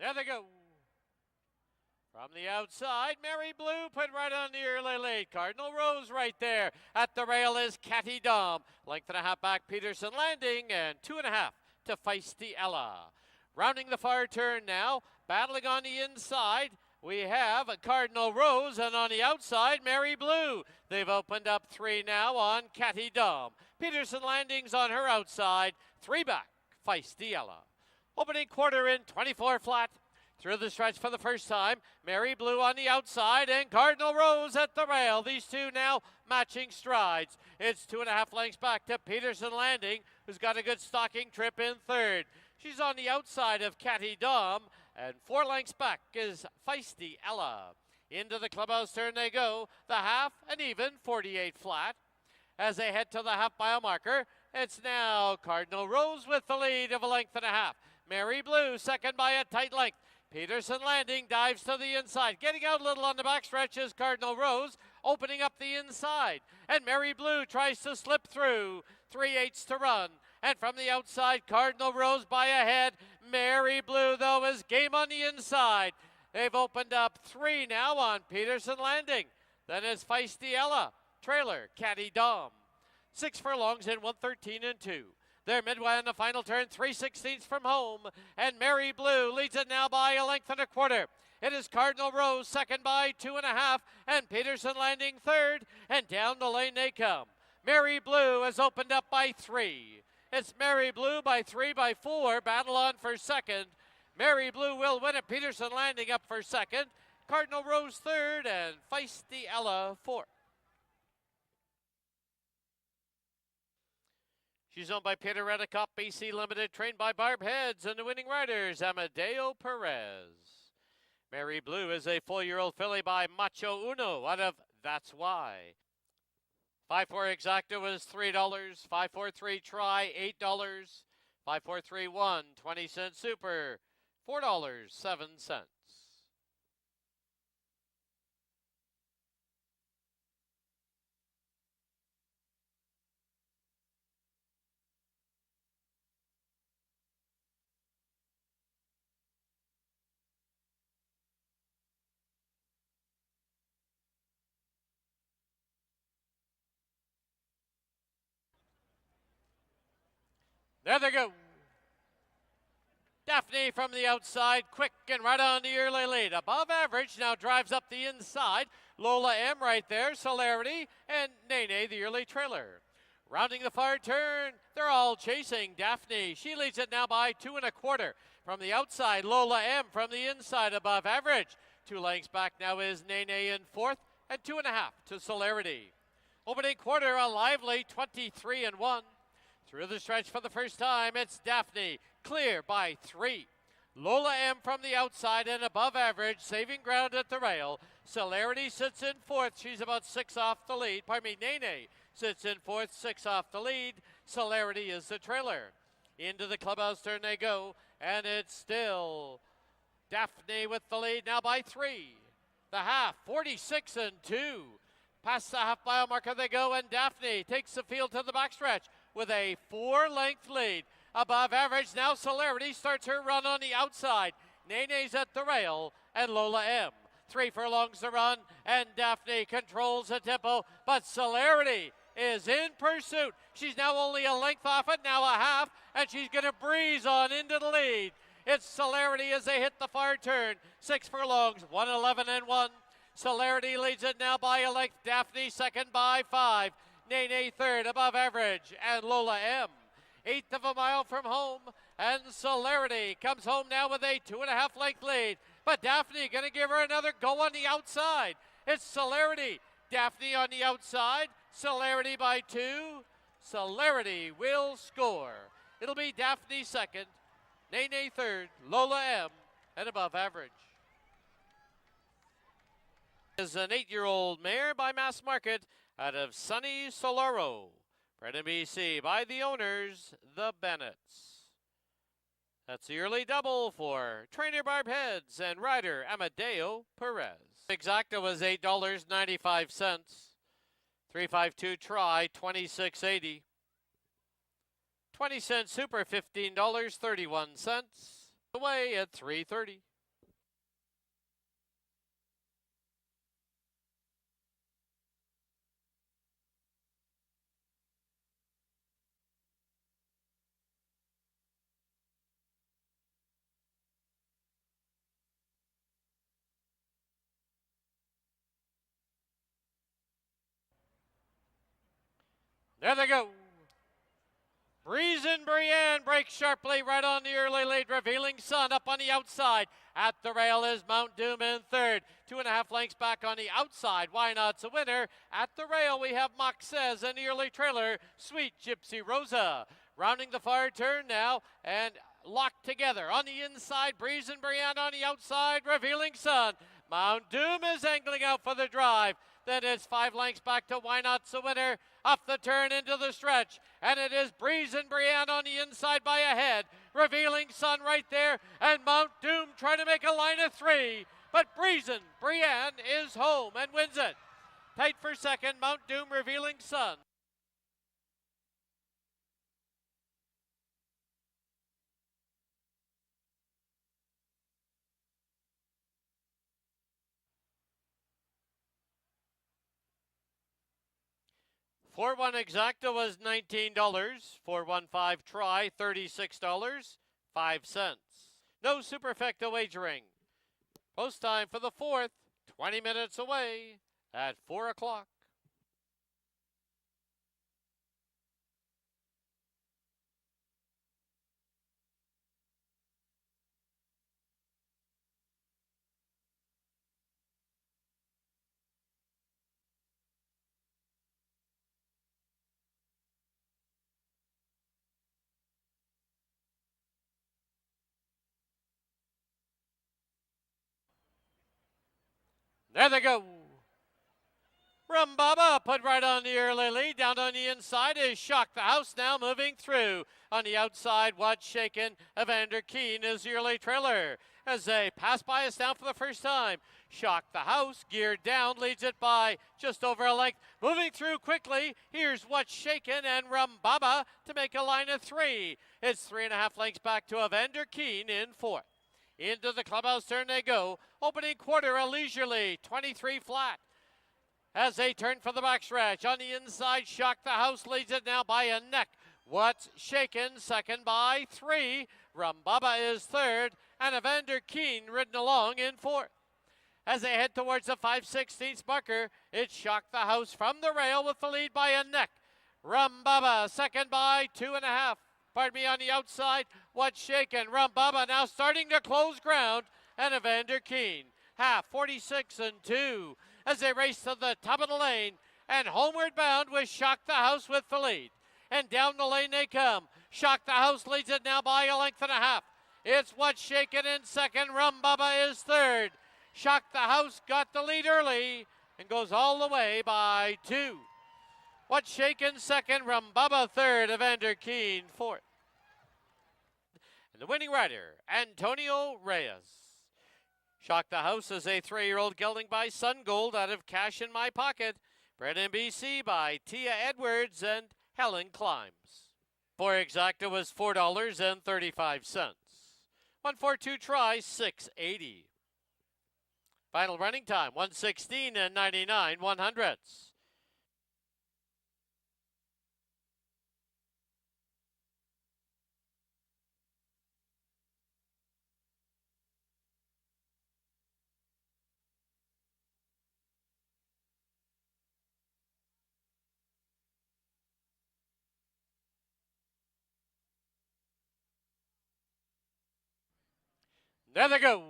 There they go. From the outside, Mary Blue put right on the early lead. Cardinal Rose right there. At the rail is Catty Dom. Length and a half back, Peterson Landing, and 2.5 to Feisty Ella. Rounding the far turn now, battling on the inside, we have a Cardinal Rose, and on the outside, Mary Blue. They've opened up 3 now on Catty Dom. Peterson Landing's on her outside, 3 back, Feisty Ella. Opening quarter in 24 flat. Through the stretch for the first time, Mary Blue on the outside and Cardinal Rose at the rail. These two now matching strides. It's 2.5 lengths back to Peterson Landing, who's got a good stalking trip in third. She's on the outside of Catty Dom, and 4 lengths back is Feisty Ella. Into the clubhouse turn they go, the half and even 48 flat. As they head to the half mile marker, it's now Cardinal Rose with the lead of 1.5 lengths. Mary Blue second by a tight length. Peterson Landing dives to the inside. Getting out a little on the backstretch is Cardinal Rose, opening up the inside. And Mary Blue tries to slip through. 3/8 to run. And from the outside, Cardinal Rose by a head. Mary Blue, though, is game on the inside. They've opened up 3 now on Peterson Landing. Then it's Feisty Ella. Trailer, Catty Dom. 6 furlongs in 1:13 and 2. They're midway on the final turn, 3/16 from home. And Mary Blue leads it now by 1.25 lengths. It is Cardinal Rose second by 2.5, and Peterson Landing third, and down the lane they come. Mary Blue has opened up by 3. It's Mary Blue by 3 by 4, battle on for second. Mary Blue will win it, Peterson Landing up for second, Cardinal Rose third, and Feisty Ella fourth. She's owned by Peter Redicop, BC Limited, trained by Barb Heads, and the winning riders, Amadeo Perez. Mary Blue is a 4-year-old filly by Macho Uno out of That's Why. 5-4 exacta was $3, 5-4-3 try, $8, 5-4-3 1, 20-cent super, $4.07. There they go. Daphne from the outside, quick and right on the early lead. Above average, now drives up the inside. Lola M right there, Celerity, and Nene, the early trailer. Rounding the far turn, they're all chasing Daphne. She leads it now by 2.25. From the outside, Lola M from the inside, above average. 2 lengths back now is Nene in fourth, and 2.5 to Celerity. Opening quarter, a lively 23 and 1. Through the stretch for the first time, it's Daphne, clear by 3. Lola M from the outside and above average, saving ground at the rail. Celerity sits in fourth. She's about 6 off the lead. Pardon me, Nene sits in fourth, 6 off the lead. Celerity is the trailer. Into the clubhouse turn they go, and it's still Daphne with the lead now by 3. The half, 46 and 2. Past the half-mile marker they go, and Daphne takes the field to the backstretch with a 4-length lead. Above average, now Celerity starts her run on the outside. Nene's at the rail, and Lola M. 3 furlongs to run, and Daphne controls the tempo, but Celerity is in pursuit. She's now only a length off it, now a half, and she's going to breeze on into the lead. It's Celerity as they hit the far turn. 6 furlongs, 1:11 and 1. Celerity leads it now by a length. Daphne second by 5. Nene third, above average, and Lola M. 1/8 of a mile from home, and Celerity comes home now with a 2.5 length lead. But Daphne going to give her another go on the outside. It's Celerity. Daphne on the outside. Celerity by 2. Celerity will score. It'll be Daphne second, Nene third, Lola M, and above average. Is an 8-year-old mare by Mass Market out of Sunny Solaro. Bred in BC by the owners, the Bennetts. That's the early double for trainer Barb Heads and rider Amadeo Perez. Exacta was $8.95. 352 try, $26.80. 20-cent super, $15.31. Away at 3:30. There they go. Breeze and Brienne breaks sharply right on the early lead. Revealing Sun up on the outside. At the rail is Mount Doom in third. 2.5 lengths back on the outside. Why Not's a winner. At the rail we have Moxez and the early trailer, Sweet Gypsy Rosa. Rounding the far turn now and locked together. On the inside, Breeze and Brienne on the outside. Revealing Sun. Mount Doom is angling out for the drive. Then it's 5 lengths back to Why Not's a winner. Up the turn into the stretch. And it is Breeze and Brienne on the inside by a head. Revealing Sun right there. And Mount Doom trying to make a line of 3. But Breeze and Brienne is home and wins it. Tight for second, Mount Doom, Revealing Sun. $4-1 exacta was $19. 4-1-5 try, $36.05. No superfecta wagering. Post time for the fourth, 20 minutes away at 4 o'clock. There they go. Rumbaba put right on the early lead. Down on the inside is Shock the House now moving through. On the outside, What's Shaken, Evander Keen is the early trailer. As they pass by us now for the first time. Shock the House, geared down, leads it by just over a length. Moving through quickly, here's What's Shaken and Rumbaba to make a line of 3. It's 3.5 lengths back to Evander Keen in fourth. Into the clubhouse turn they go. Opening quarter, a leisurely 23 flat. As they turn for the backstretch, on the inside, Shock the House leads it now by a neck. What's Shaken, second by 3. Rumbaba is third, and Evander Keen ridden along in fourth. As they head towards the 5/16 marker, it's Shock the House from the rail with the lead by a neck. Rumbaba, second by 2.5. Pardon me, on the outside, What's Shaken. Rumbaba now starting to close ground, and Evander Keen. Half, 46-2, as they race to the top of the lane, and homeward bound with Shock the House with the lead. And down the lane they come. Shock the House leads it now by a length and a half. It's What's Shaken in second. Rumbaba is third. Shock the House got the lead early and goes all the way by 2. What's Shaken second, Rumbaba third, Evander Keen fourth. And the winning rider, Antonio Reyes. Shock the House is a 3-year-old gelding by Sun Gold out of Cash in My Pocket. Bred in BC by Tia Edwards and Helen Climbs. For exacta was $4.35. 142 try, $6.80. Final running time, 1:16 and 99/100. There they go.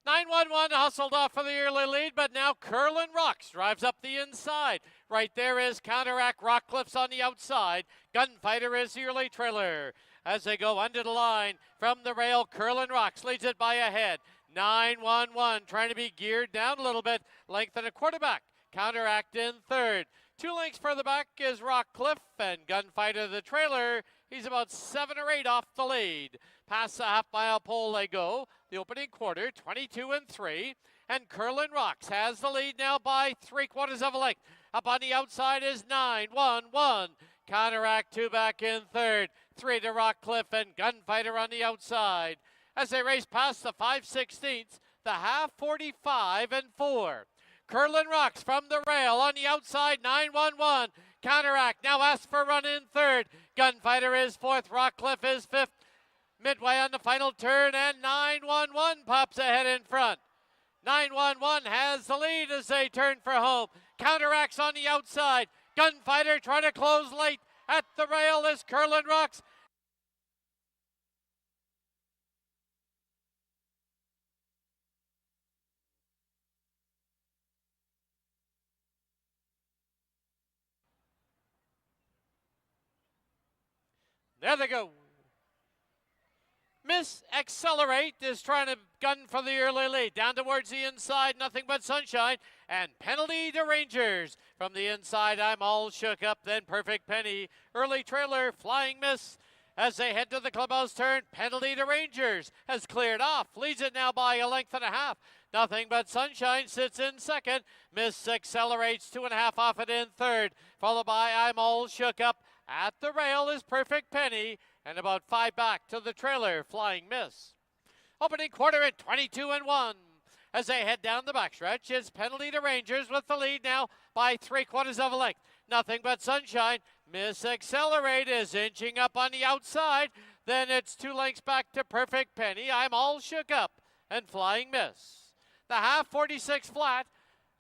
911 hustled off for the early lead, but now Curlin Rocks drives up the inside. Right there is Counteract, Rockcliff's on the outside. Gunfighter is the early trailer. As they go under the line from the rail, Curlin Rocks leads it by a head. 911 trying to be geared down a little bit. Length and a quarterback. Counteract in third. 2 lengths further back is Rockcliffe, and Gunfighter the trailer. He's about 7 or 8 off the lead. Past the half-mile pole they go. The opening quarter, 22-3. And Curlin Rocks has the lead now by 3/4 of a length. Up on the outside is 911. Counteract 2 back in third. 3 to Rockcliffe and Gunfighter on the outside. As they race past the 5/16, the half 45-4. Curlin Rocks from the rail on the outside, 911. Counteract now asks for a run in third. Gunfighter is fourth. Rockcliffe is fifth. Midway on the final turn, and 911 pops ahead in front. 911 has the lead as they turn for home. Counteracts on the outside. Gunfighter trying to close late. At the rail is Curlin Rocks. There they go. Miss Accelerate is trying to gun for the early lead. Down towards the inside, Nothing But Sunshine. And Penalty to Rangers. From the inside, I'm All Shook Up. Then Perfect Penny. Early trailer, Flying Miss. As they head to the clubhouse turn, Penalty to Rangers has cleared off. Leads it now by a length and a half. Nothing But Sunshine sits in second. Miss Accelerates 2.5 off it in third. Followed by I'm All Shook Up. At the rail is Perfect Penny. And about 5 back to the trailer, Flying Miss. Opening quarter at 22-1. As they head down the backstretch, it's Penalty to Rangers with the lead now by 3/4 of a length. Nothing But Sunshine. Miss Accelerate is inching up on the outside. Then it's 2 lengths back to Perfect Penny. I'm All Shook Up and Flying Miss. The half 46 flat.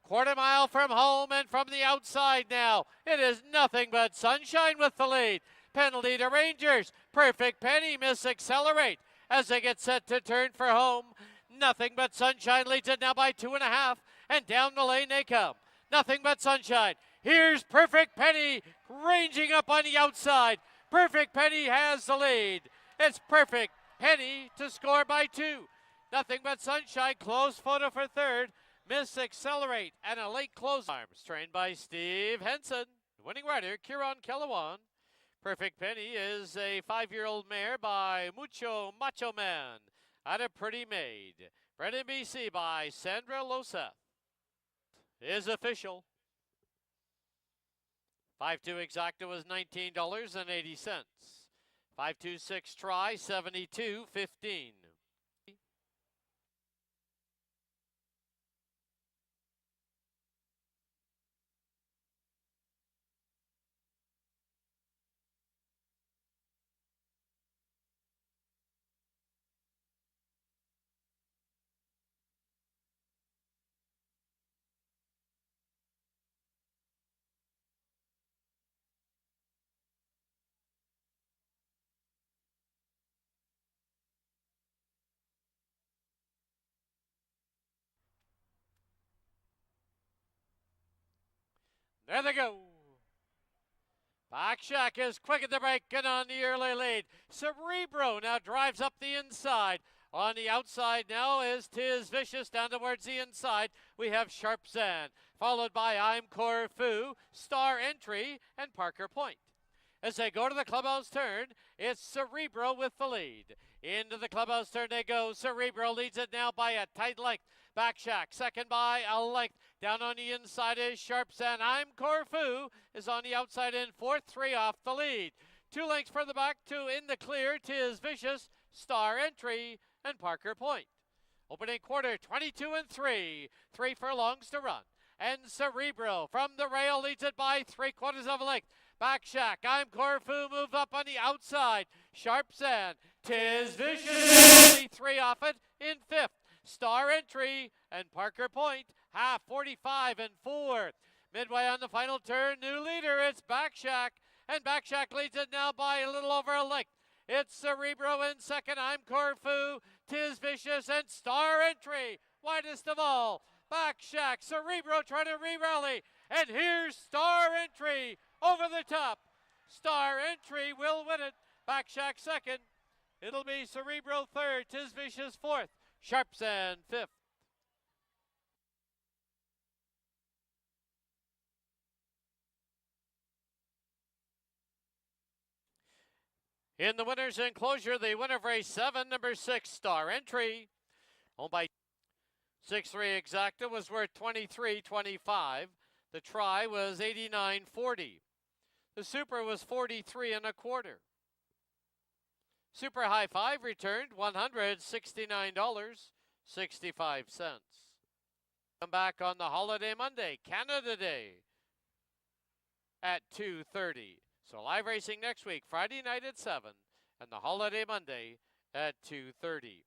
1/4 mile from home and from the outside now. It is Nothing But Sunshine with the lead. Penalty to Rangers. Perfect Penny, Miss Accelerate. As they get set to turn for home, Nothing But Sunshine leads it now by 2.5. And down the lane they come. Nothing But Sunshine. Here's Perfect Penny ranging up on the outside. Perfect Penny has the lead. It's Perfect Penny to score by 2. Nothing But Sunshine, close photo for third. Miss Accelerate and a late close. Arms trained by Steve Henson. Winning rider, Kieran Kellawan. Perfect Penny is a 5-year-old mare by Mucho Macho Man out of Pretty Maid. Bred in BC by Sandra Loseth. Is official. 5-2 exacta was $19.80. 5-2-6 try, $72.15. There they go. Backshack is quick at the break and on the early lead. Cerebro now drives up the inside. On the outside now is Tis Vicious down towards the inside. We have Sharp Zan, followed by I'm Corfu, Star Entry, and Parker Point. As they go to the clubhouse turn, it's Cerebro with the lead. Into the clubhouse turn they go. Cerebro leads it now by a tight length. Backshack, second by a length. Down on the inside is Sharps, and I'm Corfu is on the outside in fourth, 3 off the lead. 2 lengths further back to in the clear, Tis Vicious, Star Entry, and Parker Point. Opening quarter, 22-3. 3 furlongs to run. And Cerebro from the rail leads it by 3/4 of a length. Backshack, I'm Corfu, move up on the outside. Sharp Sand, Tis Vicious, 3 off it in fifth. Star Entry and Parker Point, half 45 and 4. Midway on the final turn, new leader, it's Backshack. And Backshack leads it now by a little over a length. It's Cerebro in second, I'm Corfu, Tis Vicious, and Star Entry, widest of all. Backshack, Cerebro trying to re-rally. And here's Star Entry over the top. Star Entry will win it. Backshack second. It'll be Cerebro third, Tis Vicious fourth, Sharpsand fifth. In the winner's enclosure, the winner of race 7, number 6, Star Entry. Owned by 6-3 exacta was worth $23.25. The try was $89.40. The super was $43.25. Super High Five returned $169.65. Come back on the holiday Monday, Canada Day at 2:30. So live racing next week, Friday night at 7, and the holiday Monday at 2:30.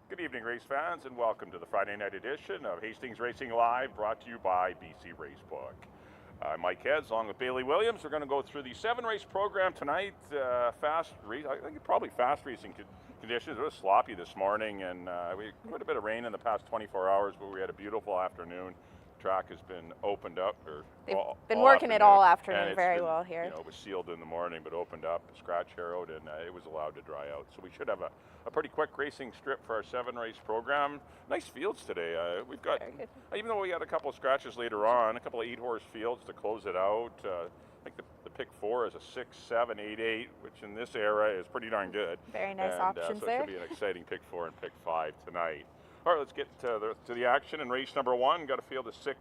Good evening, race fans, and welcome to the Friday night edition of Hastings Racing Live, brought to you by BC Racebook. I'm Mike Heads, along with Bailey Williams. We're going to go through the 7-race program tonight. I think probably fast racing conditions. It was sloppy this morning, and we had quite a bit of rain in the past 24 hours, but we had a beautiful afternoon. Track has been opened up, They've been working it all afternoon very well here. You know, it was sealed in the morning, but opened up, scratch harrowed, and it was allowed to dry out. So we should have a pretty quick racing strip for our 7-race program. Nice fields today. We've got, even though we had a couple of scratches later on, a couple of 8-horse fields to close it out. I think the pick 4 is a 6, 7, 8, 8, which in this era is pretty darn good. Very nice options so there. So it should be an exciting pick 4 and pick 5 tonight. All right, let's get to the action in race number 1. Got to field the 6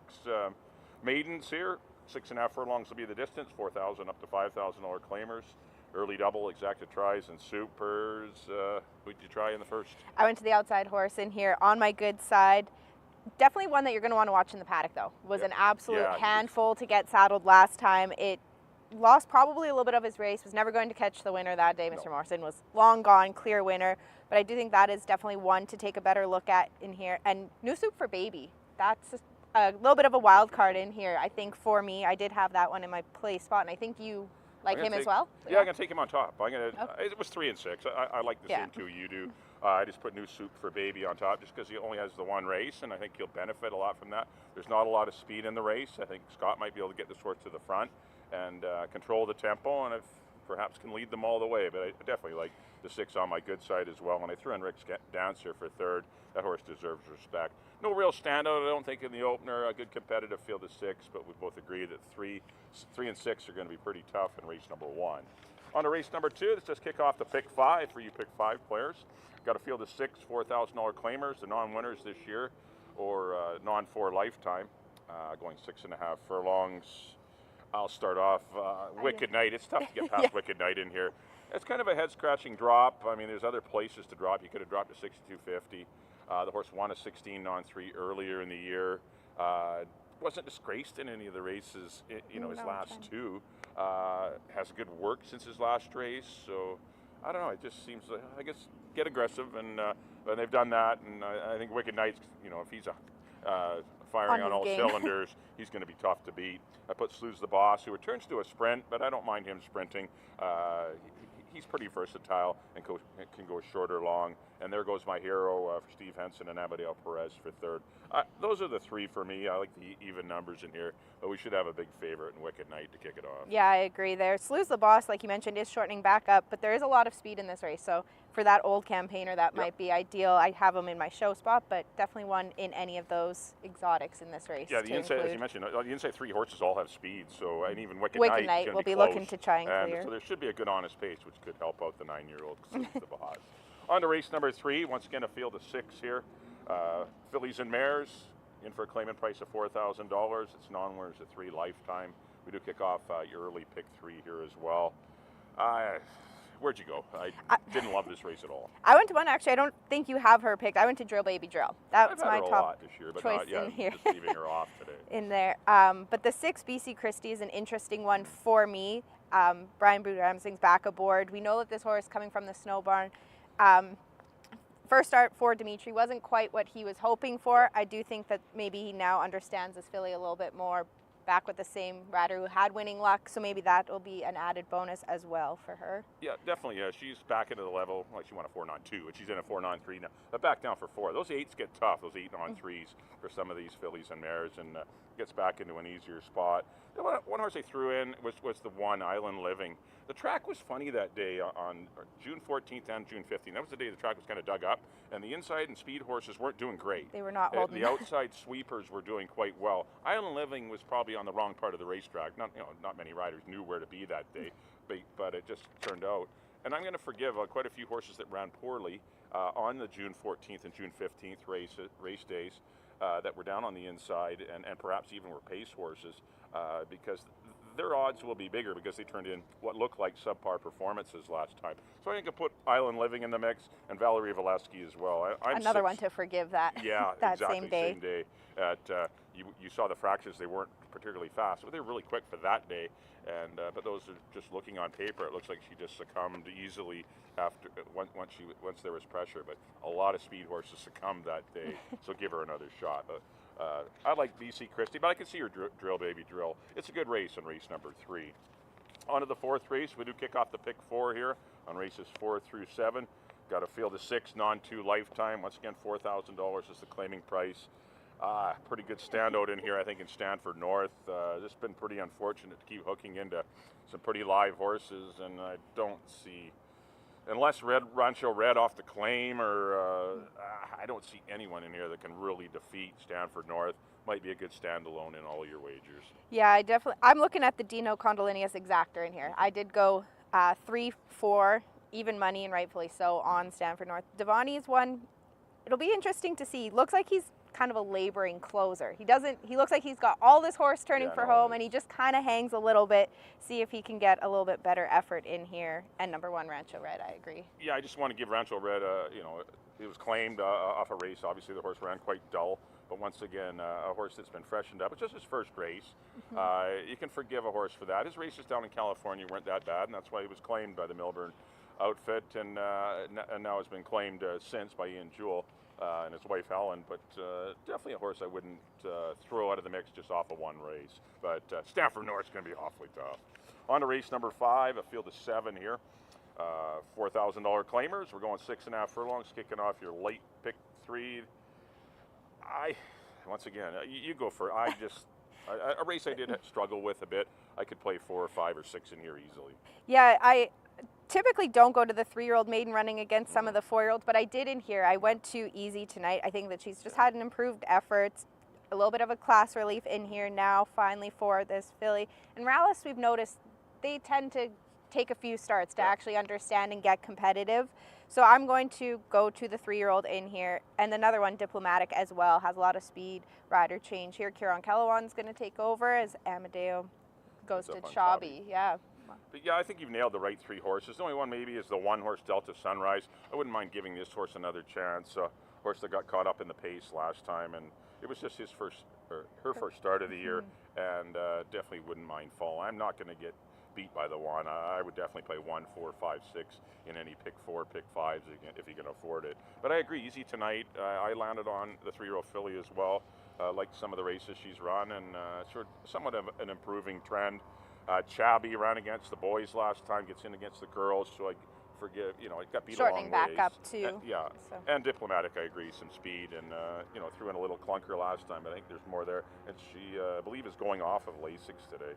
maidens here. 6.5 furlongs will be the distance. 4,000 up to $5,000 claimers. Early double, exacta tries, and supers. Who'd you try in the first? I went to the outside horse in here on my good side. Definitely one that you're going to want to watch in the paddock, though. Was an absolute handful to get saddled last time. It lost probably a little bit of his race. Was never going to catch the winner that day. Mr. Morrison was long gone, clear winner. But I do think that is definitely one to take a better look at in here. And New Soup for Baby. That's a little bit of a wild card in here. I think for me, I did have that one in my play spot, and I think you like him as well? Yeah, I'm going to take him on top. It was 3 and 6. I like the same two you do. I just put New Soup for Baby on top just because he only has the one race, and I think he'll benefit a lot from that. There's not a lot of speed in the race. I think Scott might be able to get this horse to the front and control the tempo, and if perhaps can lead them all the way. But I definitely like the 6 on my good side as well. And I threw in Rick's Dancer for 3rd. That horse deserves respect. No real standout, I don't think, in the opener. A good competitive field of 6, but we both agree that 3 and 6 are going to be pretty tough in race number 1. On to race number 2, let's just kick off the pick 5 for you pick 5 players. Got a field of 6 $4,000 claimers, the non-winners this year, or non-4 lifetime, going 6.5 furlongs. I'll start off Wicked Night. It's tough to get past Wicked Night in here. It's kind of a head-scratching drop. I mean, there's other places to drop. You could have dropped to 62.50. The horse won a 16 non-3 earlier in the year. Wasn't disgraced in any of the races. His last 2. Has good work since his last race. So I don't know. It just seems like, I guess, get aggressive, and they've done that. And I think Wicked Knight's, if he's firing on all cylinders, he's going to be tough to beat. I put Slew's the Boss, who returns to a sprint, but I don't mind him sprinting. He's pretty versatile and can go short or long. And there goes my hero for Steve Henson and Amadeo Perez for 3rd. Those are the 3 for me. I like the even numbers in here, but we should have a big favorite in Wicked Night to kick it off. Yeah, I agree there. Slew's the Boss, like you mentioned, is shortening back up, but there is a lot of speed in this race. So for that old campaigner, that might be ideal. I have him in my show spot, but definitely one in any of those exotics in this race. Yeah, the inside, as you mentioned, the inside 3 horses all have speed. So, and even Wicked Night will be looking to try and clear. So there should be a good honest pace, which could help out the 9-year-old Slew's the Boss. On to race number 3. Once again, a field of 6 here. Fillies and Mares, in for a claimant price of $4,000. It's non-winners at 3 lifetime. We do kick off your early pick 3 here as well. Where'd you go? I didn't love this race at all. I went to one, actually. I don't think you have her picked. I went to Drill Baby Drill. That's my top a lot this year, but choice not yet. in here. Just leaving her off today. In there. But the 6 BC Christie is an interesting one for me. Brian Boudramsing's back aboard. We know that this horse coming from the Snow Barn. First start for Dimitri wasn't quite what he was hoping for. I do think that maybe he now understands this filly a little bit more, back with the same rider who had winning luck, so maybe that will be an added bonus as well for her. Yeah, definitely. She's back into the level. Like, she won a 4-9-2, and she's in a 4-9-3 now. But back down for 4. Those 8s get tough, those 8 non-3s for some of these fillies and mares. And gets back into an easier spot. The one horse I threw in was the one, Island Living. The track was funny that day on June 14th and June 15th. That was the day the track was kind of dug up, and the inside and speed horses weren't doing great. They were not holding. The outside sweepers were doing quite well. Island Living was probably on the wrong part of the racetrack. Not many riders knew where to be that day, but it just turned out. And I'm going to forgive quite a few horses that ran poorly on the June 14th and June 15th race days that were down on the inside and perhaps even were pace horses because their odds will be bigger because they turned in what looked like subpar performances last time. So I think I'll put Island Living in the mix and Valerie Valesky as well. Another one to forgive that. Yeah, that exactly, same day. Same day. You saw the fractions; they weren't particularly fast, but they were really quick for that day. And but those are just looking on paper. It looks like she just succumbed easily after once there was pressure. But a lot of speed horses succumbed that day, so give her another shot. I like BC Christie, but I can see her drill, baby, drill. It's a good race on race number 3. On to the 4th race. We do kick off the pick 4 here on races 4 through 7. Got a field of 6, non-2 lifetime. Once again, $4,000 is the claiming price. Pretty good standout in here, I think, in Stanford North. This has been pretty unfortunate to keep hooking into some pretty live horses, and I don't see, unless Rancho Red off the claim, or I don't see anyone in here that can really defeat Stanford North. Might be a good standalone in all your wagers. Yeah, I'm looking at the Dino Condolinius exactor in here. I did go 3-4, even money, and rightfully so, on Stanford North. Devani's one, it'll be interesting to see. Looks like he's kind of a laboring closer. He looks like he's got all this horse turning for home, and he just kind of hangs a little bit. See if he can get a little bit better effort in here. And number 1, Rancho Red, I agree. Yeah, I just want to give Rancho Red, it was claimed off a race. Obviously, the horse ran quite dull, but once again, a horse that's been freshened up. It's just his first race. You can forgive a horse for that. His races down in California weren't that bad, and that's why he was claimed by the Milburn outfit, and now has been claimed since by Ian Jewell and his wife Helen. But definitely a horse I wouldn't throw out of the mix just off of one race. But Stanford North's going to be awfully tough. On to race number 5, a field of 7 here. $4,000 claimers. We're going 6.5 furlongs, kicking off your late pick 3. Once again, you go for a race I did struggle with a bit. I could play 4 or 5 or 6 in here easily. Yeah, I typically don't go to the 3-year-old maiden running against some of the 4-year-olds, but I did in here. I went to Easy Tonight. I think that she's just had an improved effort, a little bit of a class relief in here now, finally, for this filly. And Rallis, we've noticed, they tend to take a few starts to actually understand and get competitive. So I'm going to go to the 3-year-old in here. And another one, Diplomatic, as well, has a lot of speed, rider change here. Kieran Kellowan's going to take over as Amadeo goes to Chabi. Yeah. But yeah, I think you've nailed the right 3 horses. The only one maybe is the 1 horse, Delta Sunrise. I wouldn't mind giving this horse another chance. Horse that got caught up in the pace last time, and it was just her first start of the year, and definitely wouldn't mind fall. I'm not going to get beat by the 1. I would definitely play 1, 4, 5, 6 in any pick 4, pick 5s if you can afford it. But I agree, Easy Tonight. I landed on the 3-year-old filly as well. Like some of the races she's run, and somewhat of an improving trend. Chabi ran against the boys last time, gets in against the girls, so I forgive, it got beat shortening a long back ways. up too. And Diplomatic, I agree, some speed, and threw in a little clunker last time. I think there's more there, and she, I believe, is going off of Lasix today.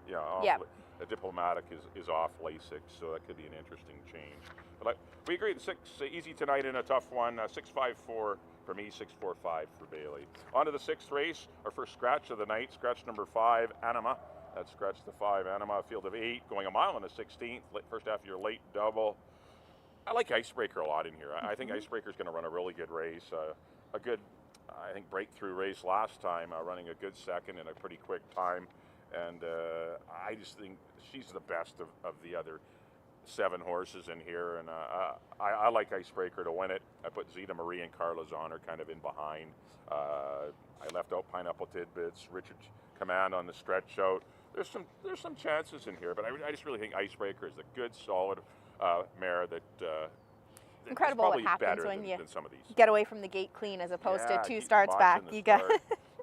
Diplomatic is off Lasix, so that could be an interesting change. But we agree, the 6 Easy Tonight in a tough one. 6-5-4 for me, 6-4-5 for Bailey. On to the 6th race, our first scratch of the night. Scratch number 5, Anima. That's scratch the 5, Anima, a field of 8, going a mile and a 16th. First half of your late double. I like Icebreaker a lot in here. I think Icebreaker's going to run a really good race. A good, I think, breakthrough race last time, running a good second in a pretty quick time. And I just think she's the best of the other 7 horses in here. And I like Icebreaker to win it. I put Zeta Marie and Carla Zahner kind of in behind. I left out Pineapple Tidbits, Richard Command on the stretch out. There's some chances in here, but I just really think Icebreaker is a good, solid mare that incredible what happens when you than some of these. Get away from the gate clean as opposed to 2 starts back. You got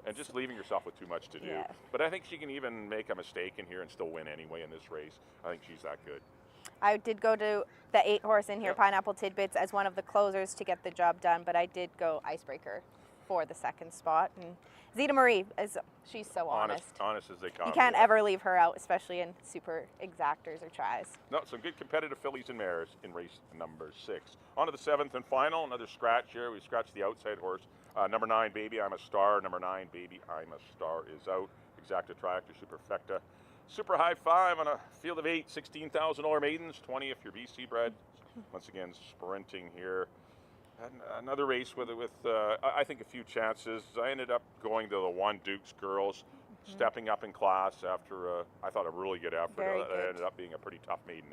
and just leaving yourself with too much to do. Yeah. But I think she can even make a mistake in here and still win anyway in this race. I think she's that good. I did go to the 8 horse in here, Pineapple Tidbits, as one of the closers to get the job done, but I did go Icebreaker. for the second spot. And Zita Marie, she's so honest. Honest as they come. You can't ever leave her out, especially in super exactors or tries. No, some good competitive fillies and mares in race number 6. On to the 7th and final, another scratch here. We scratched the outside horse. Number 9, Baby I'm a Star. Number 9, Baby I'm a Star is out. Exacta Tractor Superfecta. Super high 5 on a field of 8, $16,000 maidens, 20 if you're BC bred. Once again, sprinting here. And another race with I think a few chances. I ended up going to the 1 Dukes girls, stepping up in class after I thought a really good effort. It ended up being a pretty tough maiden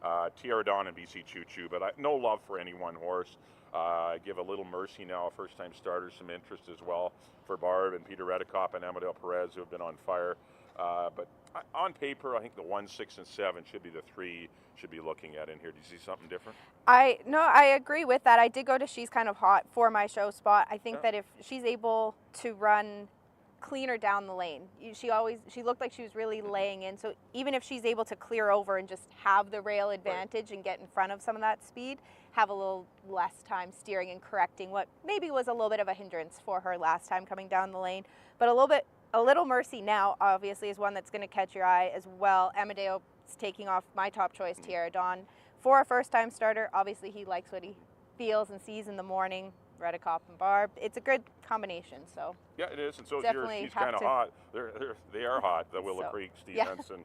8. Tierra Dawn and BC Choo Choo, but no love for any one horse. I give a Little Mercy now, a first-time starter, some interest as well for Barb and Peter Redekop and Amadeo Perez, who have been on fire. But on paper, I think the 1, 6, and 7 should be the 3 should be looking at in here. Do you see something different? I agree with that. I did go to She's Kind of Hot for my show spot. I think that if she's able to run cleaner down the lane, she looked like she was really laying in. So even if she's able to clear over and just have the rail advantage and get in front of some of that speed, have a little less time steering and correcting what maybe was a little bit of a hindrance for her last time coming down the lane. But a Little Mercy now obviously is one that's going to catch your eye as well. Amadeo is taking off my top choice, Tierra Dawn. For a first-time starter, obviously he likes what he feels and sees in the morning. Redekop and Barb. It's a good combination. So yeah, it is. And so She's Kind of Hot. They are hot. The Willow Creek, Stevenson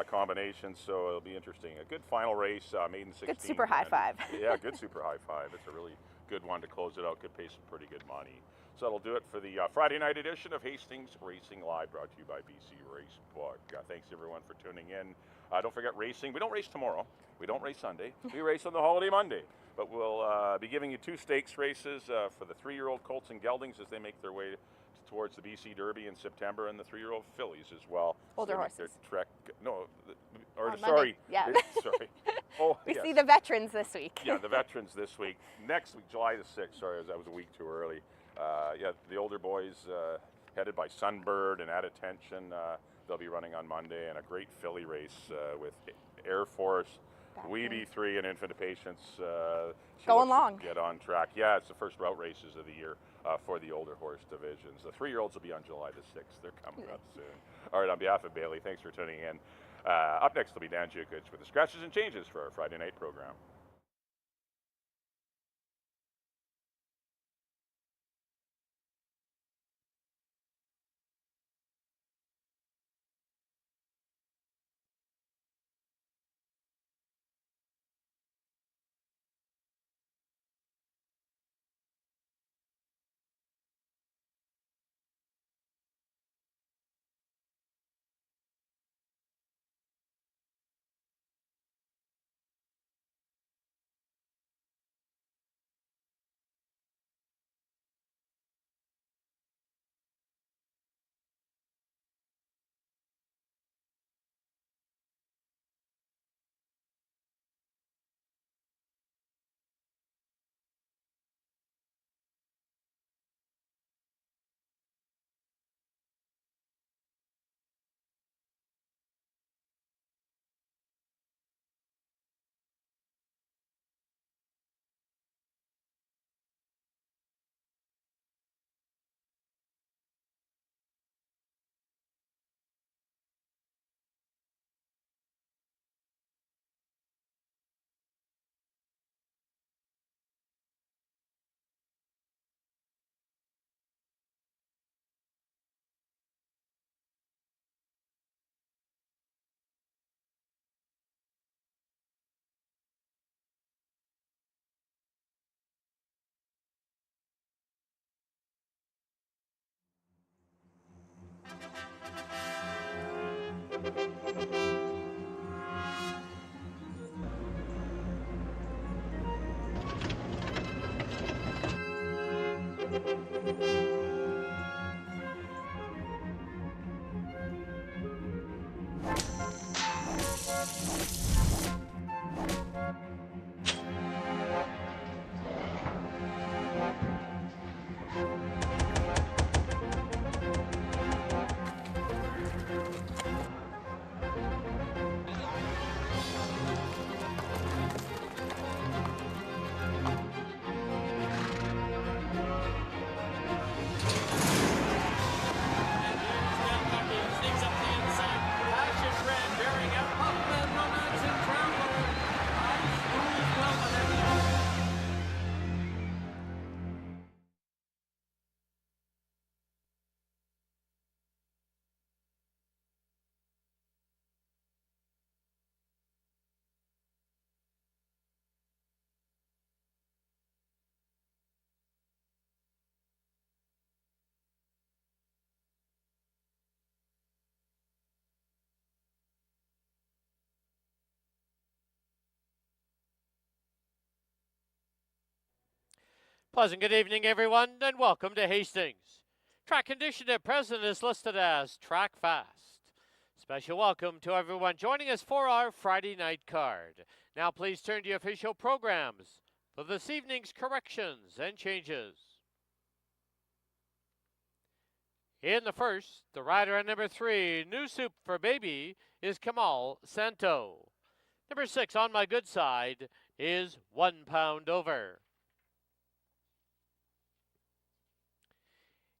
combination. So it'll be interesting. A good final race. Maiden 16. Good super high 5. Yeah, good super high 5. It's a really good one to close it out. Could pay some pretty good money. So that'll do it for the Friday night edition of Hastings Racing Live, brought to you by BC Racebook. Thanks everyone for tuning in. Don't forget racing. We don't race tomorrow. We don't race Sunday. We race on the holiday Monday. But we'll be giving you 2 stakes races for the 3-year-old colts and geldings as they make their way towards the BC Derby in September, and the 3-year-old fillies as well. Older horses. Sorry. Yeah. Sorry. Oh, we see the veterans this week. Yeah, the veterans this week. Next week, July the 6th. Sorry, that was a week too early. The older boys headed by Sunbird and At Attention. They'll be running on Monday, and a great filly race with Air Force, Weeby 3, and Infinite Patience. Going long. Get on track. Yeah, it's the first route races of the year for the older horse divisions. The 3-year-olds will be on July the 6th. They're coming up soon. All right, on behalf of Bailey, thanks for tuning in. Up next will be Dan Jukic with the scratches and changes for our Friday night program. Pleasant good evening, everyone, and welcome to Hastings. Track condition at present is listed as track fast. Special welcome to everyone joining us for our Friday night card. Now please turn to your official programs for this evening's corrections and changes. In the first, the rider at number 3, New Soup for Baby, is Kamal Santo. Number 6, On My Good Side, is 1 pound over.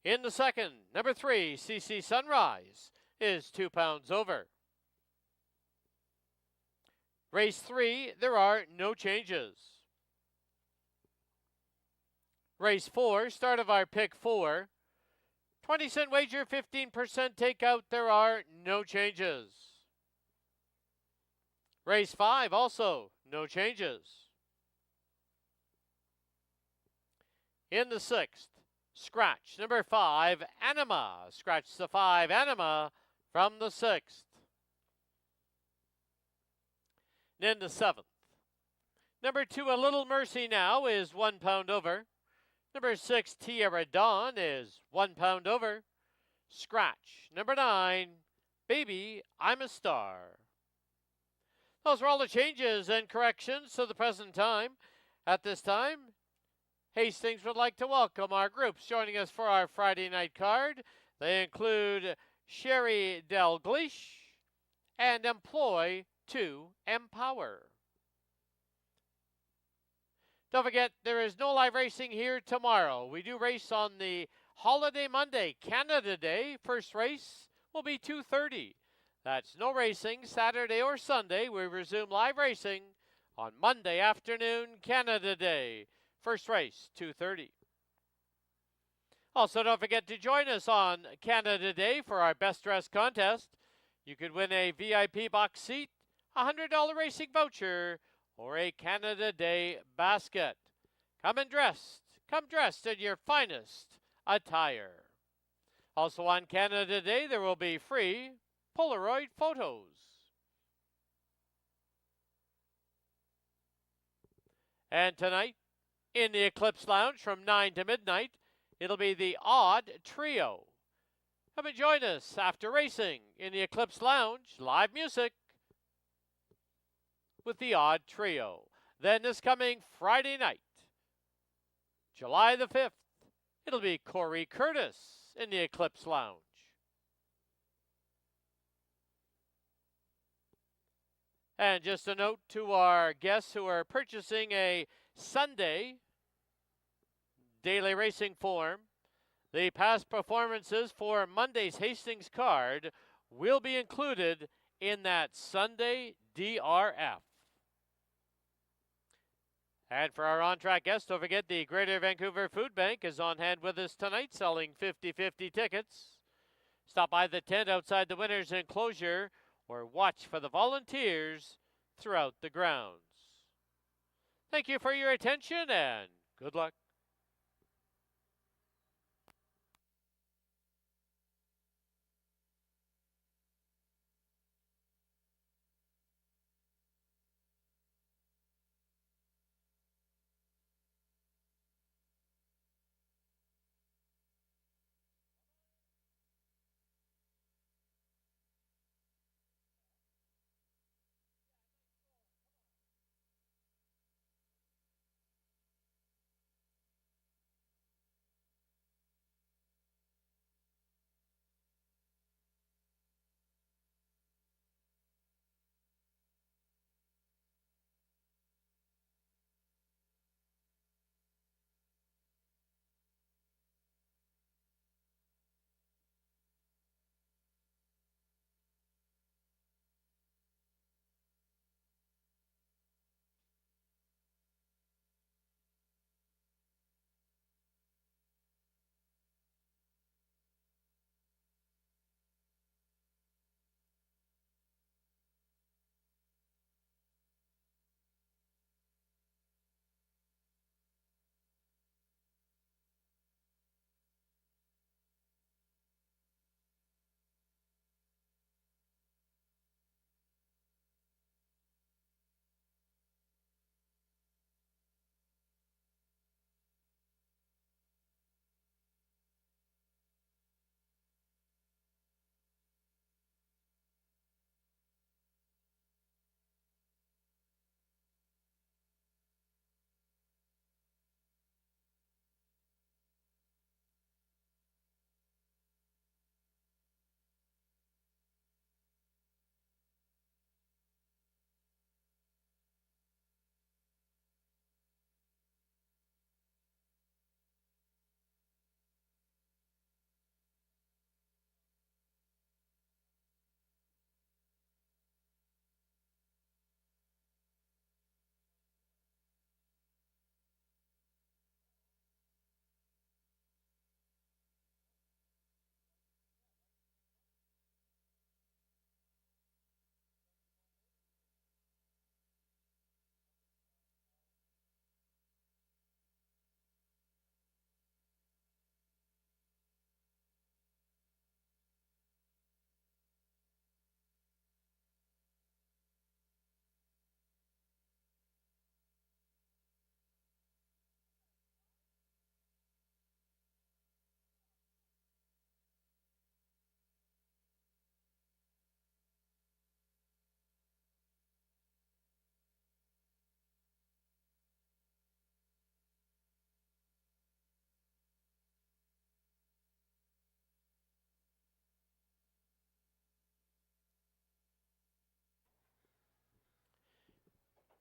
In the second, number 3, CC Sunrise, is 2 pounds over. Race 3, there are no changes. Race 4, start of our pick 4. 20-cent wager, 15% takeout, there are no changes. Race 5, also no changes. In the sixth, scratch number 5, Anima. Scratch the 5, Anima, from the sixth. In the seventh, number 2, A Little Mercy Now, is 1 pound over. Number 6, Tierra Dawn, is 1 pound over. Scratch number 9, Baby, I'm a Star. Those are all the changes and corrections to the present time. At this time, Hastings would like to welcome our groups joining us for our Friday night card. They include Sherry Dalglish and Employ to Empower. Don't forget, there is no live racing here tomorrow. We do race on the holiday Monday, Canada Day. First race will be 2:30. That's no racing Saturday or Sunday. We resume live racing on Monday afternoon, Canada Day. First race, 2:30. Also, don't forget to join us on Canada Day for our Best Dressed contest. You could win a VIP box seat, a $100 racing voucher, or a Canada Day basket. Come dressed in your finest attire. Also on Canada Day, there will be free Polaroid photos. And tonight, in the Eclipse Lounge from 9 to midnight, it'll be the Odd Trio. Come and join us after racing in the Eclipse Lounge, live music with the Odd Trio. Then this coming Friday night, July the 5th, it'll be Corey Curtis in the Eclipse Lounge. And just a note to our guests who are purchasing a Sunday daily racing form, the past performances for Monday's Hastings card will be included in that Sunday DRF. And for our on-track guests, don't forget the Greater Vancouver Food Bank is on hand with us tonight selling 50/50 tickets. Stop by the tent outside the winner's enclosure or watch for the volunteers throughout the grounds. Thank you for your attention and good luck.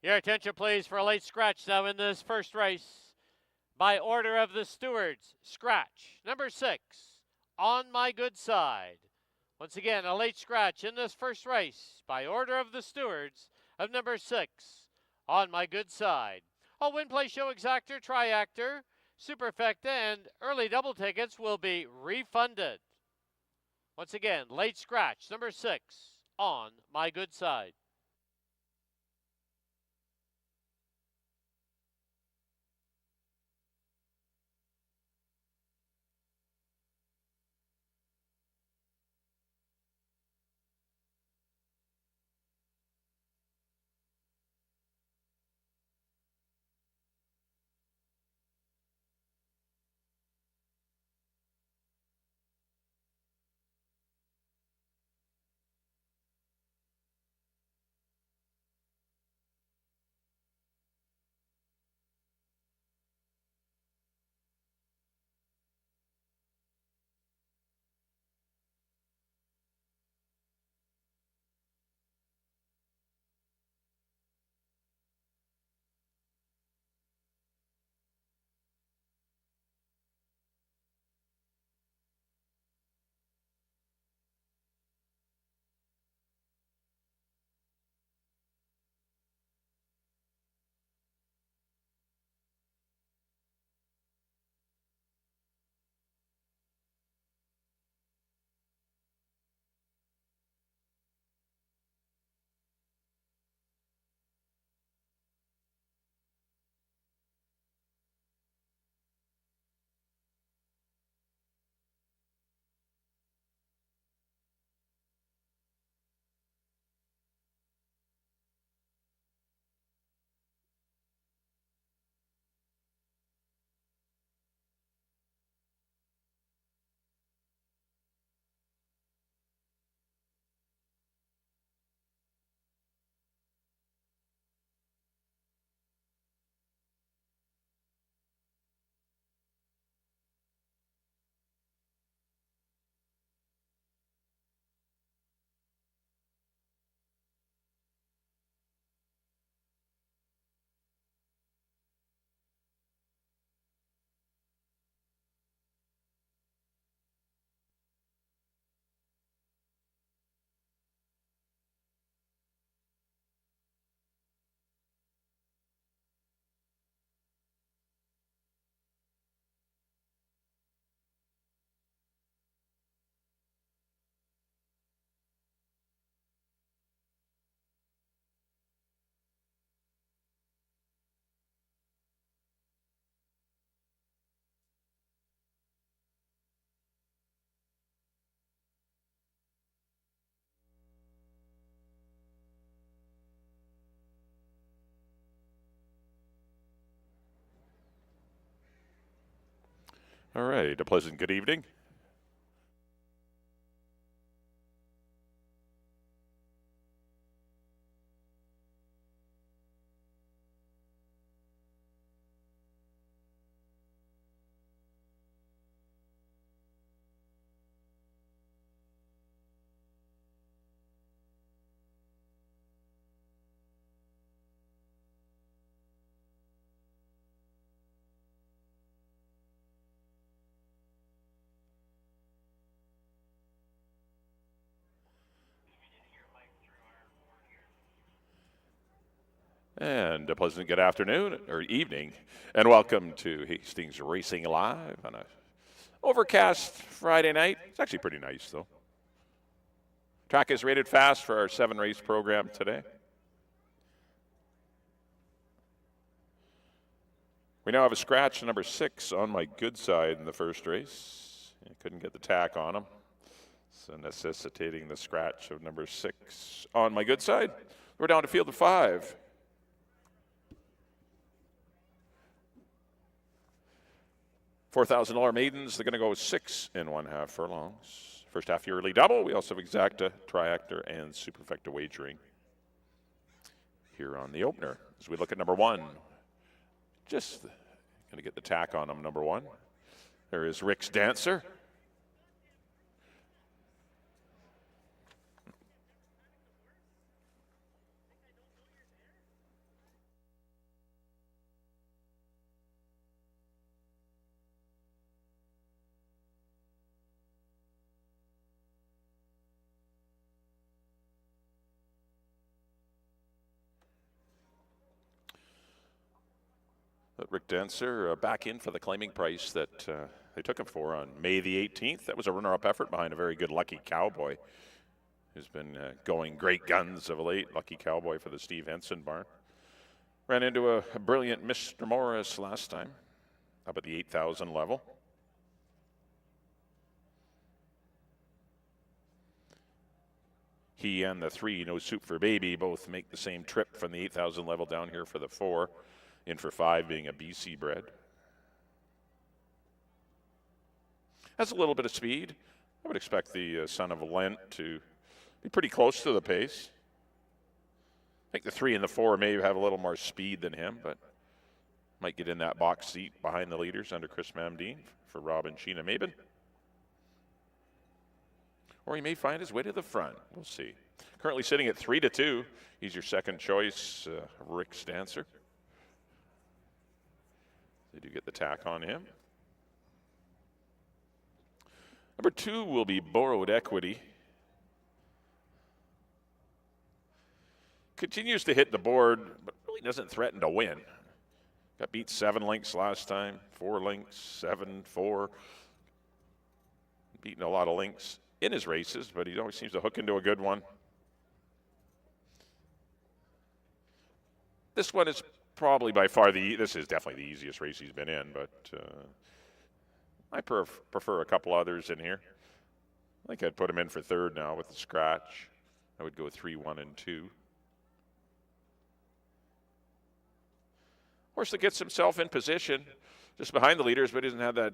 Your attention, please, for a late scratch now in this first race. By order of the stewards, scratch number 6, On My Good Side. Once again, a late scratch in this first race by order of the stewards of number 6, On My Good Side. All win, play, show, exactor, triactor, superfecta, and early double tickets will be refunded. Once again, late scratch number 6, On My Good Side. All right, a pleasant good evening. And a pleasant good afternoon or evening, and welcome to Hastings Racing Live on a overcast Friday night. It's actually pretty nice, though. Track is rated fast for our 7-race program today. We now have a scratch number 6 on my good side in the first race. I couldn't get the tack on him, so necessitating the scratch of number 6 on my good side. We're down to field of 5. $4,000 maidens, they're going to go 6 1/2 furlongs. First half yearly double. We also have exacta, triactor, and superfecta wagering here on the opener. As we look at number 1, just going to get the tack on him, number 1. There is Rick's Dancer. But Rick Dancer back in for the claiming price that they took him for on May the 18th. That was a runner-up effort behind a very good Lucky Cowboy, who's been going great guns of late. Lucky Cowboy for the Steve Henson barn. Ran into a brilliant Mr. Morris last time, up at the 8,000 level. He and the 3, No Soup for Baby, both make the same trip from the 8,000 level down here for the 4, in for 5 being a BC bred. Has a little bit of speed. I would expect the Son of Lent to be pretty close to the pace. I think the 3 and the 4 may have a little more speed than him, but might get in that box seat behind the leaders under Chris Mamdine for Rob and Sheena Mabin. Or he may find his way to the front. We'll see. Currently sitting at 3-2. He's your second choice, Rick Dancer. They do get the tack on him. Number 2 will be Borrowed Equity. Continues to hit the board, but really doesn't threaten to win. Got beat 7 lengths last time, 4 lengths, 7, 4. Beaten a lot of lengths in his races, but he always seems to hook into a good one. This one is probably by far this is definitely the easiest race he's been in, but I prefer a couple others in here. I think I'd put him in for 3rd now with the scratch. I would go 3, 1, and 2. Horse that gets himself in position just behind the leaders, but he doesn't have that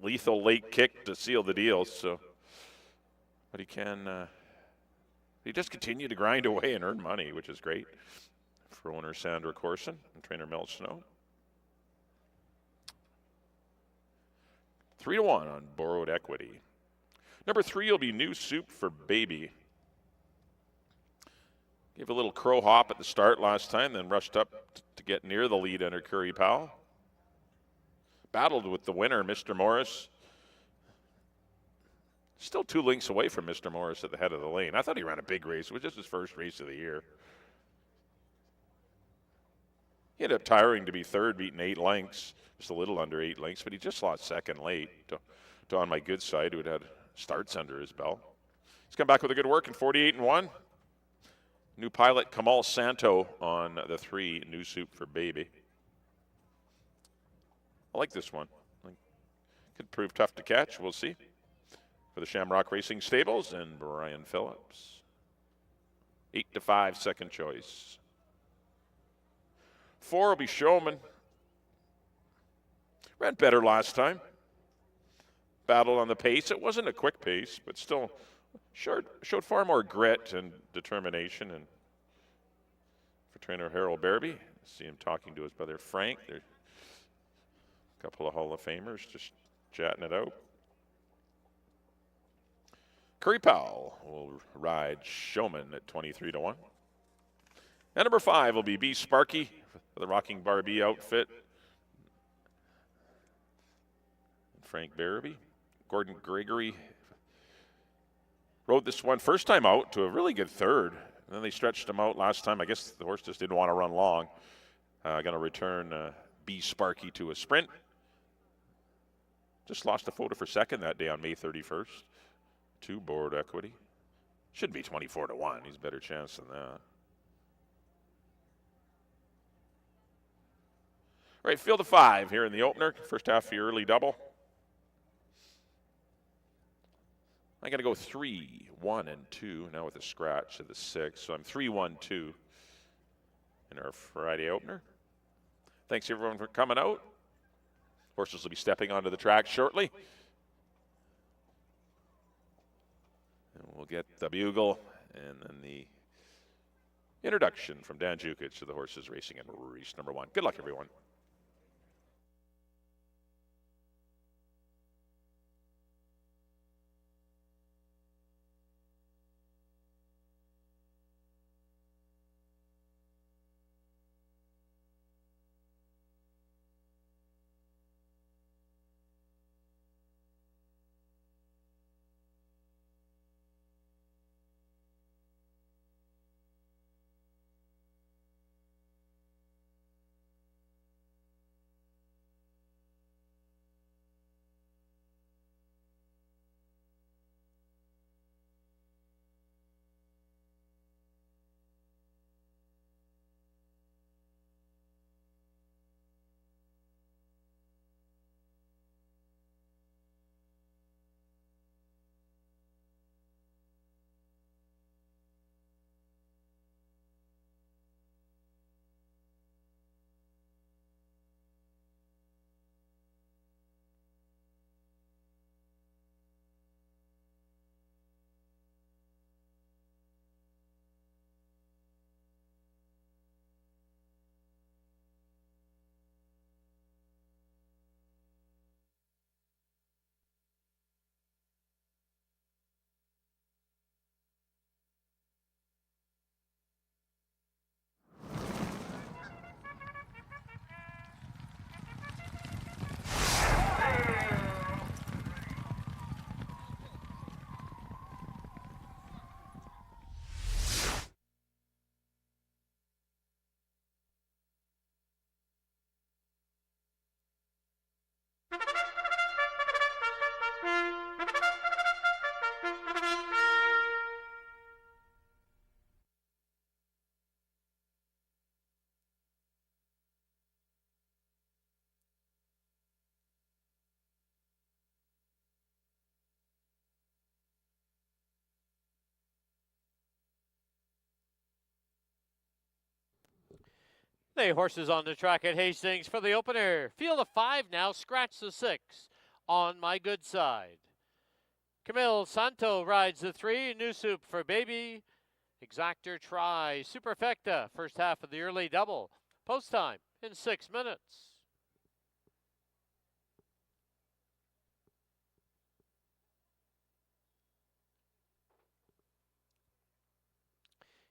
lethal late kick to seal the deal. So, but he can, he just continue to grind away and earn money, which is great for owner Sandra Corson and trainer Mel Snow. 3-1 on Borrowed Equity. Number 3 will be New Soup for Baby. Gave a little crow hop at the start last time, then rushed up to get near the lead under Curry Powell. Battled with the winner, Mr. Morris. Still 2 lengths away from Mr. Morris at the head of the lane. I thought he ran a big race. It was just his first race of the year. He ended up tiring to be 3rd, beating 8 lengths, just a little under 8 lengths, but he just lost 2nd late to On My Good Side, who had starts under his belt. He's come back with a good work in 48-1. New pilot Kamal Santo on the 3, New Soup for Baby. I like this one. Could prove tough to catch. We'll see. For the Shamrock Racing Stables and Brian Phillips. 8-5, second choice. 4 will be Showman. Ran better last time. Battled on the pace. It wasn't a quick pace, but still showed far more grit and determination. And for trainer Harold Barabee, see him talking to his brother Frank. They're a couple of Hall of Famers just chatting it out. Curry Powell will ride Showman at 23-1. And number 5 will be B. Sparky for the Rocking Barbie outfit. Frank Barabee. Gordon Gregory rode this one first time out to a really good 3rd. And then they stretched him out last time. I guess the horse just didn't want to run long. Going to return B. Sparky to a sprint. Just lost a photo for 2nd that day on May 31st. 2 Borrowed Equity. Should be 24-1. He's a better chance than that. All right, field of 5 here in the opener. First half of the early double. I'm going to go 3, 1, and 2 now with a scratch to the 6. So I'm 3, 1, 2 in our Friday opener. Thanks everyone for coming out. Horses will be stepping onto the track shortly. And we'll get the bugle and then the introduction from Dan Jukic to the horses racing in race number 1. Good luck, everyone. The horses on the track at Hastings for the opener. Field of 5 now, scratch the 6. On My Good Side. Camille Santo rides the 3. New Soup for Baby. Exactor Try. Superfecta, first half of the early double. Post time in 6 minutes.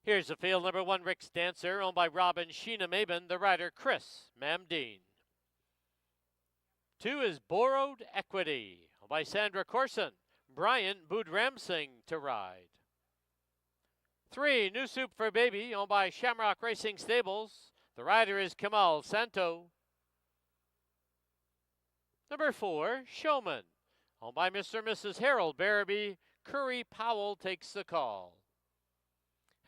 Here's the field. Number 1, Rick's Dancer, owned by Robin Sheena Maben. The rider, Chris Mamdine. 2 is Borrowed Equity, owned by Sandra Corson. Brian Budramsing to ride. 3, New Soup for Baby, owned by Shamrock Racing Stables. The rider is Kamal Santo. Number 4, Showman, owned by Mr. and Mrs. Harold Barabee. Curry Powell takes the call.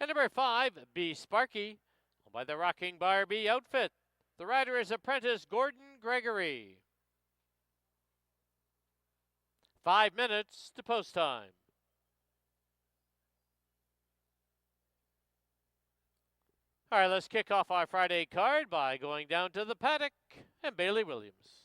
And number 5, B Sparky, owned by the Rocking Barbie outfit. The rider is apprentice Gordon Gregory. 5 minutes to post time. All right, let's kick off our Friday card by going down to the paddock and Bailey Williams.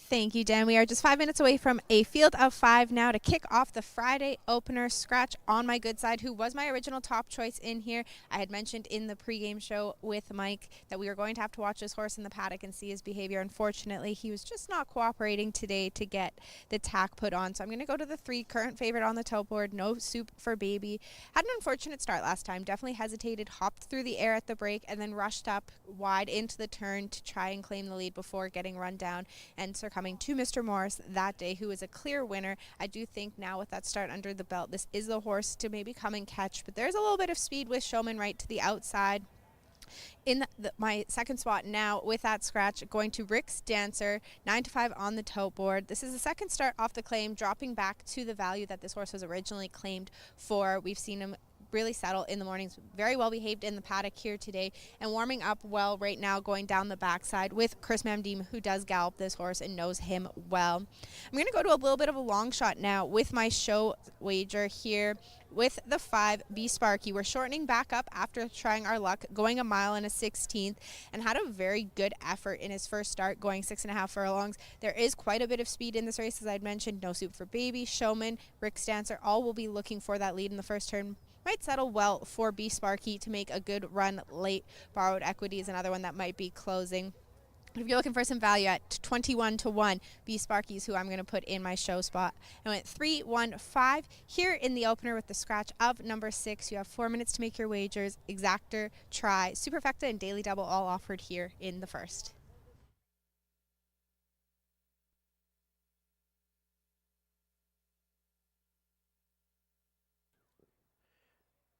Thank you, Dan. We are just 5 minutes away from a field of 5 now to kick off the Friday opener. Scratch On My Good Side, who was my original top choice in here. I had mentioned in the pregame show with Mike that we were going to have to watch this horse in the paddock and see his behavior. Unfortunately, he was just not cooperating today to get the tack put on. So I'm going to go to the 3, current favorite on the tote board, No Soup for Baby. Had an unfortunate start last time. Definitely hesitated, hopped through the air at the break, and then rushed up wide into the turn to try and claim the lead before getting run down and coming to Mr. Morris that day, who is a clear winner. I do think now with that start under the belt, this is the horse to maybe come and catch, but there's a little bit of speed with Showman right to the outside. In my second spot now with that scratch, going to Rick's Dancer, 9-5 on the tote board. This is the second start off the claim, dropping back to the value that this horse was originally claimed for. We've seen him really settle in the mornings, very well behaved in the paddock here today, and warming up well right now, going down the backside with Chris Mamdine, who does gallop this horse and knows him well. I'm going to go to a little bit of a long shot now with my show wager here with the 5, B Sparky. We're shortening back up after trying our luck, going a mile and a 16th, and had a very good effort in his first start, going 6.5 furlongs. There is quite a bit of speed in this race, as I'd mentioned. No Soup for Baby, Showman, Rick's Dancer, all will be looking for that lead in the first turn. Might settle well for B Sparky to make a good run late. Borrowed Equity is another one that might be closing. But if you're looking for some value at 21-1, B Sparky's who I'm going to put in my show spot. I went 3-1-5 here in the opener with the scratch of number 6. You have 4 minutes to make your wagers. Exactor, Try, Superfecta, and Daily Double all offered here in the first.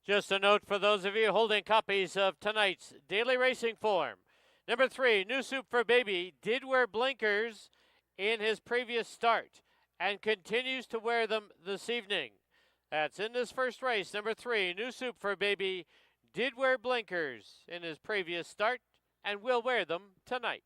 Just a note for those of you holding copies of tonight's daily racing form. Number 3, New Soup for Baby, did wear blinkers in his previous start and continues to wear them this evening. That's in this first race. Number 3, New Soup for Baby, did wear blinkers in his previous start and will wear them tonight.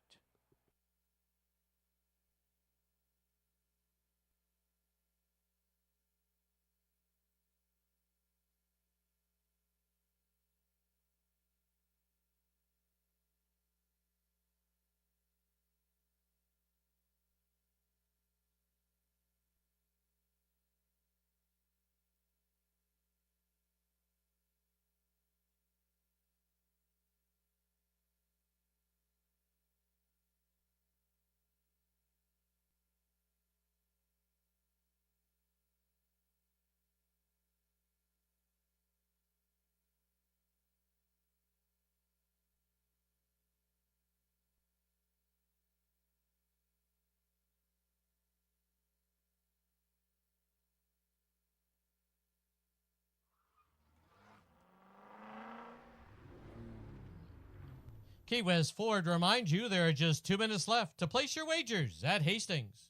Key West Ford reminds you there are just 2 minutes left to place your wagers at Hastings.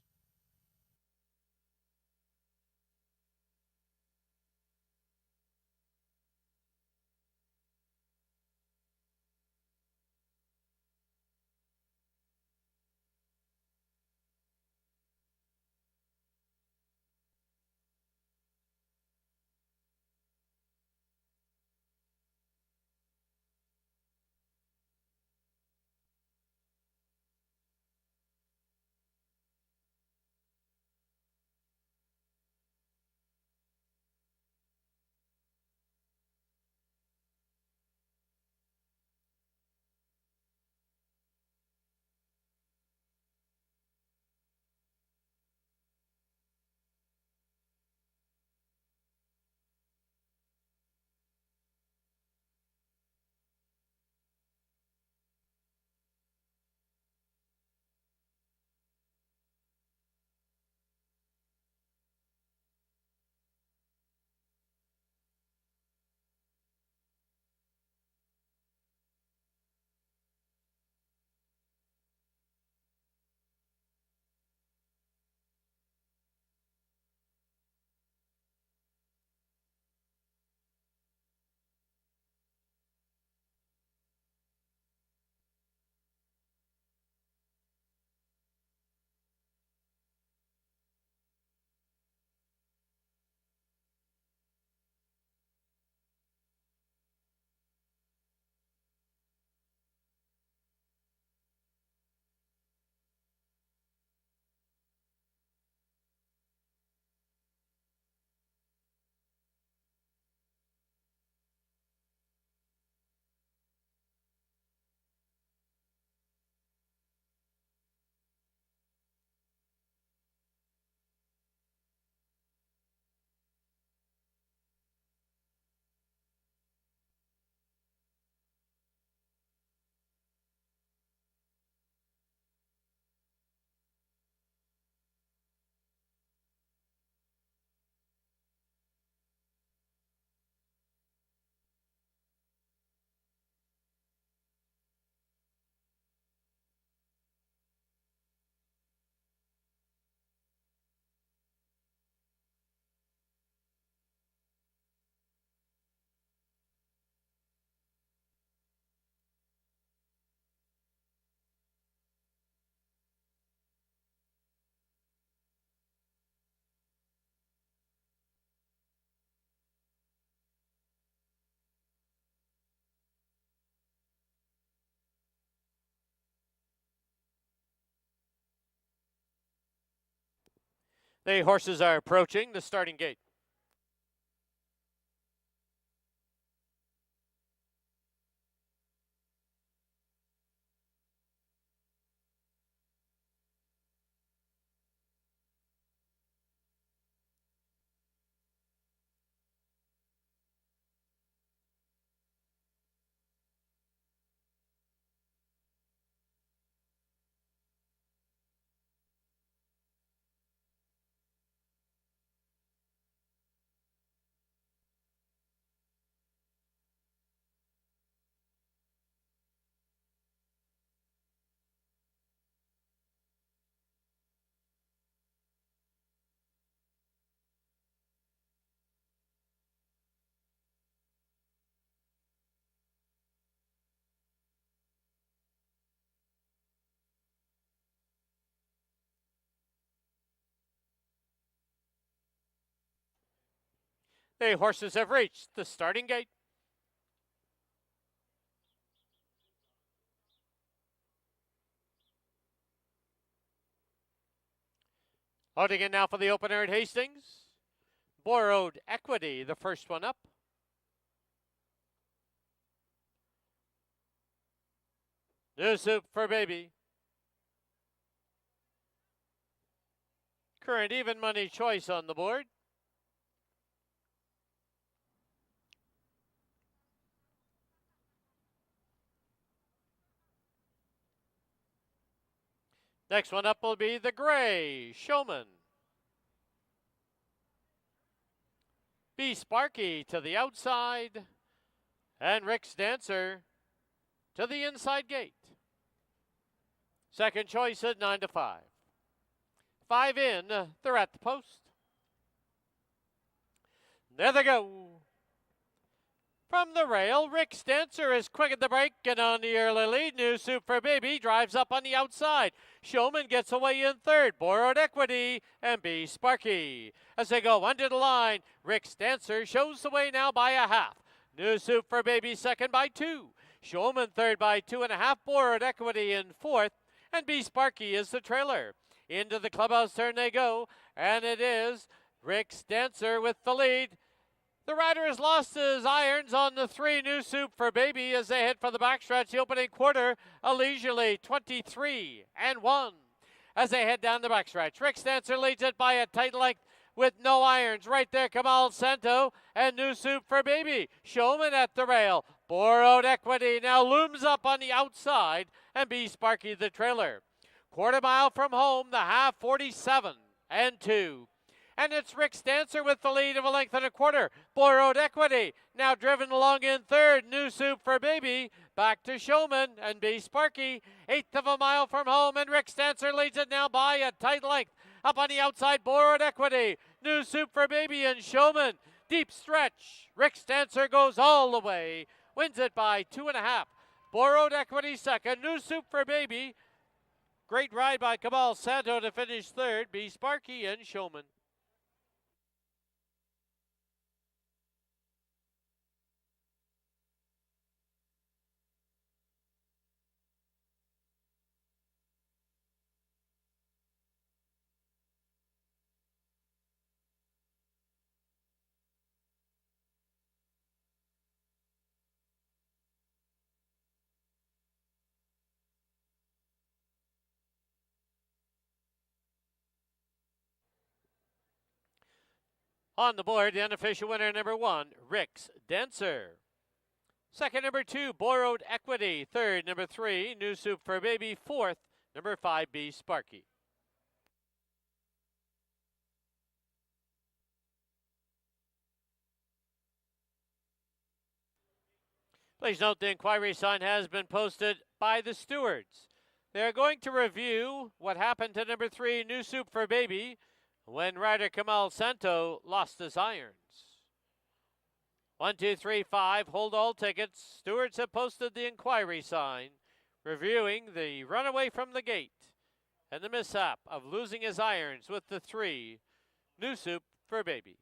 The horses are approaching the starting gate. The horses have reached the starting gate. Holding it now for the opener at Hastings. Borrowed Equity, the first one up. New Soup for Baby. Current even money choice on the board. Next one up will be the Gray Showman. Be Sparky to the outside. And Rick's Dancer to the inside gate. Second choice at 9 to 5. 5 in, they're at the post. There they go. From the rail, Rick's Dancer is quick at the break and on the early lead. New Soup for Baby drives up on the outside. Showman gets away in third. Borrowed Equity and Be Sparky. As they go under the line, Rick's Dancer shows the way now by a half. New Soup for Baby second by 2. Showman third by 2.5. Borrowed Equity in fourth. And Be Sparky is the trailer. Into the clubhouse turn they go. And it is Rick's Dancer with the lead. The rider has lost his irons on the 3. New Soup for Baby as they head for the backstretch. The opening quarter, a leisurely 23-1. As they head down the backstretch, Rick's Dancer leads it by a tight length with no irons. Right there, Kamal Santo and New Soup for Baby. Showman at the rail. Borrowed Equity now looms up on the outside and Be Sparky the trailer. Quarter mile from home, the half 47-2. And it's Rick's Dancer with the lead of a length and a quarter. Borrowed Equity now driven along in third. New Soup for Baby back to Showman and Be Sparky. 1/8 of a mile from home and Rick's Dancer leads it now by a tight length. Up on the outside, Borrowed Equity. New Soup for Baby and Showman. Deep stretch. Rick's Dancer goes all the way. Wins it by 2.5. Borrowed Equity second. New Soup for Baby. Great ride by Kamal Santo to finish third. Be Sparky and Showman. On the board, the unofficial winner, number 1, Rick's Dancer. Second, number 2, Borrowed Equity. Third, number 3, New Soup for Baby. Fourth, number 5, Be Sparky. Please note the inquiry sign has been posted by the stewards. They are going to review what happened to number 3, New Soup for Baby, when rider Kamal Santo lost his irons. 1, 2, 3, 5, hold all tickets. Stewards have posted the inquiry sign, reviewing the runaway from the gate and the mishap of losing his irons with the 3, New Soup for Baby.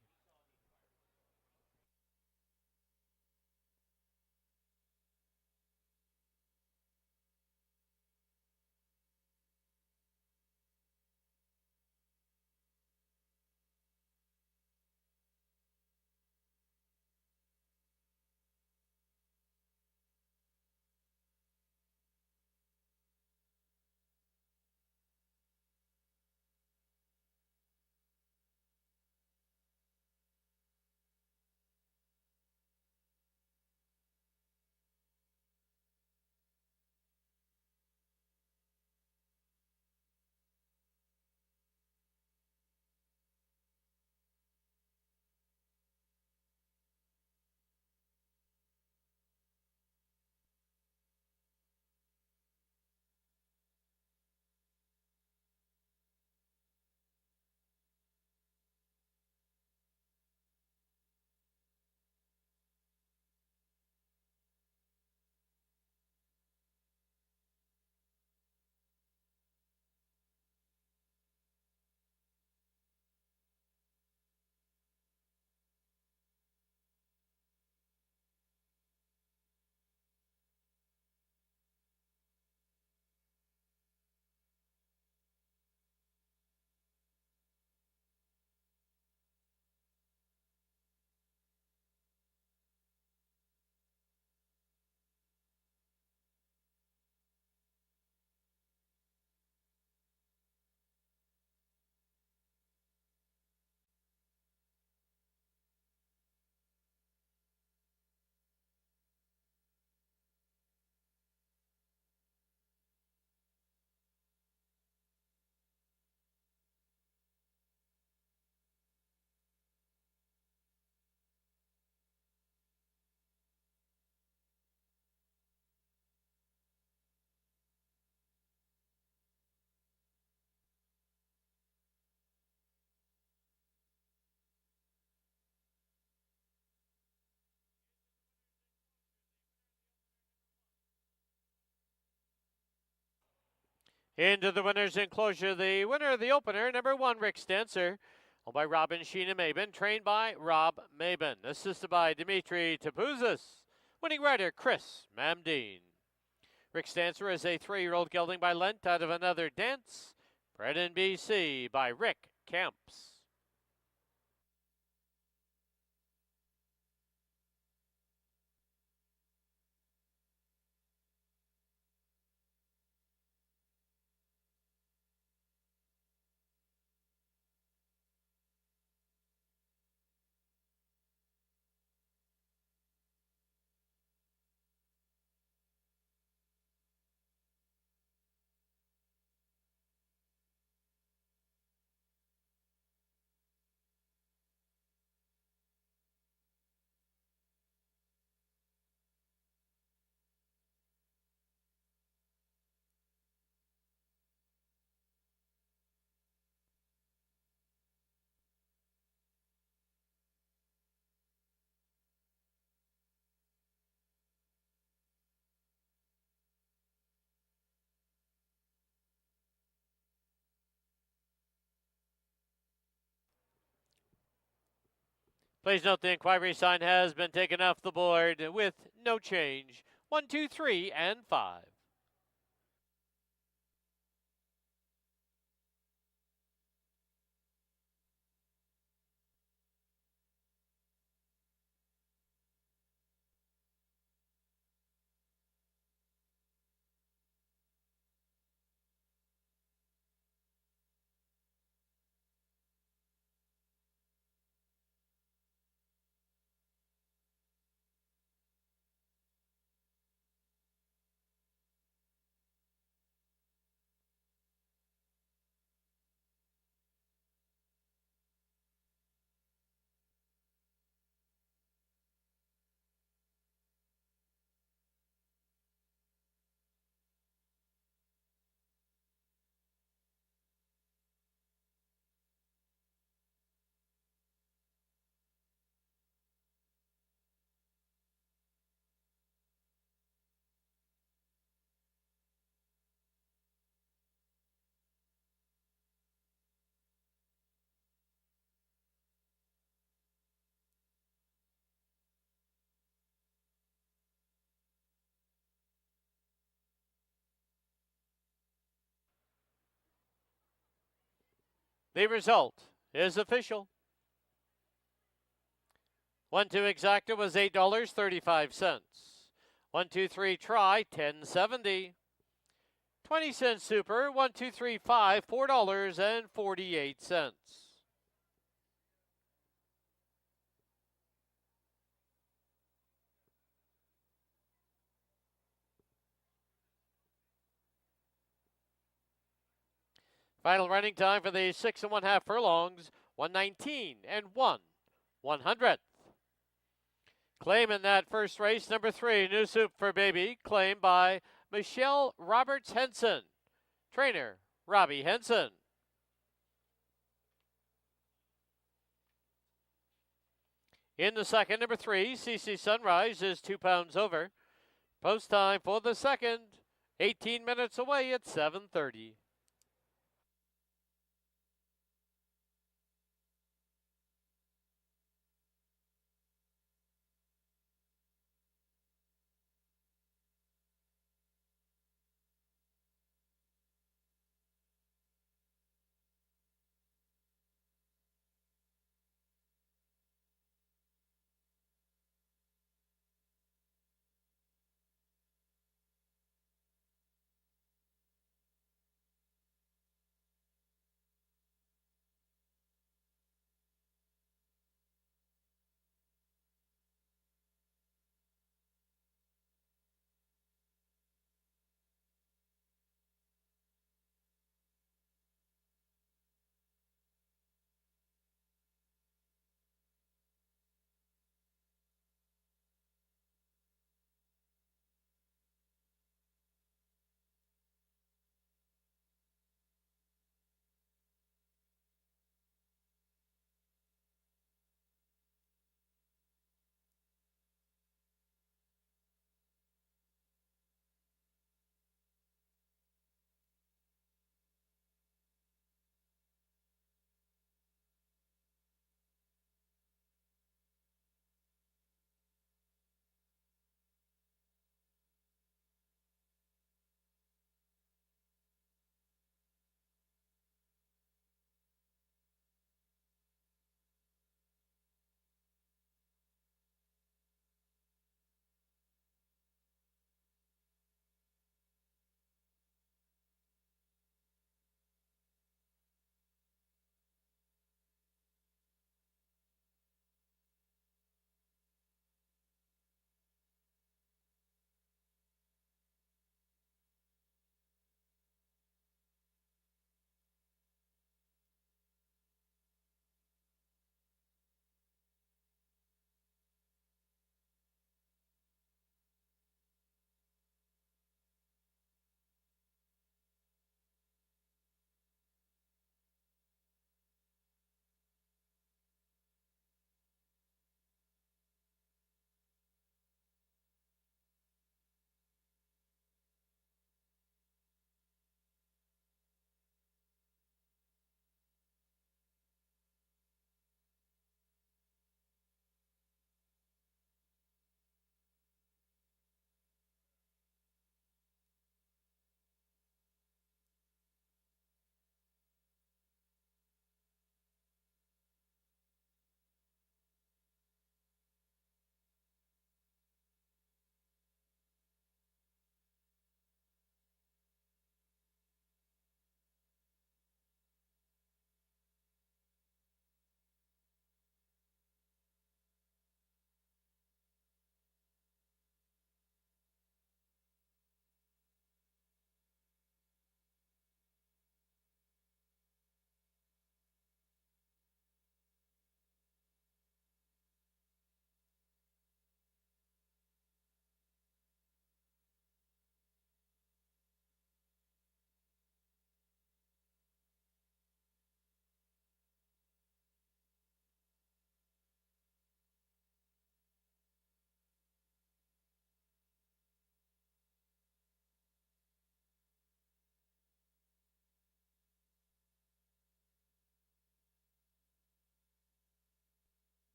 Into the winner's enclosure, the winner of the opener, number 1, Rick Stancer, owned by Robin Sheena Maben, trained by Rob Maben, assisted by Dimitri Tapouzis, winning rider Chris Mamdine. Rick Stancer is a 3-year-old gelding by Lent out of Another Dance, bred in BC by Rick Camps. Please note the inquiry sign has been taken off the board with no change. 1, 2, 3, and 5. The result is official. 1, 2 exacta was $8.35. 1, 2, 3 try, $10.70. 20-cent super, 1, 2, 3, 5, $4.48. Final running time for the 6 1/2 furlongs, 1:19 and 1/100th. Claim in that first race, number 3, New Soup for Baby, claimed by Michelle Roberts Henson. Trainer, Robbie Henson. In the second, number 3, CC Sunrise, is 2 pounds over. Post time for the second, 18 minutes away at 7:30.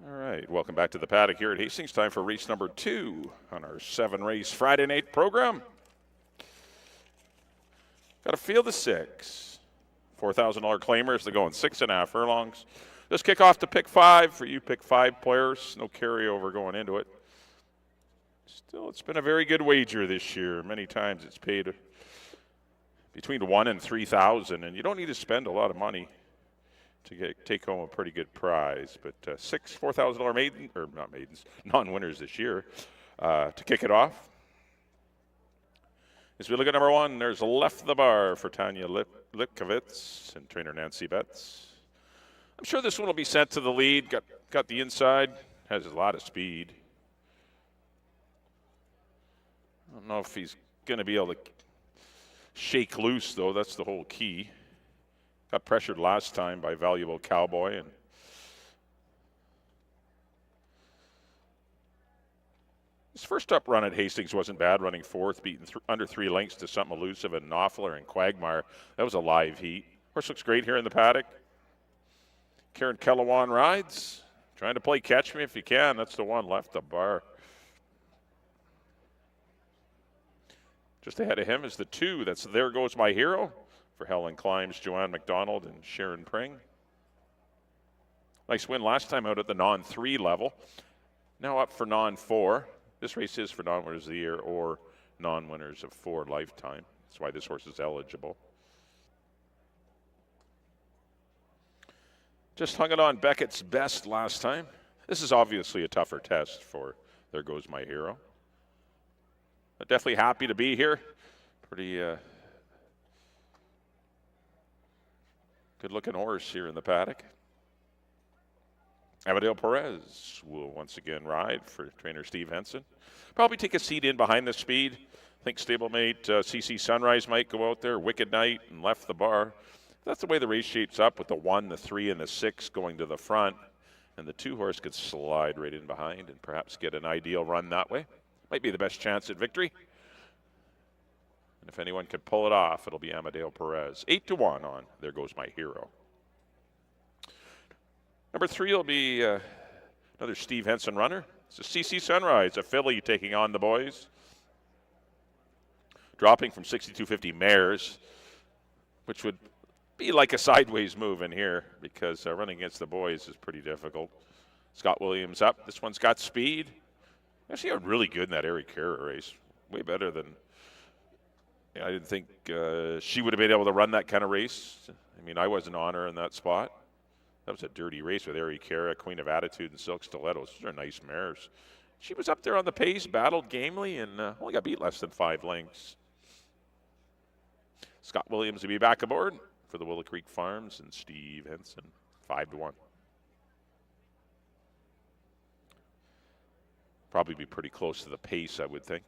All right, welcome back to the paddock here at Hastings. Time for race number 2 on our 7-race Friday night program. Got a field of 6. $4,000 claimers. They're going 6.5 furlongs. Just kick off to pick 5 for you pick 5 players. No carryover going into it. Still, it's been a very good wager this year. Many times it's paid between $1,000 and $3,000, and you don't need to spend a lot of money to take home a pretty good prize. But 6 $4,000 maiden, or not maidens, non-winners this year to kick it off. As we look at number 1, there's Left the Bar for Tanya Lipkovitz and trainer Nancy Betts. I'm sure this one will be sent to the lead. Got the inside, has a lot of speed. I don't know if he's going to be able to shake loose, though. That's the whole key. Got pressured last time by Valuable Cowboy. And his first up run at Hastings wasn't bad, running 4th, beating under 3 lengths to Something Elusive and Knopfler and Quagmire. That was a live heat. Horse looks great here in the paddock. Karen Kellewan rides. Trying to play catch me if you can. That's the one, Left the Bar. Just ahead of him is the 2. That's There Goes My Hero for Helen Climbs, Joanne McDonald, and Sharon Pring. Nice win last time out at the non-3 level. Now up for non-4. This race is for non-winners of the year or non-winners of 4 lifetime. That's why this horse is eligible. Just hung it on Beckett's Best last time. This is obviously a tougher test for There Goes My Hero. But definitely happy to be here. Pretty good-looking horse here in the paddock. Amadeo Perez will once again ride for trainer Steve Henson. Probably take a seat in behind the speed. I think stablemate CC Sunrise might go out there. Wicked Knight and Left the Bar. That's the way the race shapes up with the 1, the 3, and the 6 going to the front. And the 2 horse could slide right in behind and perhaps get an ideal run that way. Might be the best chance at victory. And if anyone could pull it off, it'll be Amadeo Perez. 8-1 on There Goes My Hero. Number 3 will be another Steve Henson runner. It's a CC Sunrise, a filly taking on the boys. Dropping from 6250 mares, which would be like a sideways move in here because running against the boys is pretty difficult. Scott Williams up. This one's got speed. Actually, got really good in that Eric Carrera race. Way better than I didn't think she would have been able to run that kind of race. I mean, I wasn't on her in that spot. That was a dirty race with Eric Carrera, Queen of Attitude, and Silk Stilettos. Those are nice mares. She was up there on the pace, battled gamely, and only got beat less than 5 lengths. Scott Williams will be back aboard for the Willow Creek Farms and Steve Henson, 5-1. Probably be pretty close to the pace, I would think.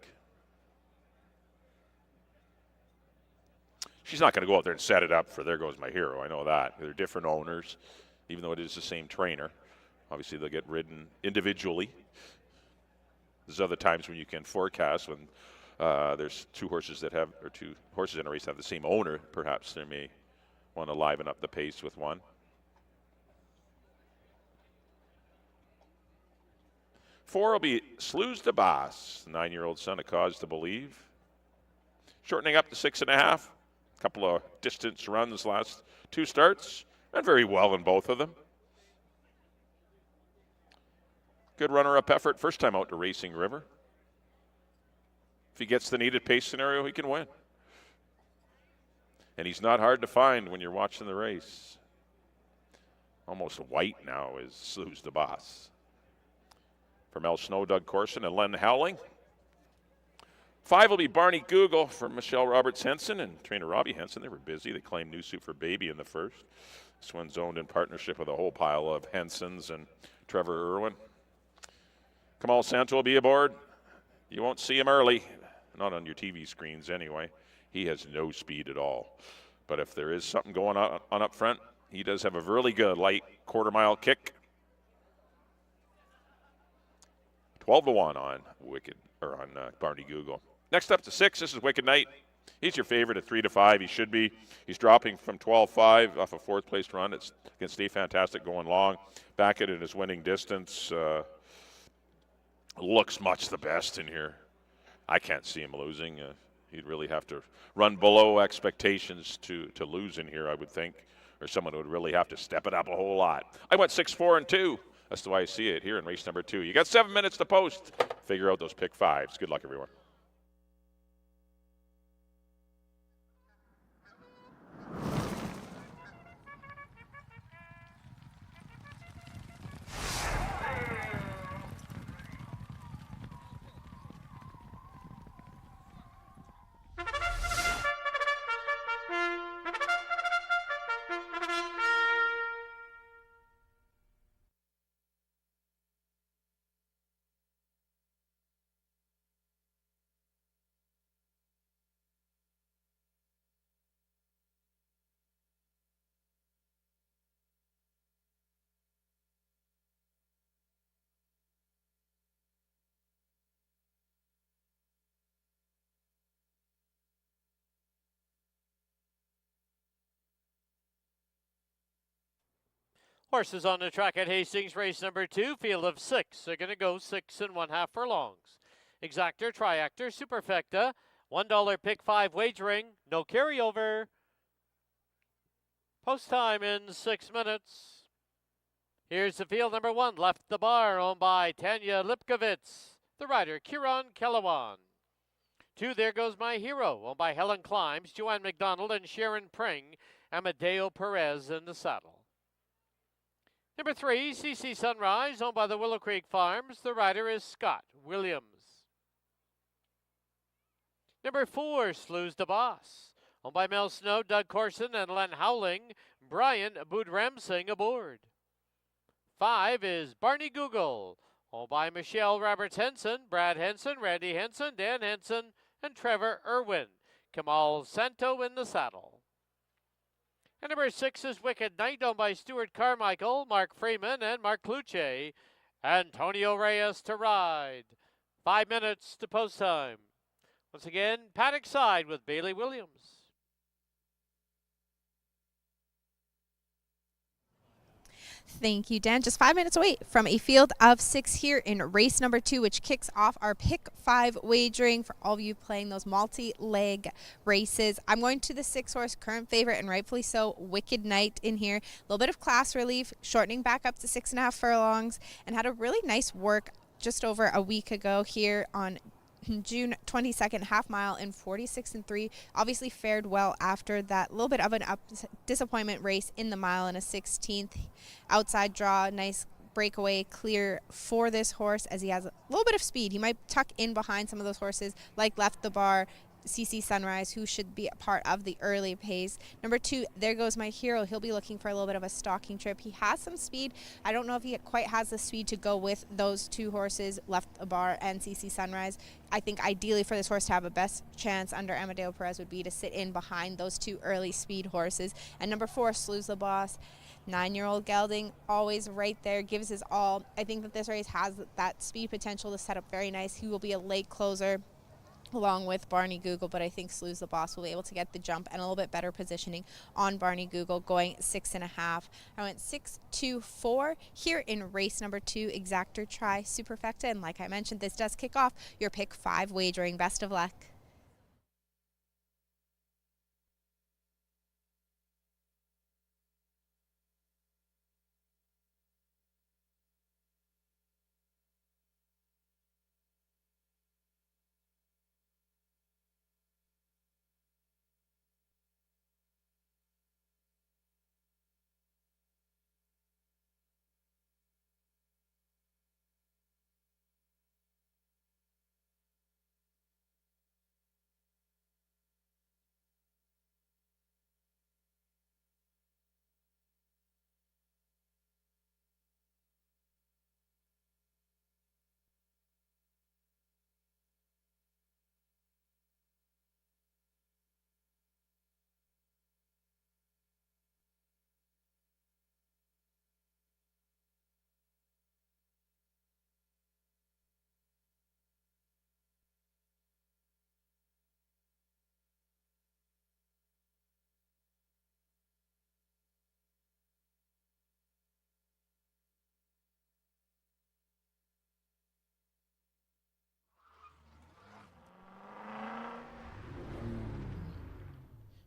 She's not going to go out there and set it up for There Goes My Hero. I know that. They're different owners, even though it is the same trainer. Obviously, they'll get ridden individually. There's other times when you can forecast when there's 2 horses that have, or 2 horses in a race that have the same owner. Perhaps they may want to liven up the pace with one. 4 will be Slews de Bass, 9-year-old son of Cause to Believe. Shortening up to 6.5. A couple of distance runs last 2 starts. Ran very well in both of them. Good runner-up effort. First time out to Racing River. If he gets the needed pace scenario, he can win. And he's not hard to find when you're watching the race. Almost white now is Slews de Bass. For Mel Snow, Doug Corson, and Len Howling. 5 will be Barney Google for Michelle Roberts Henson and trainer Robbie Henson. They were busy. They claimed New Suit for Baby in the first. This one's owned in partnership with a whole pile of Hensons and Trevor Irwin. Kamal Santo will be aboard. You won't see him early. Not on your TV screens anyway. He has no speed at all. But if there is something going on up front, he does have a really good light quarter-mile kick. 12-1 on Barney Google. Next up to 6, this is Wicked Knight. He's your favorite at 3 to 5. He should be. He's dropping from 12-5 off a fourth place run. It's against Steve Fantastic going long. Back at it his winning distance. Looks much the best in here. I can't see him losing. He'd really have to run below expectations to lose in here, I would think, or someone would really have to step it up a whole lot. I went 6-4-2. That's the way I see it here in race number 2. You got 7 minutes to post. Figure out those pick 5s. Good luck, everyone. Horses on the track at Hastings, race number 2, field of 6. They're going to go 6 1/2 furlongs. Exactor, Triactor, Superfecta, $1 pick 5 wagering, no carryover. Post time in 6 minutes. Here's the field number 1, Left the Bar, owned by Tanya Lipkovitz. The rider, Kieran Kellewan. 2, There Goes My Hero, owned by Helen Climbs, Joanne McDonald, and Sharon Pring. Amadeo Perez in the saddle. Number 3, CC Sunrise, owned by the Willow Creek Farms. The rider is Scott Williams. Number 4, Slews the Boss, owned by Mel Snow, Doug Corson, and Len Howling. Brian Budramsing aboard. 5 is Barney Google, owned by Michelle Roberts Henson, Brad Henson, Randy Henson, Dan Henson, and Trevor Irwin. Kamal Santo in the saddle. And number 6 is Wicked Night, owned by Stuart Carmichael, Mark Freeman, and Mark Cluche. Antonio Reyes to ride. 5 minutes to post time. Once again, paddock side with Bailey Williams. Thank you, Dan. Just 5 minutes away from a field of 6 here in race number 2, which kicks off our pick 5 wagering for all of you playing those multi-leg races. I'm going to the 6-horse current favorite, and rightfully so, Wicked Night in here. A little bit of class relief, shortening back up to 6 1/2 furlongs, and had a really nice work just over a week ago here on June 22nd, half mile in 46 3. Obviously fared well after that little bit of an disappointment race in the mile in a 16th. Outside draw, nice breakaway clear for this horse as he has a little bit of speed. He might tuck in behind some of those horses like Left the Bar, CC Sunrise, who should be a part of the early pace. Number 2, There Goes My Hero. He'll be looking for a little bit of a stalking trip. He has some speed. I don't know if he quite has the speed to go with those 2 horses, Left the Bar and CC Sunrise. I think ideally for this horse to have a best chance under Amadeo Perez would be to sit in behind those 2 early speed horses. And number 4, Slews the Boss. 9-year-old gelding, always right there, gives his all. I think that this race has that speed potential to set up very nice. He will be a late closer along with Barney Google, but I think Slews the Boss will be able to get the jump and a little bit better positioning on Barney Google, going 6 1/2. I went 6-2-4 here in race number 2, Exactor, Tri, Superfecta, and like I mentioned, this does kick off your pick 5 wagering. Best of luck.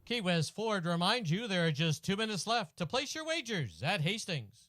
Key West Ford reminds you there are just 2 minutes left to place your wagers at Hastings.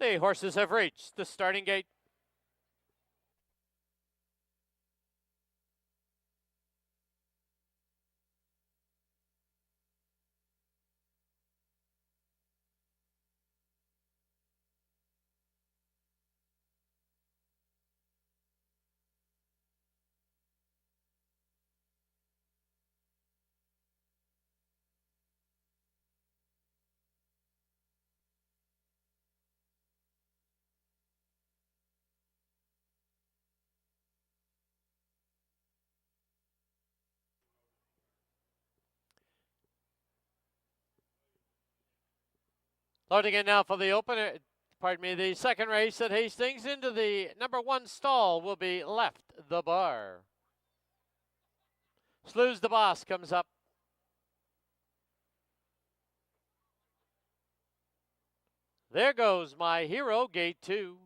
The horses have reached the starting gate. Loading in now for the opener. Pardon me, the second race at Hastings. Into the number 1 stall will be Left the Bar. Slews the Boss comes up. There goes My Hero, gate 2.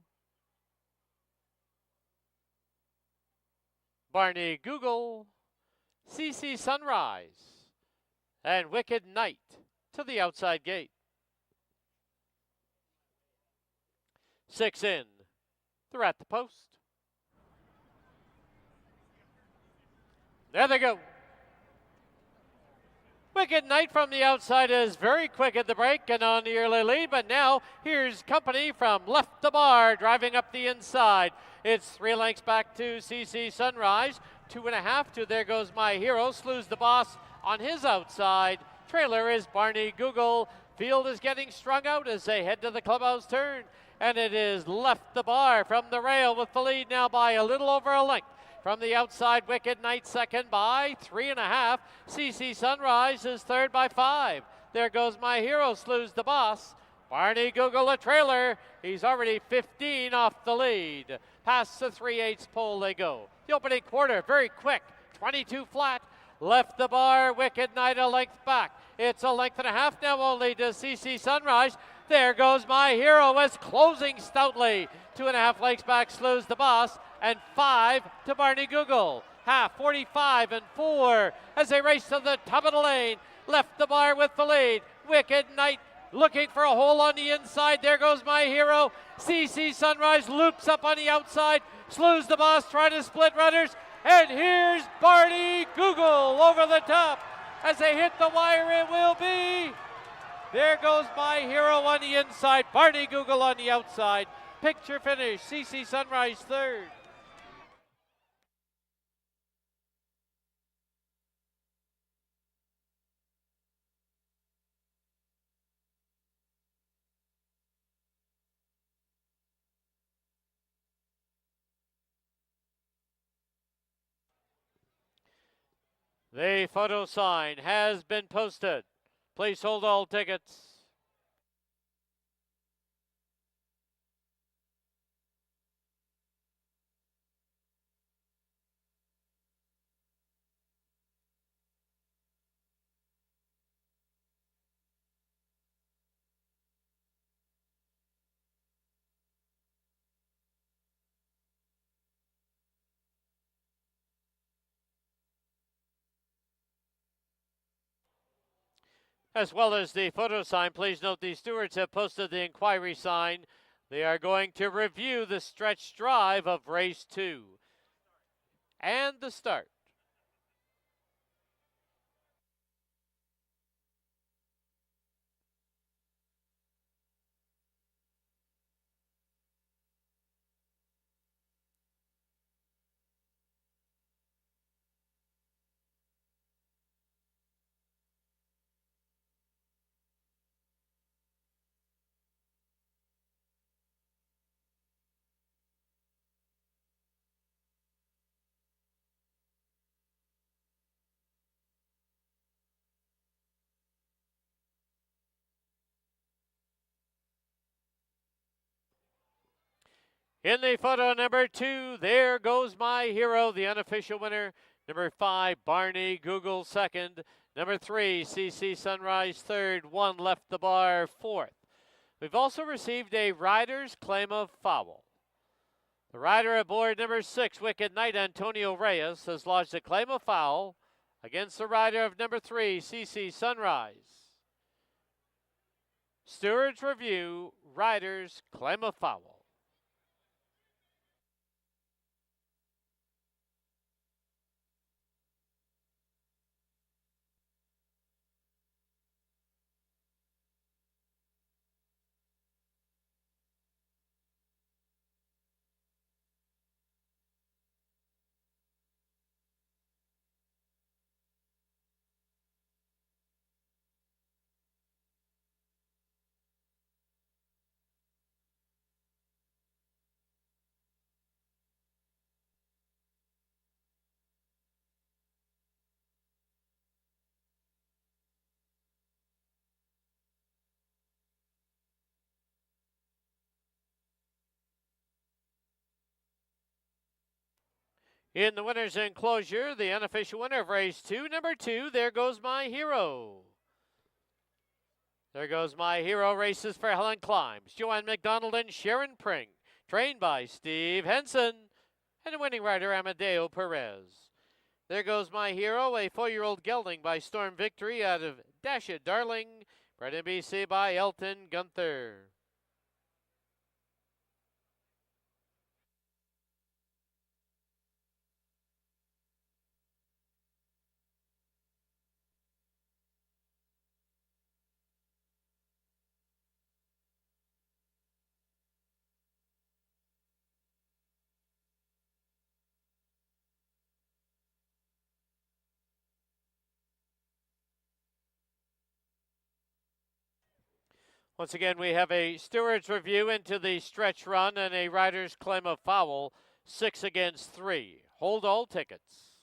Barney Google, CC Sunrise, and Wicked Knight to the outside gate. 6 in. They're at the post. There they go. Wicked Knight from the outside is very quick at the break and on the early lead, but now here's company from left the bar driving up the inside. It's 3 lengths back to CC Sunrise, 2.5 to There Goes My Hero. Slews the Boss on his outside. Trailer is Barney Google. Field is getting strung out as they head to the clubhouse turn, and it is left the bar from the rail with the lead now by a little over a length. From the outside, Wicked Knight second by 3.5. CC Sunrise is third by 5. There Goes My Hero. Slews the Boss. Barney Google a trailer. He's already 15 off the lead. Past the 3/8 pole they go. The opening quarter, very quick. 22 flat. Left the bar, Wicked Knight a length back. It's a length and a half now only to CC Sunrise. There Goes My Hero is closing stoutly. 2.5 lengths back, Slews the Boss. And 5 to Barney Google. Half, 45 and 4 as they race to the top of the lane. Left the bar with the lead. Wicked Knight looking for a hole on the inside. There Goes My Hero. CC Sunrise loops up on the outside. Slews the Boss trying to split runners. And here's Barney Google over the top. As they hit the wire, it will be. There Goes My Hero on the inside. Barney Google on the outside. Picture finish. CC Sunrise third. The photo sign has been posted. Please hold all tickets. As well as the photo sign, please note the stewards have posted the inquiry sign. They are going to review the stretch drive of race 2 and the start. In the photo number 2, There Goes My Hero, the unofficial winner. Number 5, Barney Google second. Number 3, CC Sunrise third. 1 left the bar fourth. We've also received a rider's claim of foul. The rider aboard number 6, Wicked Knight, Antonio Reyes, has lodged a claim of foul against the rider of number 3, CC Sunrise. Stewards review, rider's claim of foul. In the winner's enclosure, the unofficial winner of race 2, number 2, There Goes My Hero. There goes My Hero. Races for Helen Climbs, Joanne McDonald, and Sharon Pring. Trained by Steve Henson. And the winning rider, Amadeo Perez. There goes My Hero, a 4-year-old gelding by Storm Victory out of Dash It Darling. Bred in BC by Elton Gunther. Once again, we have a steward's review into the stretch run and a rider's claim of foul, 6 against 3. Hold all tickets.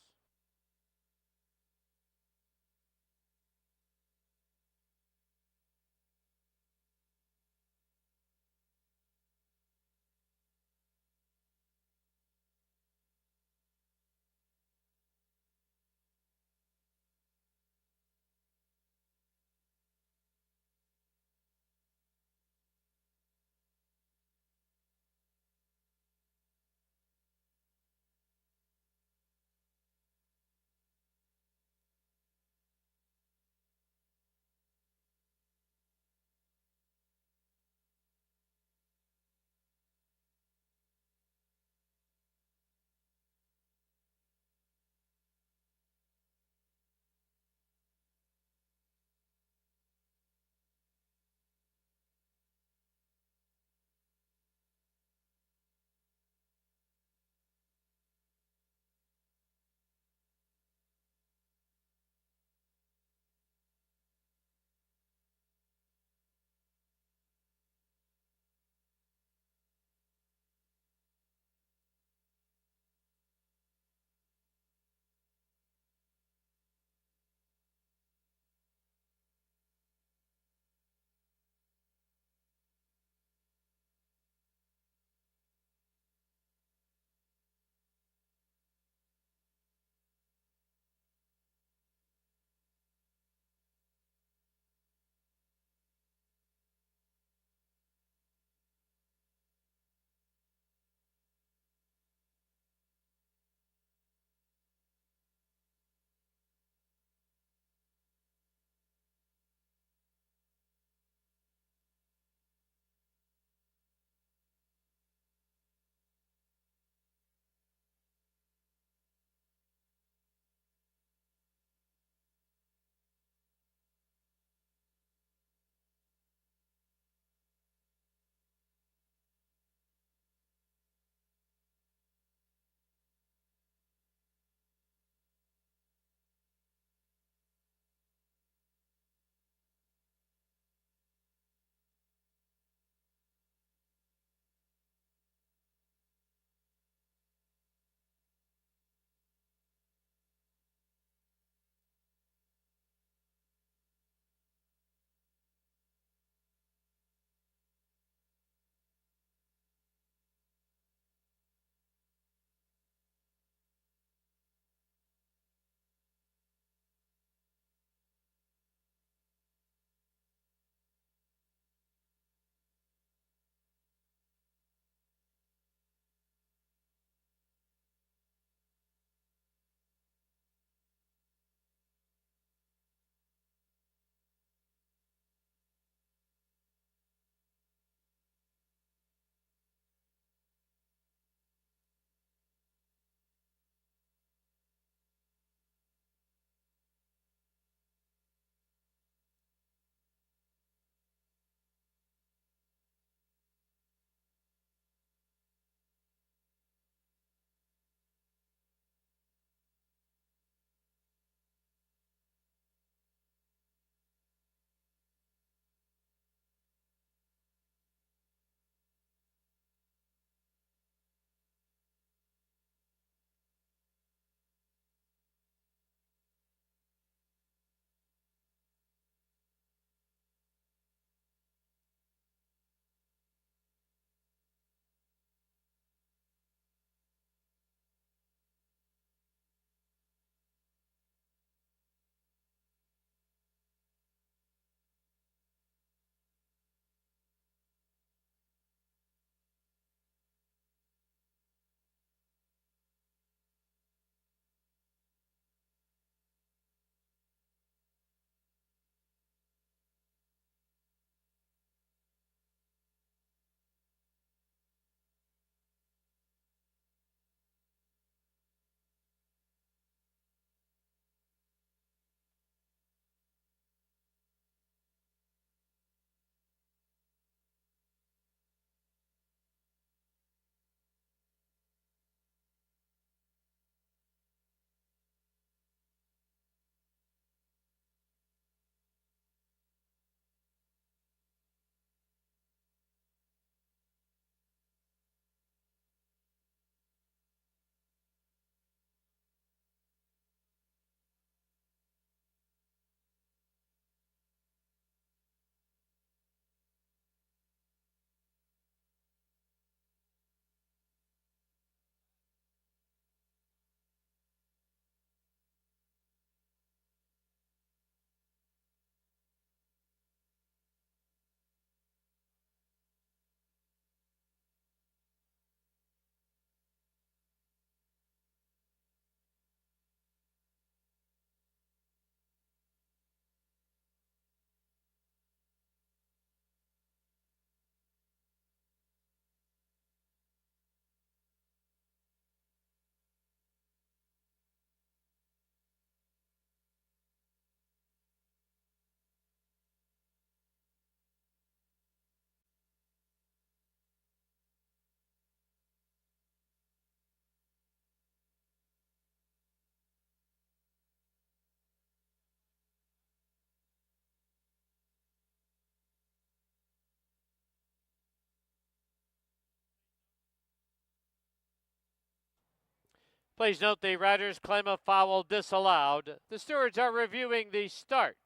Please note the riders claim a foul disallowed. The stewards are reviewing the start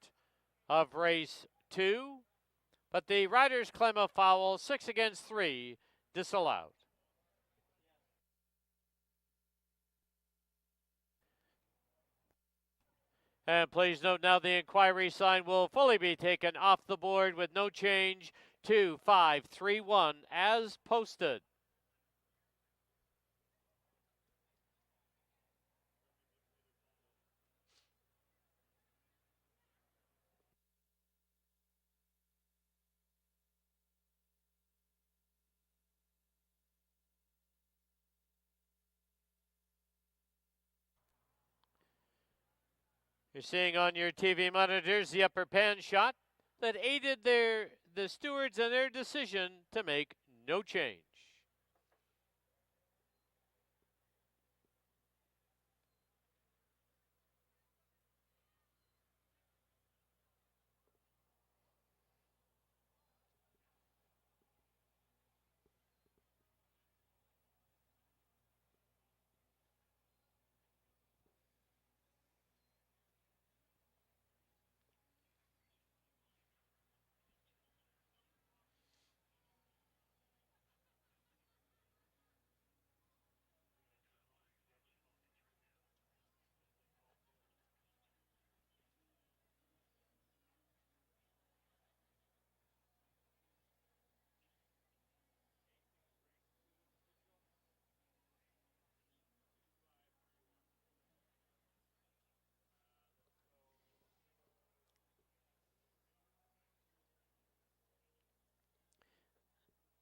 of race 2, but the riders claim a foul 6 against 3 disallowed. And please note now the inquiry sign will fully be taken off the board with no change to 531 as posted. You're seeing on your TV monitors the upper pan shot that aided the stewards in their decision to make no change.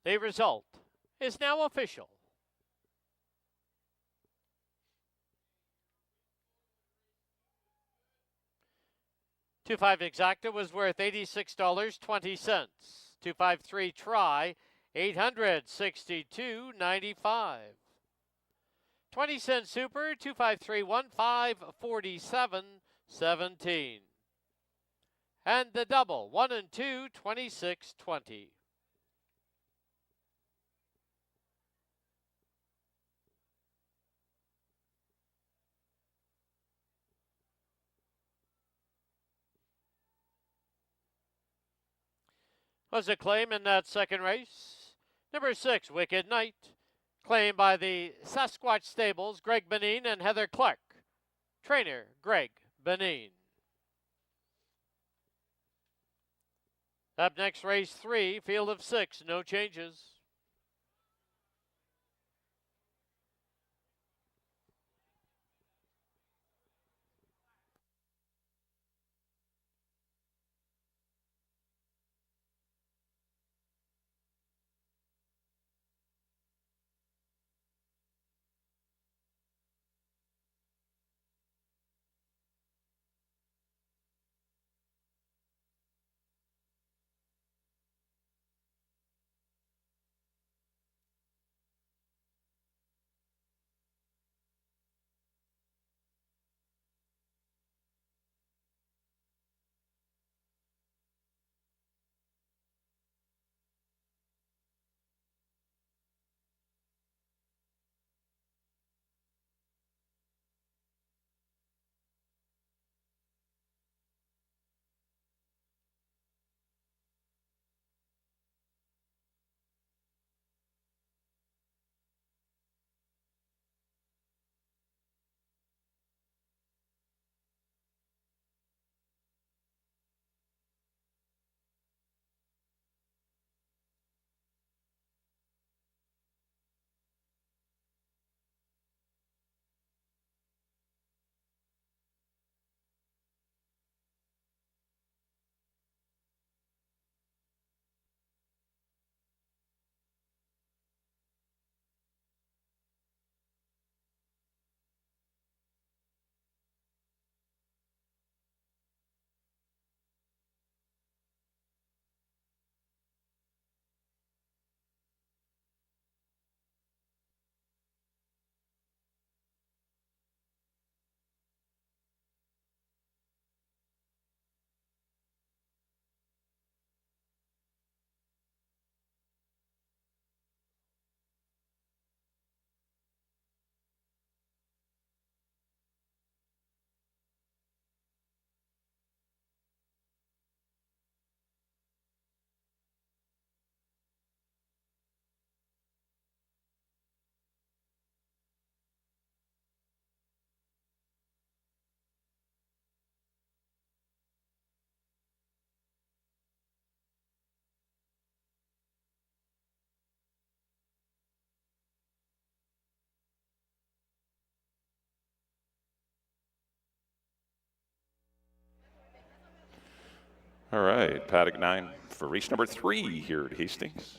The result is now official. 2.5 exacta was worth $86.20. 253 try, $862.95. 20-cent super, 253 1547.17. And the double, 1 and 2, 26.20. Was a claim in that second race. Number 6, Wicked Knight, claimed by the Sasquatch Stables, Greg Benin and Heather Clark. Trainer, Greg Benin. Up next, race 3, field of 6, no changes. All right, paddock 9 for race number 3 here at Hastings.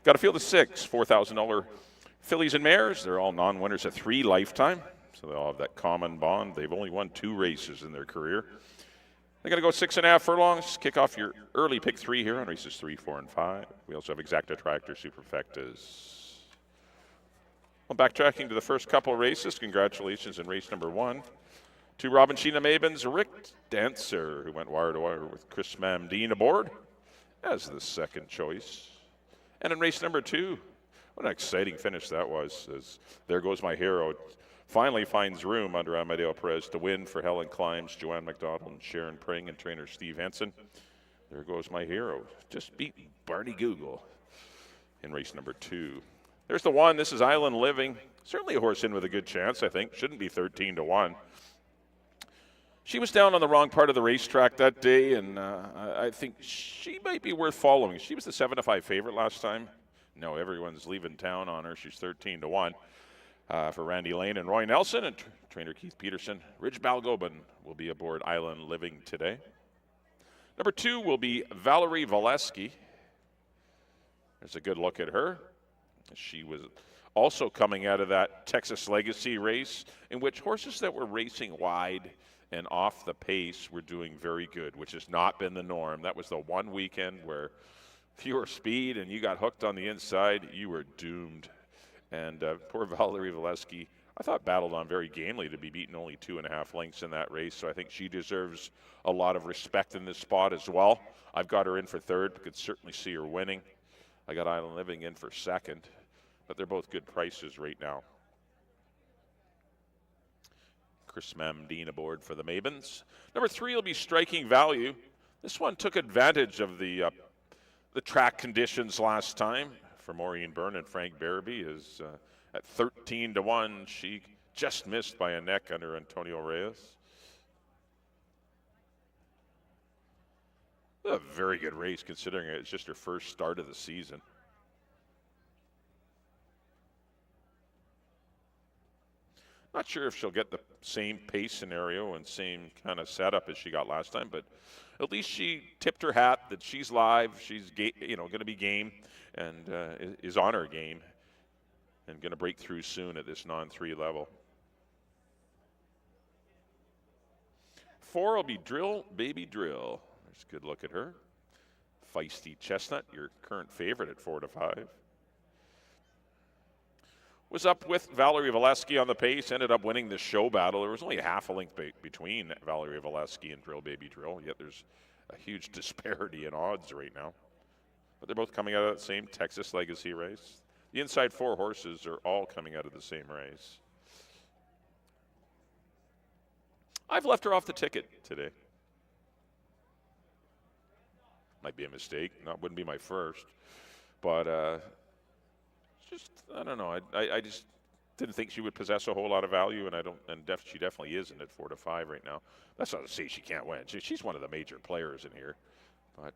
Got a field of 6 $4,000 fillies and mares. They're all non-winners at 3 lifetime, so they all have that common bond. They've only won 2 races in their career. They're going to go 6.5 furlongs. Kick off your early pick 3 here on races 3, 4, and 5. We also have Exacta Tractor Superfectas. Well, backtracking to the first couple of races, congratulations in race number 1 to Robin Sheena Mabin's Rick Dancer, who went wire to wire with Chris Mamdine aboard as the second choice. And in race number 2, what an exciting finish that was, as There Goes My Hero finally finds room under Amadeo Perez to win for Helen Climbs, Joanne McDonald, and Sharon Pring, and trainer Steve Henson. There Goes My Hero just beat Barney Google in race number 2. There's the 1. This is Island Living. Certainly a horse in with a good chance, I think. Shouldn't be 13-1. She was down on the wrong part of the racetrack that day, and I think she might be worth following. She was the 7-5 favorite last time. No, everyone's leaving town on her. She's 13-1 for Randy Lane and Roy Nelson, and trainer Keith Peterson. Ridge Balgobin will be aboard Island Living today. Number 2 will be Valerie Valesky. There's a good look at her. She was also coming out of that Texas Legacy race, in which horses that were racing wide and off the pace were doing very good, which has not been the norm. That was the one weekend where if you were speed and you got hooked on the inside, you were doomed. And poor Valerie Valesky, I thought battled on very gamely to be beaten only 2.5 lengths in that race, so I think she deserves a lot of respect in this spot as well. I've got her in for 3rd, but could certainly see her winning. I got Island Living in for 2nd, but they're both good prices right now. Chris Mamdine aboard for the Mabins. Number 3 will be Striking Value. This one took advantage of the track conditions last time for Maureen Byrne, and Frank Barabee is at 13-1. She just missed by a neck under Antonio Reyes. A very good race considering it's just her first start of the season. Not sure if she'll get the same pace scenario and same kind of setup as she got last time, but at least she tipped her hat that she's live, she's going to be game, and is on her game, and going to break through soon at this non-3 level. 4 will be Drill Baby Drill. There's a good look at her. Feisty Chestnut, your current favorite at 4-5. Was up with Valerie Valesky on the pace, ended up winning the show battle. There was only a half a length between Valerie Valesky and Drill Baby Drill, yet there's a huge disparity in odds right now. But they're both coming out of that same Texas Legacy race. The inside 4 horses are all coming out of the same race. I've left her off the ticket today. Might be a mistake. Wouldn't be my first. But I don't know. I just didn't think she would possess a whole lot of value, and she definitely isn't at 4-5 right now. That's not to say she can't win. She's one of the major players in here, but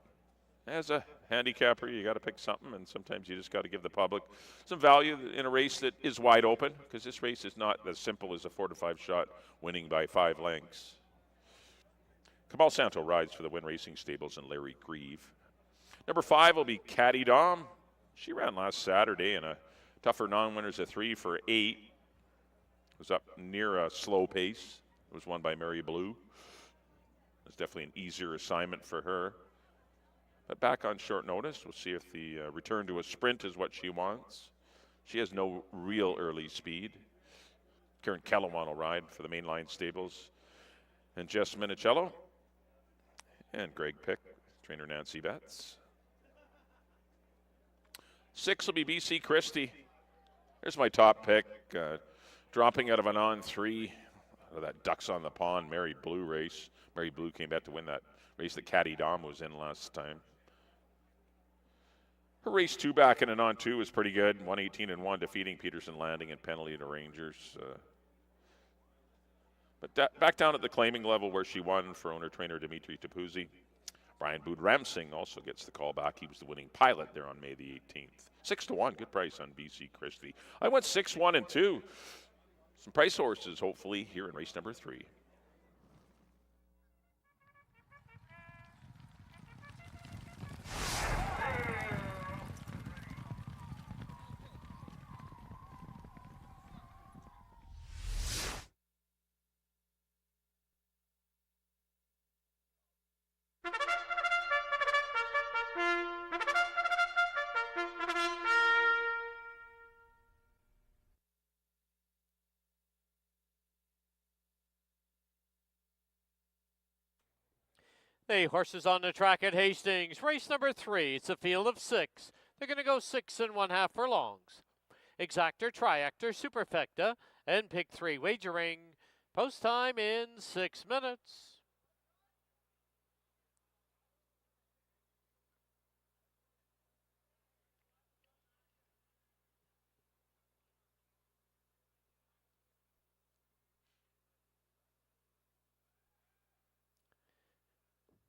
as a handicapper, you got to pick something, and sometimes you just got to give the public some value in a race that is wide open, because this race is not as simple as a 4-5 shot winning by 5 lengths. Cabal Santo rides for the Win Racing Stables and Larry Grieve. Number 5 will be Caddy Dom. She ran last Saturday in a tougher non-winners at 3 for 8. Was up near a slow pace. It was won by Mary Blue. It was definitely an easier assignment for her. But back on short notice, we'll see if the return to a sprint is what she wants. She has no real early speed. Karen Kellerman will ride for the Mainline Stables. And Jess Minicello and Greg Pick, trainer Nancy Betts. 6 will be BC Christie. There's my top pick. Dropping out of an on-3. That Ducks on the Pond Mary Blue race. Mary Blue came back to win that race that Caddy Dom was in last time. Her race 2 back in an on-2 was pretty good. 118-1, defeating Peterson Landing and Penalty to Rangers. But back down at the claiming level where she won for owner-trainer Dimitri Tapuzzi. Brian Boud-Ramsing also gets the call back. He was the winning pilot there on May the 18th. 6-1, good price on BC Christie. I went 6, 1, and 2. Some price horses, hopefully, here in race number 3. The horses on the track at Hastings. Race number 3. It's a field of 6. They're going to go 6 1/2 furlongs. Exactor, Triactor, Superfecta, and Pick 3 wagering. Post time in 6 minutes.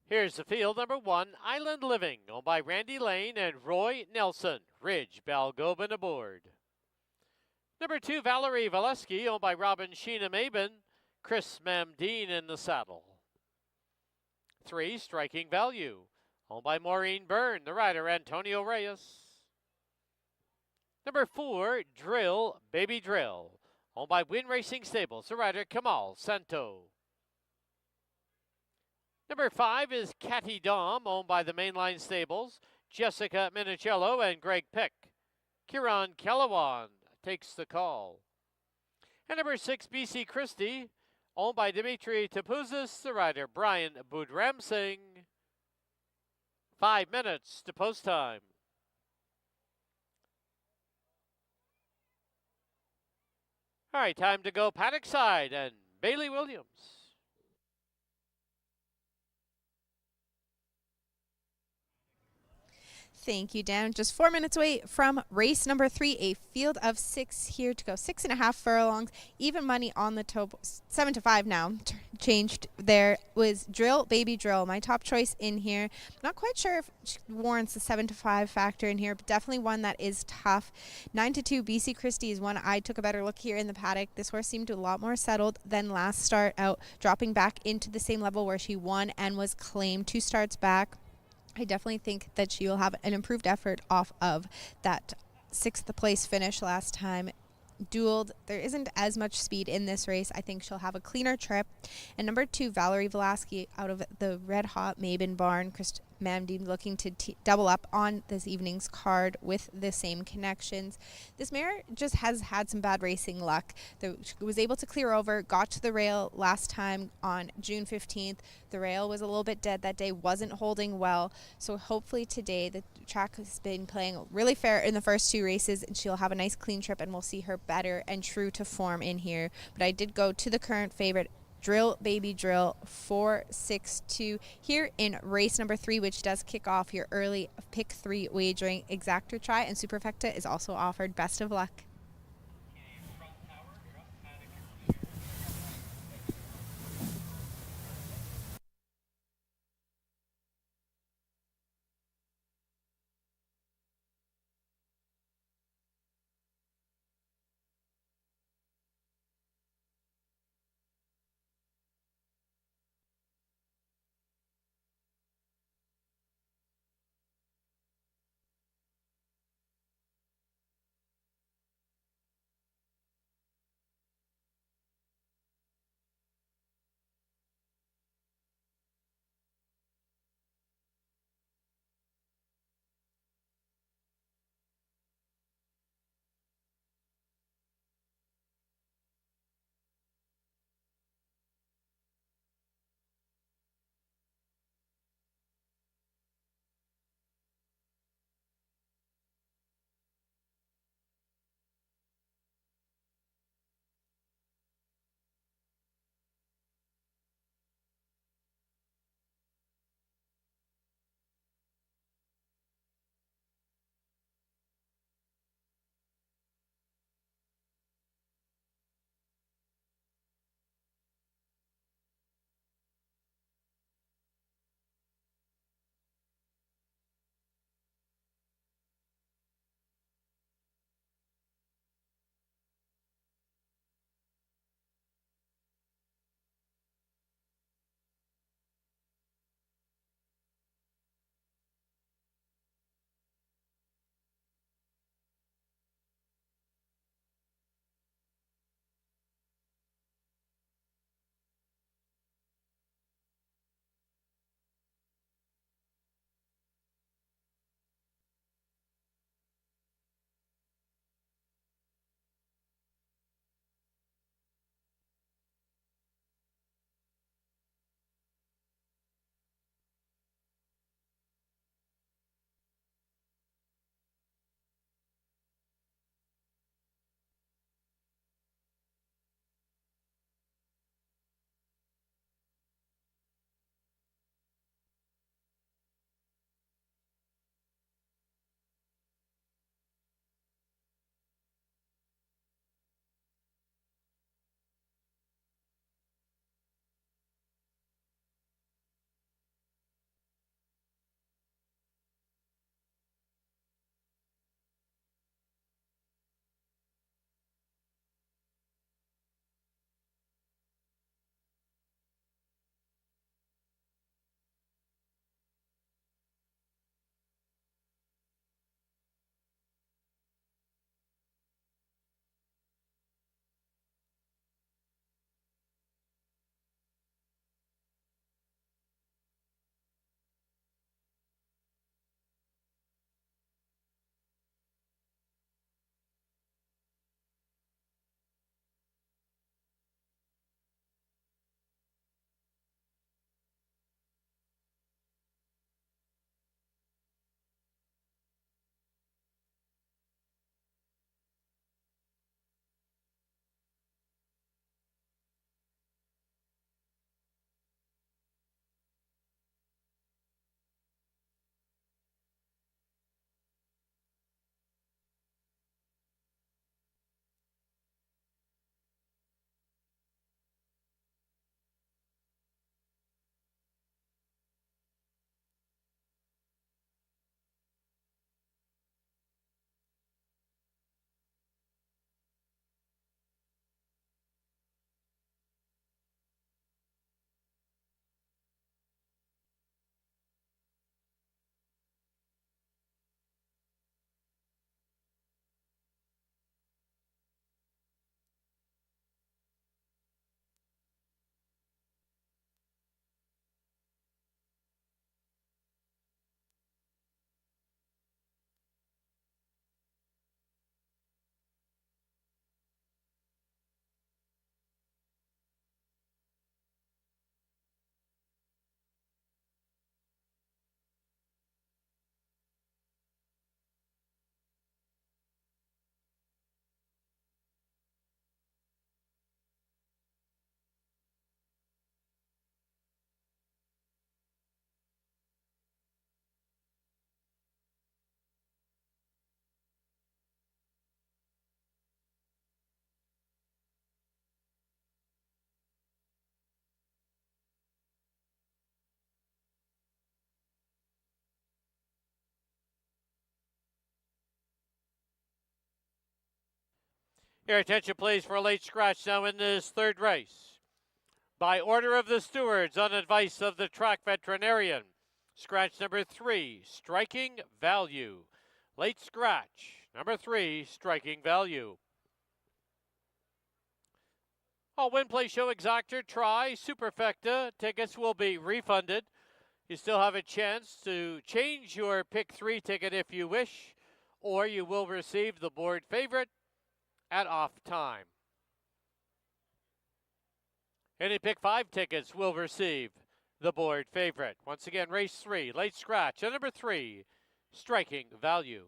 Here's the field. Number 1, Island Living, owned by Randy Lane and Roy Nelson. Ridge Balgobin aboard. Number 2, Valerie Valesky, owned by Robin Sheena Maben. Chris Mamdeen in the saddle. 3, Striking Value, owned by Maureen Byrne, the rider Antonio Reyes. Number 4, Drill Baby Drill, owned by Win Racing Stables, the rider Kamal Santo. Number 5 is Catty Dom, owned by the Mainline Stables, Jessica Minicello and Greg Pick. Kieran Kellewan takes the call. And number 6, BC Christie, owned by Dimitri Tapuzis, the rider Brian Budramsing. 5 minutes to post time. All right, time to go paddock side and Bailey Williams. Thank you, Dan. Just 4 minutes away from race number 3, a field of 6 here to go 6 1/2 furlongs. Even money on the top, 7 to 5 now. Changed there was Drill Baby Drill, my top choice in here. Not quite sure if it warrants the 7 to 5 factor in here, but definitely one that is tough. 9 to 2, BC Christie is one I took a better look here in the paddock. This horse seemed a lot more settled than last start out, dropping back into the same level where she won and was claimed 2 starts back. I definitely think that she will have an improved effort off of that 6th place finish last time. Dueled. There isn't as much speed in this race. I think she'll have a cleaner trip. And number 2, Valerie Velasky out of the Red Hot Maben barn. Chris Mamdeen looking to double up on this evening's card with the same connections. This mare just has had some bad racing luck. She was able to clear over, got to the rail last time on June 15th. The rail was a little bit dead that day, wasn't holding well. So hopefully today the track has been playing really fair in the first 2 races and she'll have a nice clean trip and we'll see her better and true to form in here. But I did go to the current favorite, Drill Baby Drill, 4-6-2 here in race number 3, which does kick off your early pick 3 wagering. Exactor Try and Superfecta is also offered. Best of luck. Your attention, please, for a late scratch now in this third race. By order of the stewards, on advice of the track veterinarian, scratch number 3, Striking Value. Late scratch, number 3, Striking Value. All win, play, show, exactor, try, superfecta tickets will be refunded. You still have a chance to change your pick 3 ticket if you wish, or you will receive the board favorite at off time. Any pick 5 tickets will receive the board favorite. Once again, race 3, late scratch, and number 3, Striking Value.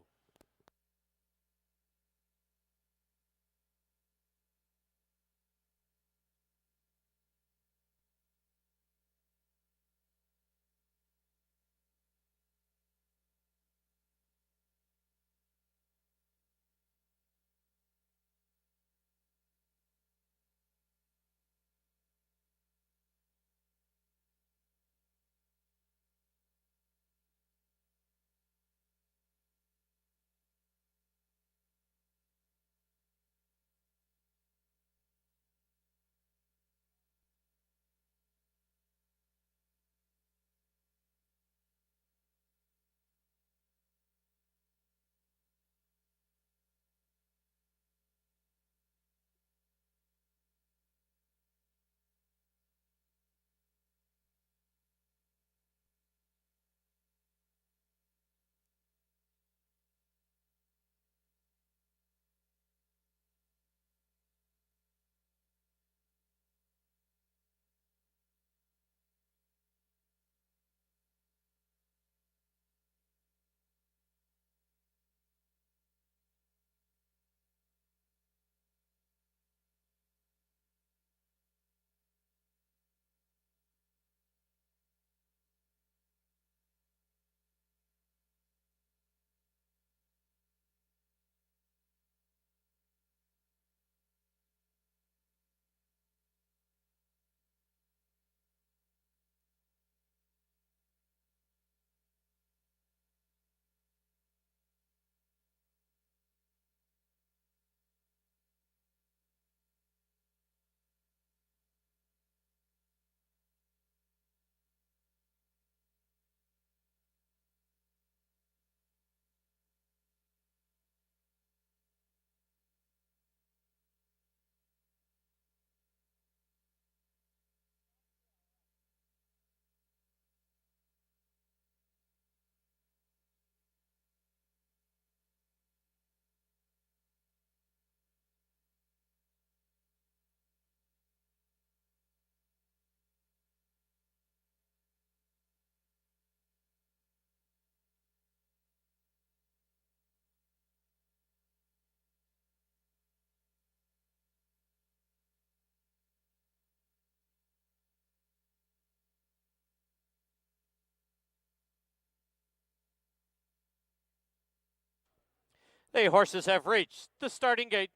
The horses have reached the starting gate.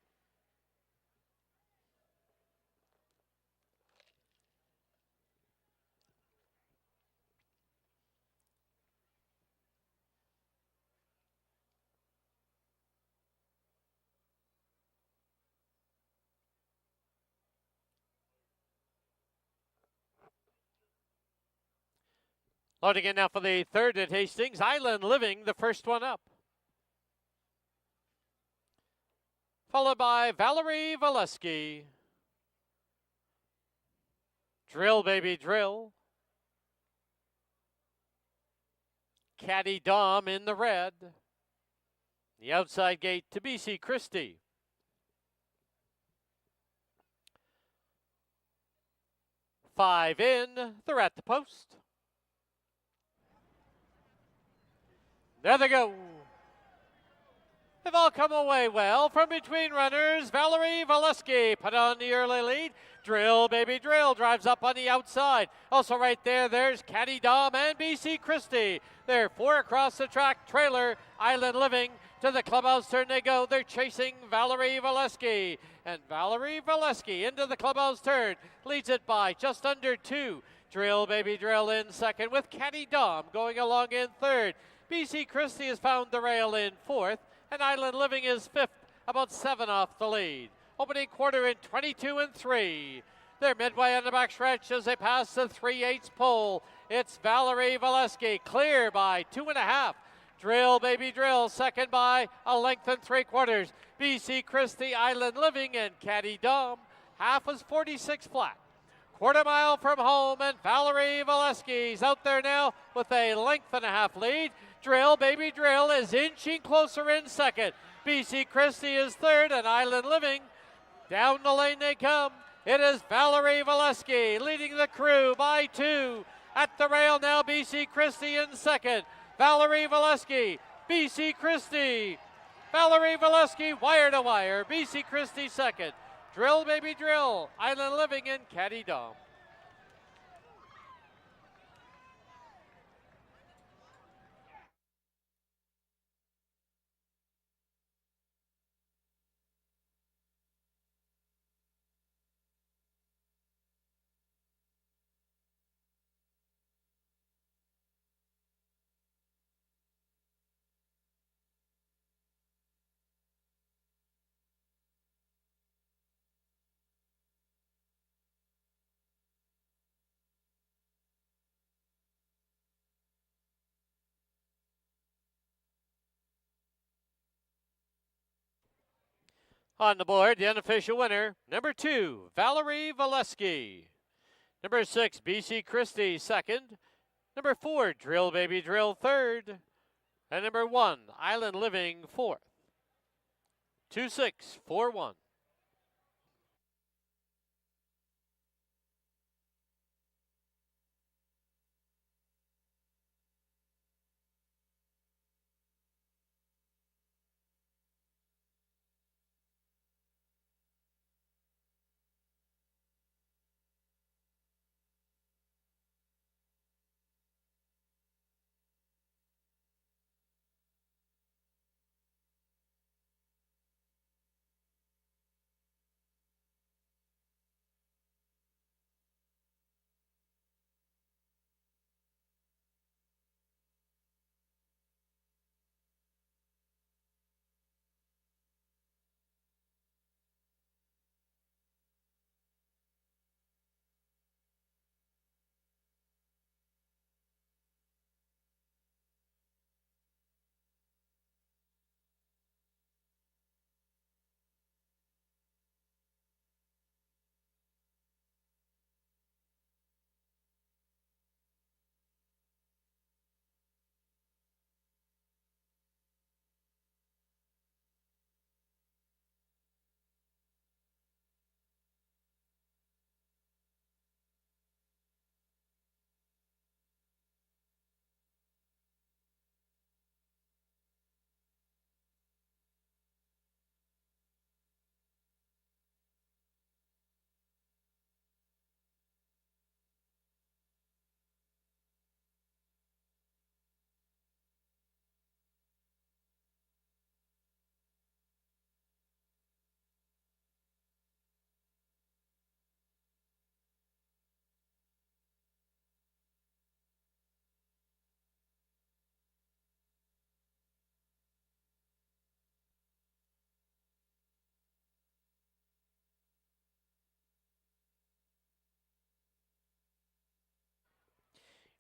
Loading in now for the third at Hastings. Island Living, the first one up. Followed by Valerie Valeski. Drill, Baby Drill. Caddy Dom in the red. The outside gate to BC Christie. Five in, they're at the post. There they go. They've all come away well. From between runners, Valerie Valeski put on the early lead. Drill, Baby Drill drives up on the outside. Also right there, there's Caddy Dom and BC Christie. They're 4 across the track. Trailer, Island Living. To the clubhouse turn they go. They're chasing Valerie Valeski. And Valerie Valeski into the clubhouse turn. Leads it by just under 2. Drill, Baby Drill in second with Caddy Dom going along in third. BC Christie has found the rail in fourth. And Island Living is fifth, about 7 off the lead. Opening quarter in 22 and 3. They're midway on the back stretch as they pass the 3/8 pole. It's Valerie Valesky, clear by 2.5. Drill Baby Drill, second by a length and 3/4. BC Christie, Island Living, and Caddy Dom. Half is 46 flat. Quarter mile from home, and Valerie Valesky's out there now with a length and a half lead. Drill Baby Drill is inching closer in second. BC Christie is third, and Island Living. Down the lane they come. It is Valerie Valesky leading the crew by 2. At the rail now, BC Christie in second. Valerie Valesky, BC Christie. Valerie Valesky, wire to wire. BC Christie second. Drill Baby Drill, Island Living, and Caddy Dom. On the board, the unofficial winner, number 2, Valerie Valesky. Number 6, BC Christie, second. Number 4, Drill Baby Drill, third. And number 1, Island Living, fourth. 2-6-4-1.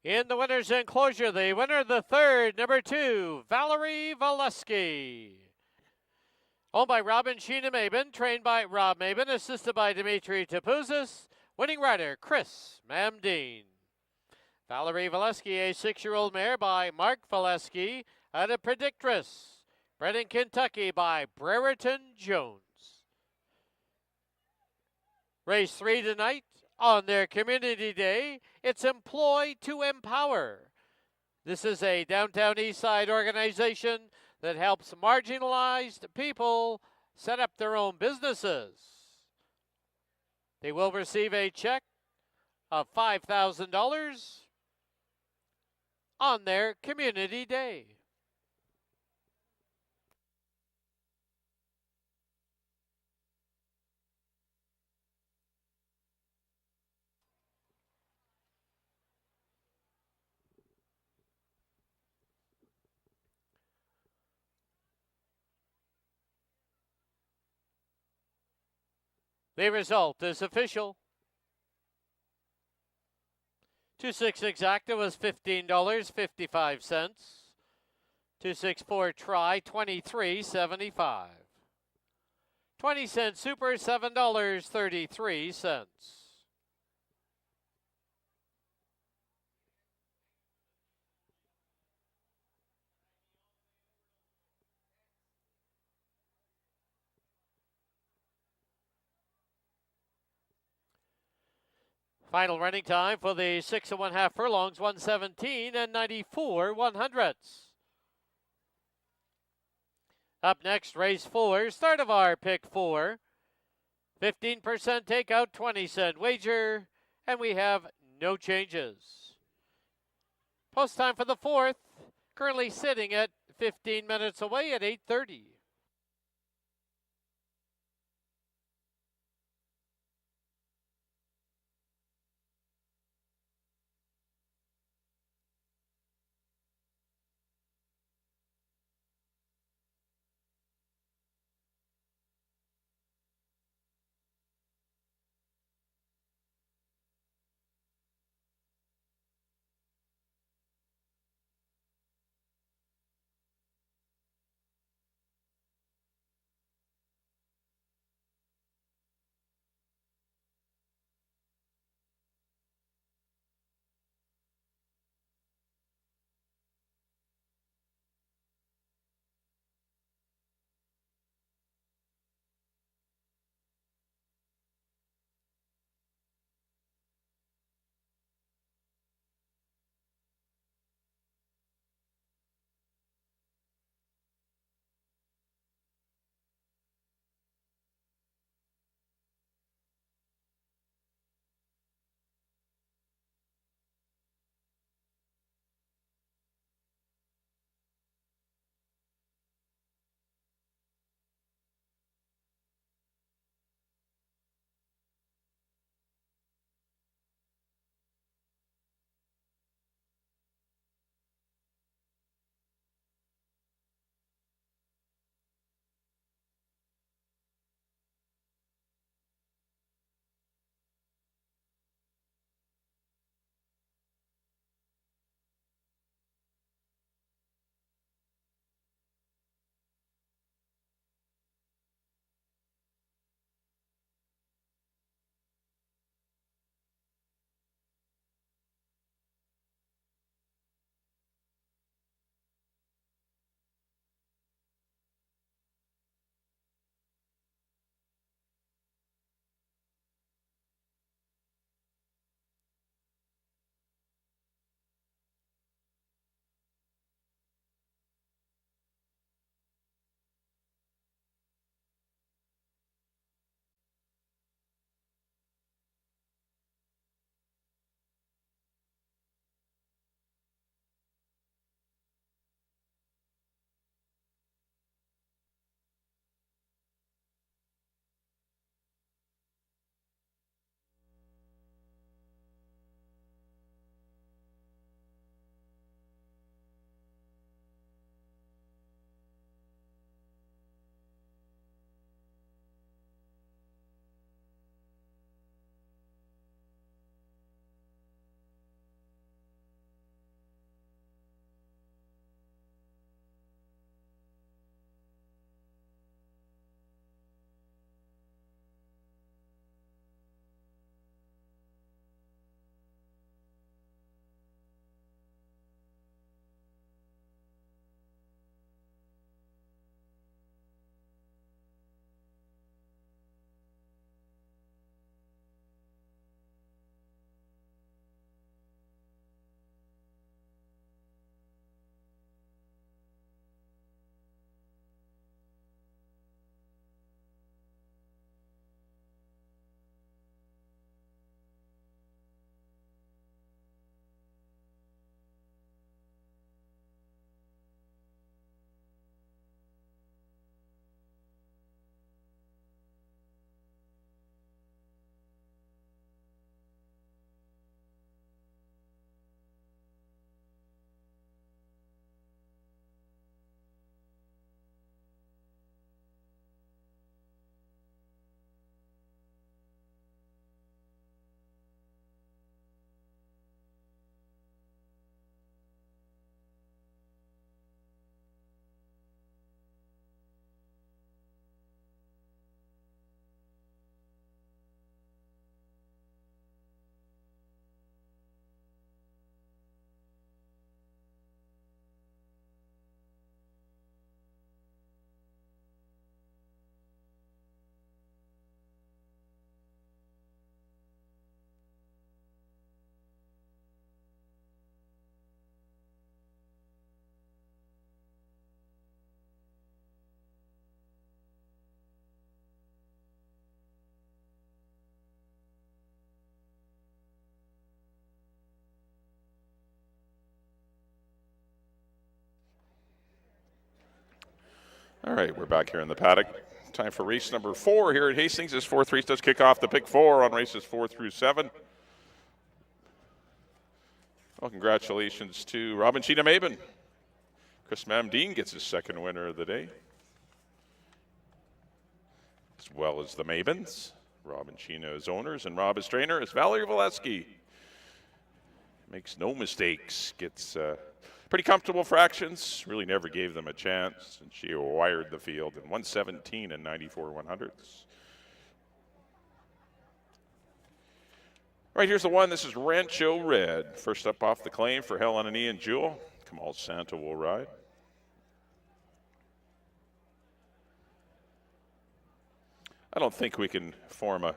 In the winner's enclosure, the winner, the third, number 2, Valerie Valesky. Owned by Robin Sheena Mabin, trained by Rob Mabin, assisted by Dimitri Tapuzis, winning rider Chris Mamdine. Valerie Valesky, a 6-year-old mare by Mark Valesky, at a Predictress, bred in Kentucky by Brereton Jones. Race 3 tonight. On their community day, it's Employ to Empower. This is a downtown east side organization that helps marginalized people set up their own businesses. They will receive a check of $5,000 on their community day. The result is official. 2-6 exacta was $15.55. 2-6-4 try, $23.75. 20-cent super, $7.33. Final running time for the 6 1/2 furlongs, 117 and 94 100ths. Up next, race 4, start of our pick 4. 15% takeout, 20-cent wager, and we have no changes. Post time for the 4th, currently sitting at 15 minutes away at 8:30. All right, we're back here in the paddock. Time for race number 4 here at Hastings. This 4th race does kick off the pick 4 on races 4 through 7. Well, congratulations to Robin Sheena Maben. Chris Mamdeen gets his 2nd winner of the day, as well as the Mabens. Robin Sheena is owners, and Rob is trainer. As Valerie Valesky makes no mistakes, gets pretty comfortable fractions, really never gave them a chance, and she wired the field in 117 and 94/100ths. Right, here's the one. This is Rancho Red. First up off the claim for Helen and Ian Jewell. Kamal Santa will ride. I don't think we can form a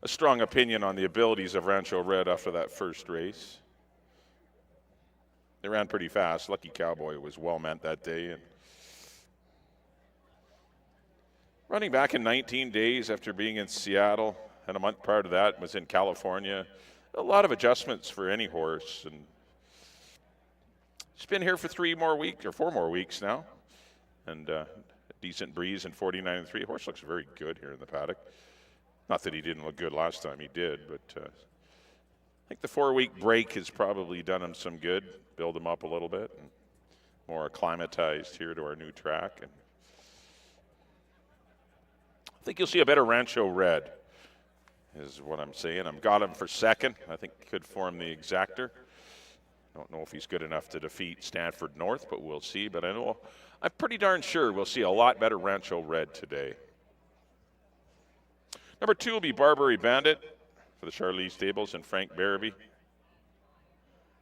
strong opinion on the abilities of Rancho Red after that first race. They ran pretty fast. Lucky Cowboy was well meant that day. And running back in 19 days after being in Seattle, and a month prior to that was in California. A lot of adjustments for any horse. And she's been here for 4 more weeks now. And a decent breeze in 49-3. The horse looks very good here in the paddock. Not that he didn't look good last time, he did, but I think the 4-week break has probably done him some good, build him up a little bit, and more acclimatized here to our new track. And I think you'll see a better Rancho Red, is what I'm saying. I've got him for 2nd. I think he could form the exactor. Don't know if he's good enough to defeat Stanford North, but we'll see. But I'm pretty darn sure we'll see a lot better Rancho Red today. Number 2 will be Barbary Bandit for the Charlie Stables and Frank Barabee.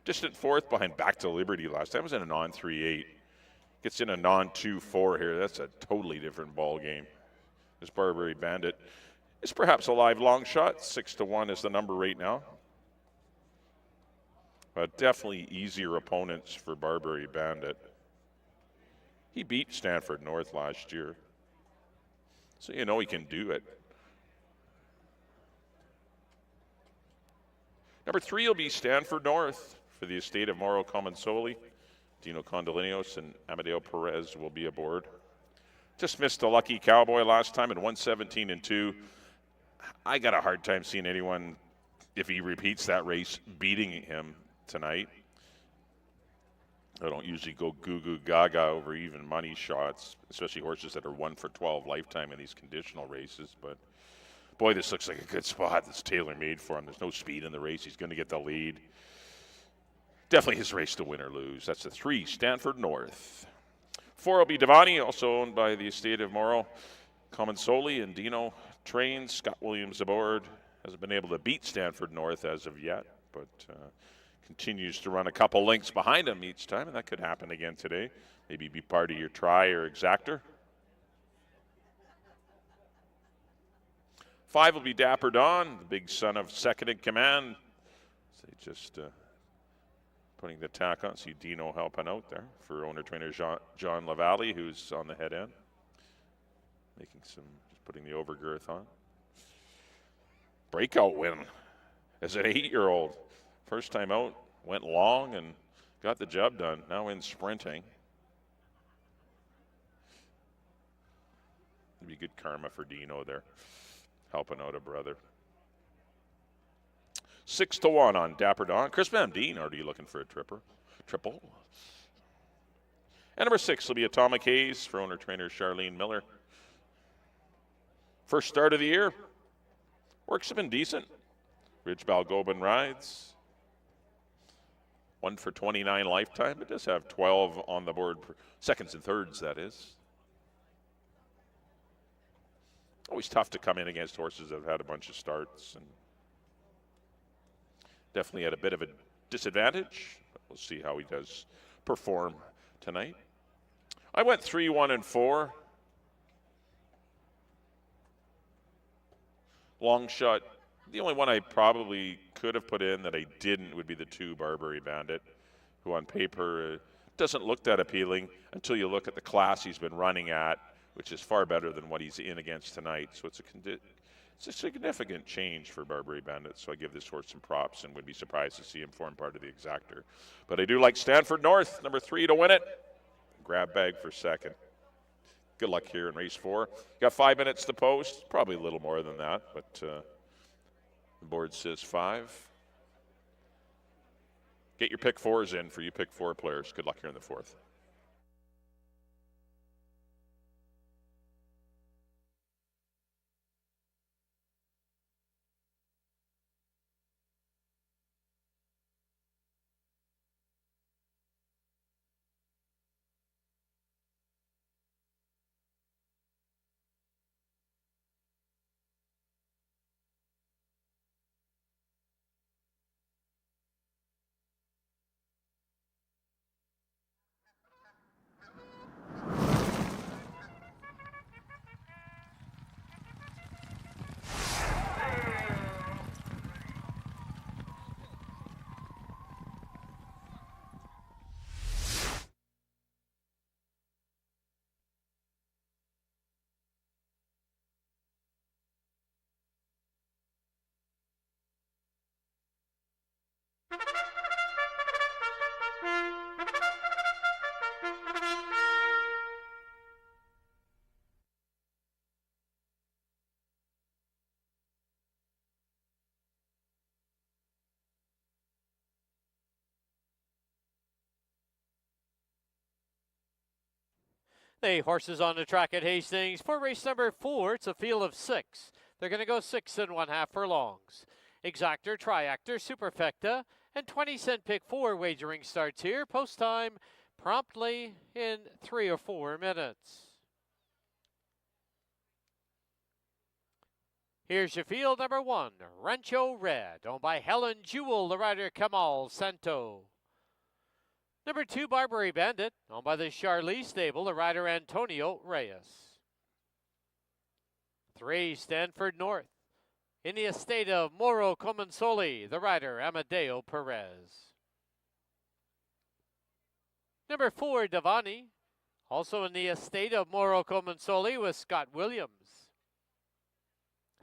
Distant 4th behind Back to Liberty last time. It was in a non-3-8. Gets in a non-2-4 here. That's a totally different ball game. This Barbary Bandit is perhaps a live long shot. 6-1 is the number right now. But definitely easier opponents for Barbary Bandit. He beat Stanford North last year. So you know he can do it. Number 3 will be Stanford North for the estate of Mauro Comensoli. Dino Condolinos and Amadeo Perez will be aboard. Just missed a Lucky Cowboy last time at 117-2. I got a hard time seeing anyone, if he repeats that race, beating him tonight. I don't usually go goo-goo gaga over even money shots, especially horses that are 1 for 12 lifetime in these conditional races. But boy, this looks like a good spot that's tailor-made for him. There's no speed in the race. He's going to get the lead. Definitely his race to win or lose. That's the 3, Stanford North. 4 will be Devani, also owned by the estate of Mauro Comensoli, and Dino trains. Scott Williams aboard. Hasn't been able to beat Stanford North as of yet, but continues to run a couple lengths behind him each time, and that could happen again today. Maybe be part of your try or exactor. 5 will be Dapper Dawn, the big son of second in command. So just putting the tack on. See Dino helping out there for owner-trainer John Lavallee, who's on the head end. Making some, just putting the overgirth on. Breakout win as an 8-year-old. First time out, went long and got the job done. Now in sprinting. It'd be good karma for Dino there, helping out a brother. 6-1 on Dapper Dawn. Chris Mamdeen already looking for a triple. And number 6 will be Atomic Haze for owner-trainer Charlene Miller. First start of the year. Works have been decent. Ridge Balgobin rides. 1 for 29 lifetime. It does have 12 on the board, seconds and thirds, that is. Always tough to come in against horses that have had a bunch of starts. And definitely at a bit of a disadvantage. We'll see how he does perform tonight. I went 3, 1, and 4. Long shot. The only one I probably could have put in that I didn't would be the 2 Barbary Bandit, who on paper doesn't look that appealing until you look at the class he's been running at, which is far better than what he's in against tonight. So it's a significant change for Barbary Bandit, so I give this horse some props and would be surprised to see him form part of the exactor. But I do like Stanford North, number 3 to win it. Grab bag for 2nd. good luck here in race 4. You got 5 minutes to post, probably a little more than that, but the board says 5. Get your pick 4s in for you pick 4 players. Good luck here in the 4th. The horses on the track at Hastings for race number 4. It's a field of 6. They're going to go 6 1/2 furlongs. Exactor, Triactor, Superfecta, and 20-cent pick 4 wagering starts here. Post time promptly in 3 or 4 minutes. Here's your field number 1, Rancho Red, owned by Helen Jewell, the rider Kamal Santo. Number 2, Barbary Bandit, owned by the Charlie stable, the rider Antonio Reyes. 3, Stanford North, in the estate of Moro Comensoli, the rider Amadeo Perez. Number 4, Davani, also in the estate of Moro Comensoli with Scott Williams.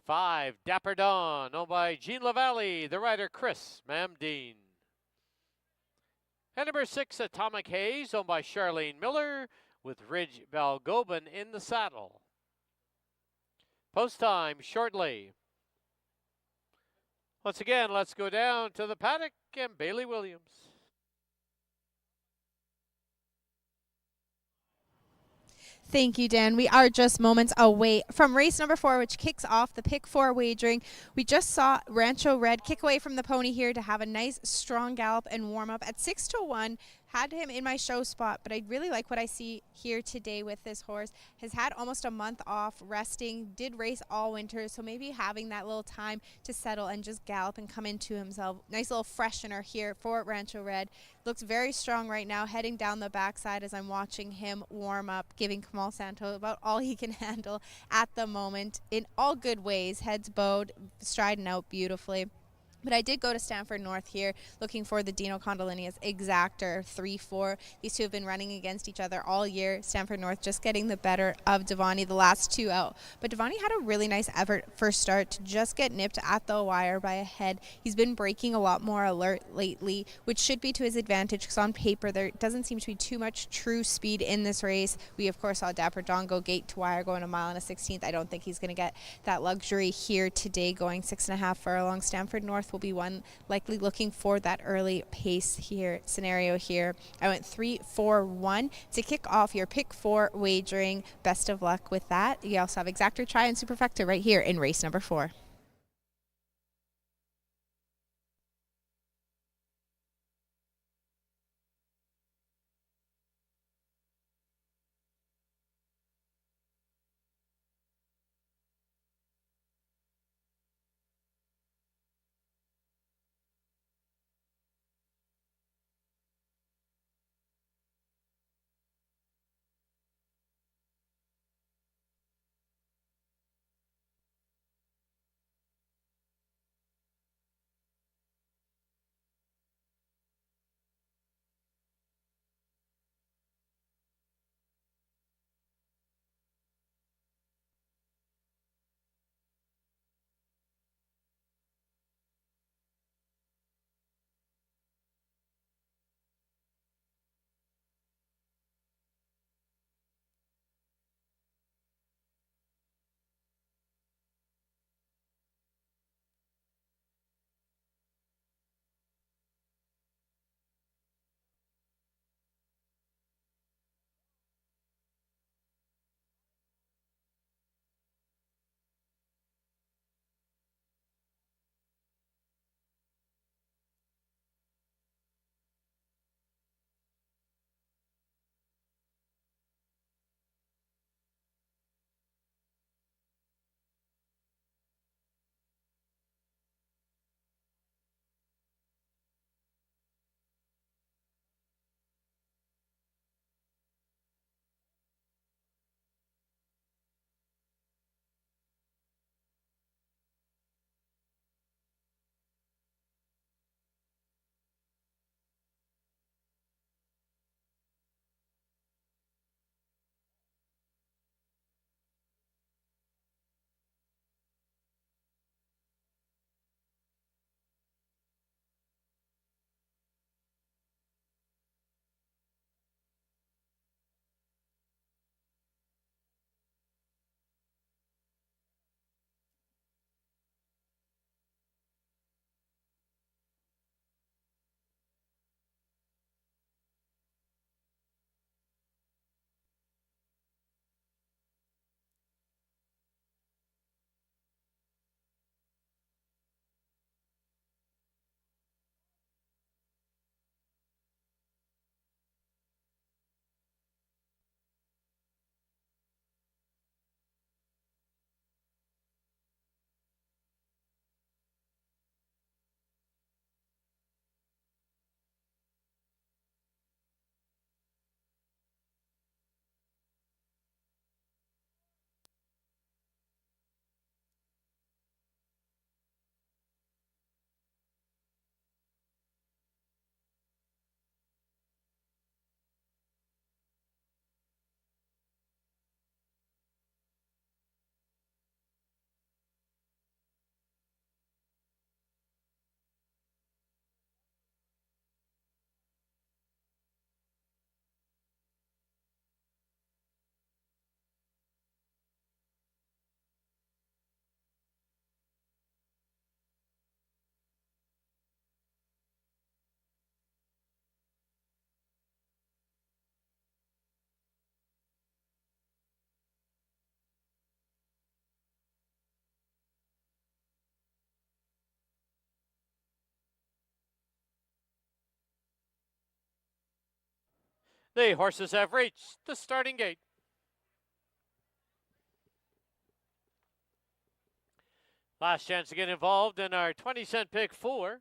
5, Dapper Dawn, owned by Jean Lavallee, the rider Chris Mamdine. And number 6, Atomic Haze, owned by Charlene Miller, with Ridge Balgobin in the saddle. Post time shortly. Once again, let's go down to the paddock and Bailey Williams. Thank you, Dan. We are just moments away from race number 4, which kicks off the pick 4 wagering. We just saw Rancho Red kick away from the pony here to have a nice strong gallop and warm up at 6 to 1. Had him in my show spot, but I really like what I see here today with this horse. Has had almost a month off resting, did race all winter, so maybe having that little time to settle and just gallop and come into himself. Nice little freshener here for Rancho Red. Looks very strong right now, heading down the backside as I'm watching him warm up, giving Kamal Santo about all he can handle at the moment in all good ways. Heads bowed, striding out beautifully. But I did go to Stanford North here, looking for the Dino Condolinius Exactor 3-4. These two have been running against each other all year. Stanford North just getting the better of Devani the last 2 out. But Devani had a really nice effort first start to just get nipped at the wire by a head. He's been breaking a lot more alert lately, which should be to his advantage because on paper there doesn't seem to be too much true speed in this race. We, of course, saw Dapper Dawn go gate to wire, going a mile and a 16th. I don't think he's going to get that luxury here today, going 6 1/2 furlongs. Stanford North will be one likely looking for that early pace here scenario here. I went 3-4-1 to kick off your pick 4 wagering. Best of luck with that. You also have Exactor, Try, and Superfecta right here in race number 4. The horses have reached the starting gate. Last chance to get involved in our 20-cent pick 4.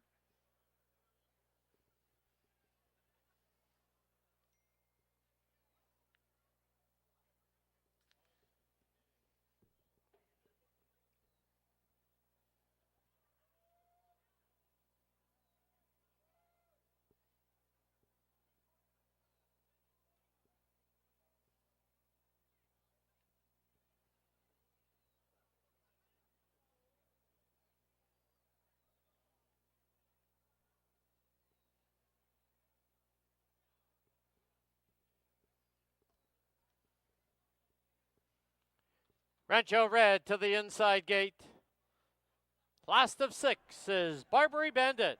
Rancho Red to the inside gate. Last of 6 is Barbary Bandit.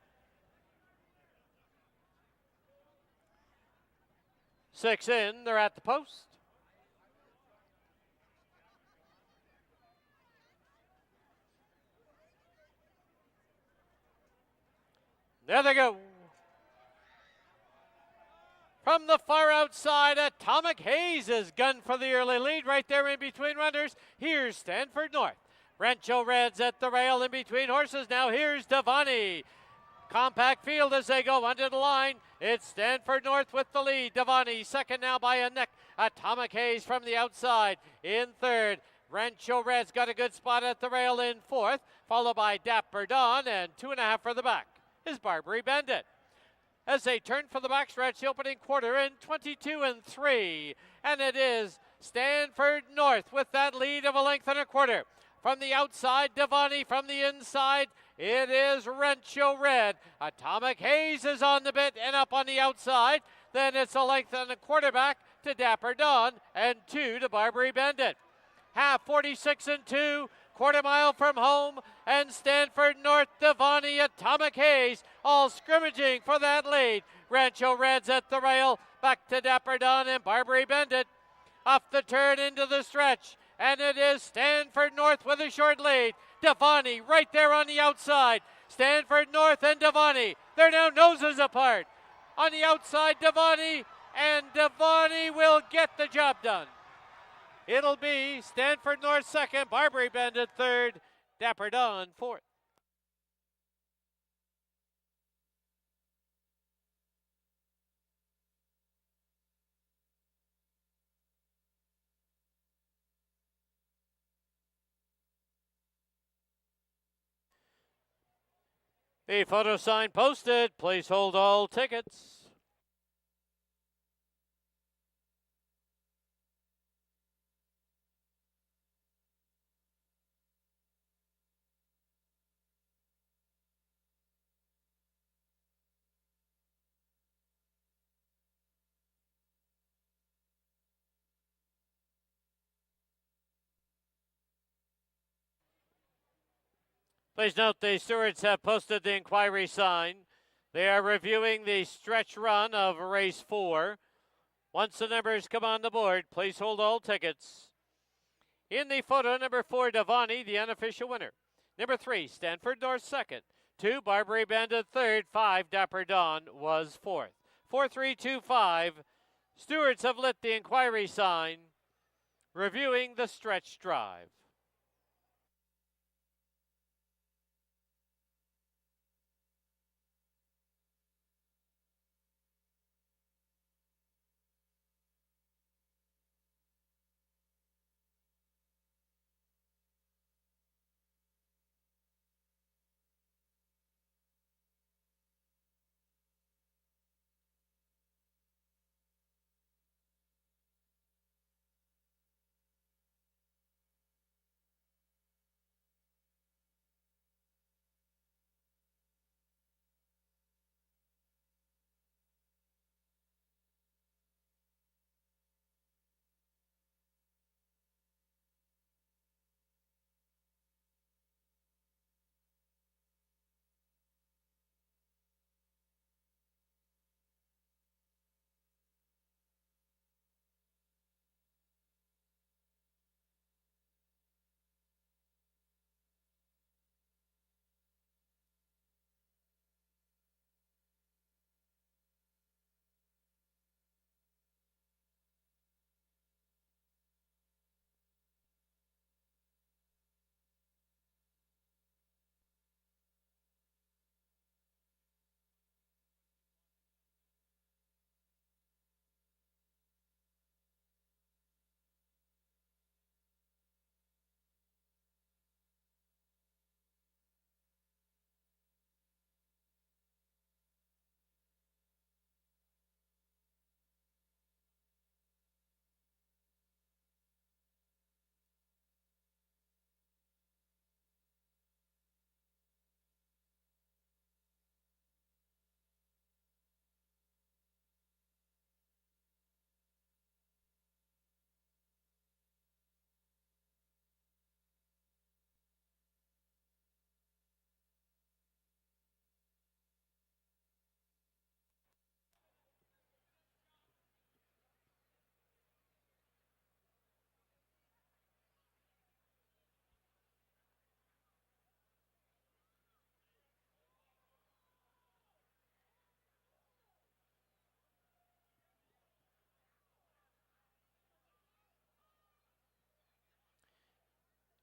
6 in, they're at the post. There they go. From the far outside, Atomic Haze is gun for the early lead right there in between runners. Here's Stanford North. Rancho Red's at the rail in between horses. Now here's Devani. Compact field as they go under the line. It's Stanford North with the lead. Devani second now by a neck. Atomic Haze from the outside in third. Rancho Red's got a good spot at the rail in fourth, followed by Dapper Dawn, and 2.5 for the back is Barbary Bandit. As they turn for the backstretch, the opening quarter in 22-3. And it is Stanford North with that lead of 1.25 lengths. From the outside, Devani. From the inside, it is Rancho Red. Atomic Haze is on the bit and up on the outside. Then it's 1.25 lengths back to Dapper Dawn and 2 to Barbary Bandit. Half 46-2. Quarter mile from home, and Stanford North, Devani, Atomic Haze, all scrimmaging for that lead. Rancho Red's at the rail, back to Dapper Dawn and Barbary Bandit. Off the turn into the stretch, and it is Stanford North with a short lead. Devani right there on the outside. Stanford North and Devani, they're now noses apart. On the outside, Devani, and Devani will get the job done. It'll be Stanford North second, Barbary Bandit third, Dapper Dawn fourth. The photo sign posted. Please hold all tickets. Please note the stewards have posted the inquiry sign. They are reviewing the stretch run of race 4. Once the numbers come on the board, please hold all tickets. In the photo, number 4, Devani, the unofficial winner. Number 3, Stanford North second. 2, Barbary Bandit third. 5, Dapper Dawn was fourth. 4-3-2-5. Stewards have lit the inquiry sign, reviewing the stretch drive.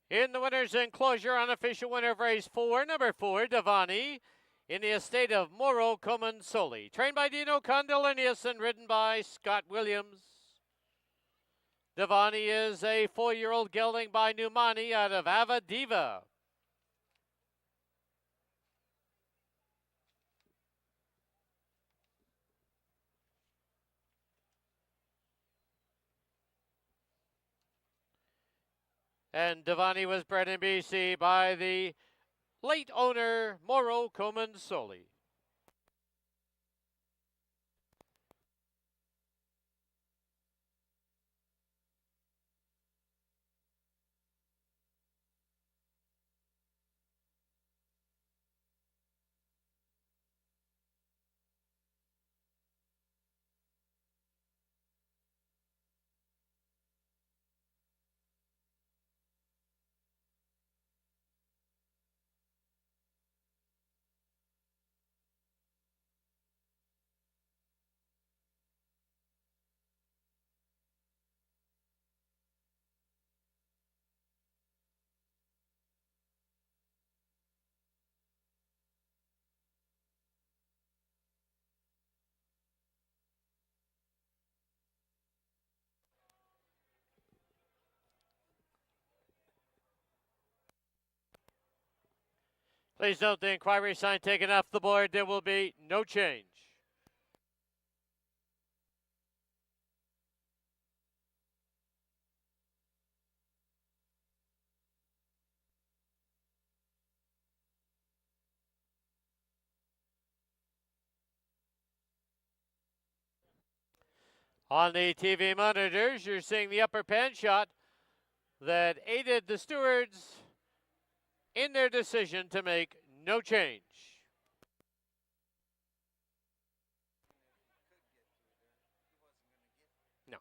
In the winner's enclosure, unofficial winner of race 4, number 4, Devani, in the estate of Moro Comensoli. Trained by Dino Condolinius and ridden by Scott Williams. Devani is a 4-year-old gelding by Numani out of Avadiva. And Devani was bred in BC by the late owner, Moro Comensoli. Please note the inquiry sign taken off the board. There will be no change. On the TV monitors, you're seeing the upper pan shot that aided the stewards in their decision to make no change. No.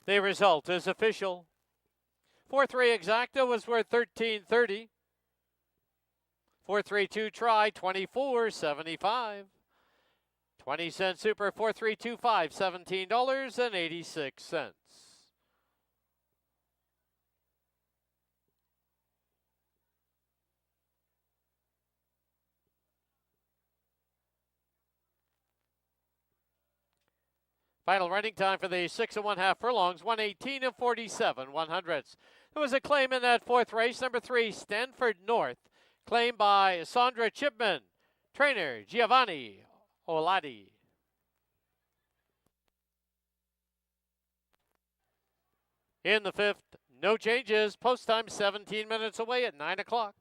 The result is official. 4-3 exacta was worth $13.30. 4-3-2 try, $24.75. 20-cent super, 4-3-2-5, $17.86. Final running time for the 6 1/2 furlongs, 1:18 and 47 100ths. There was a claim in that fourth race, number 3, Stanford North, claimed by Sandra Chipman, trainer Giovanni Oladi. In the fifth, no changes, post time 17 minutes away at 9 o'clock.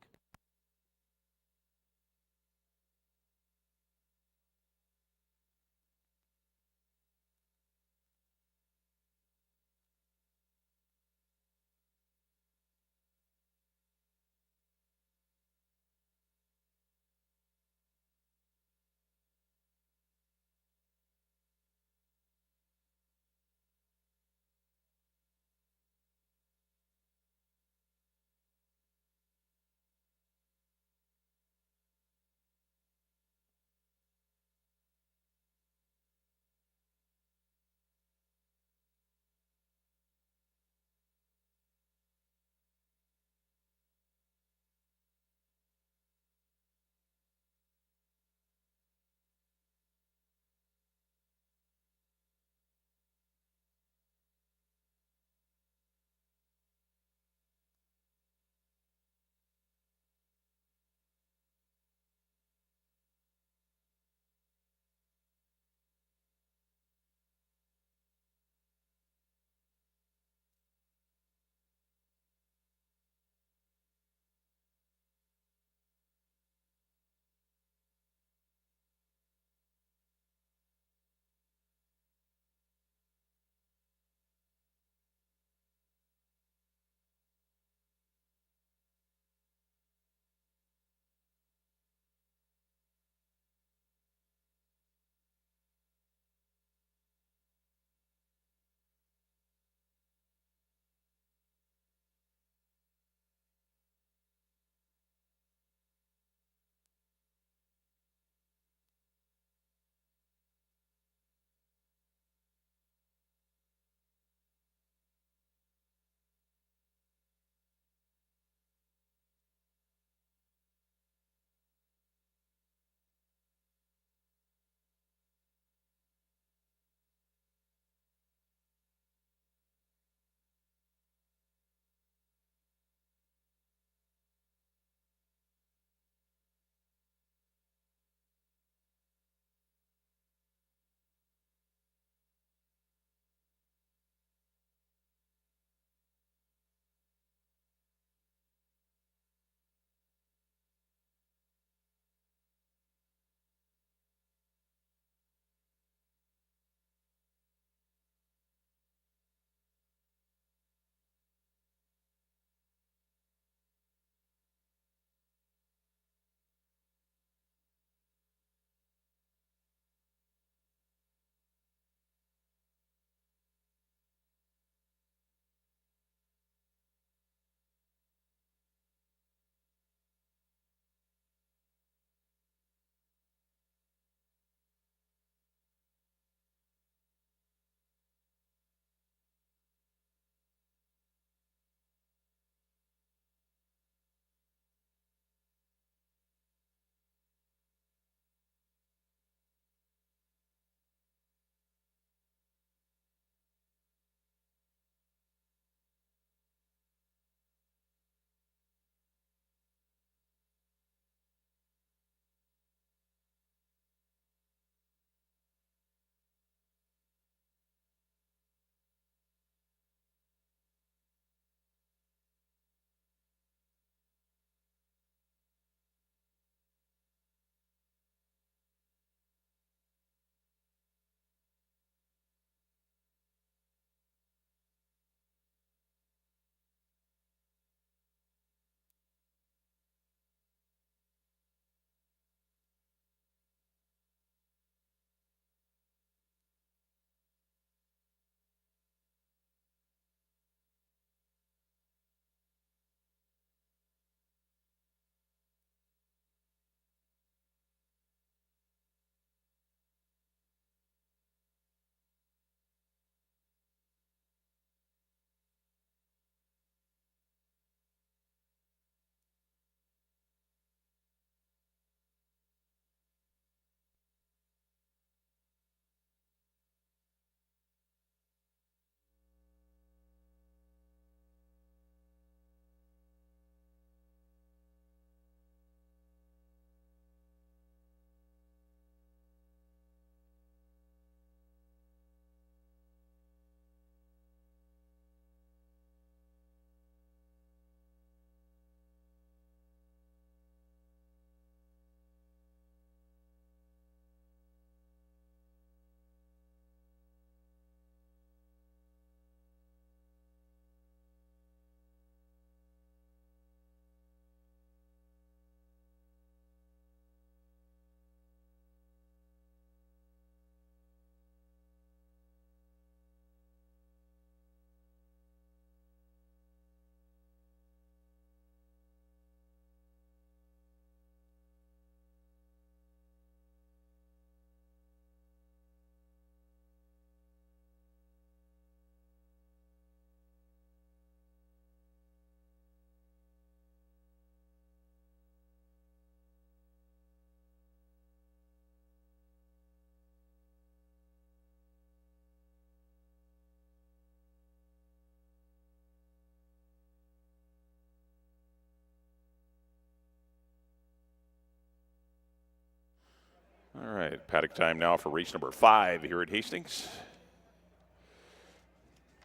All right, paddock time now for race number 5 here at Hastings.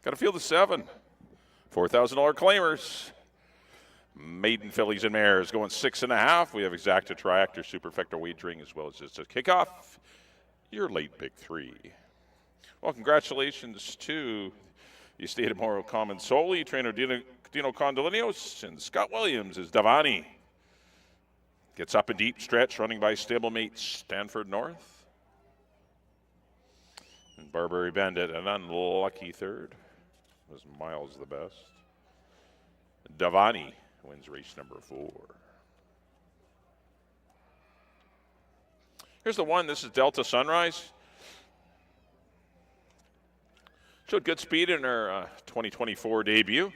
Got a field of 7. $4,000 claimers. Maiden fillies and mares going 6.5. We have exacta triactor superfecta wagering as well as just a kickoff. Your late pick 3. Well, congratulations to the estate of Mauro Comensoli, trainer Dino Condolinos, and Scott Williams as Davani. Gets up a deep stretch, running by stablemate Stanford North. And Barbary Bandit, an unlucky third. Was Miles the best. Davani wins race number 4. Here's the one. This is Delta Sunrise. Showed good speed in her 2024 debut.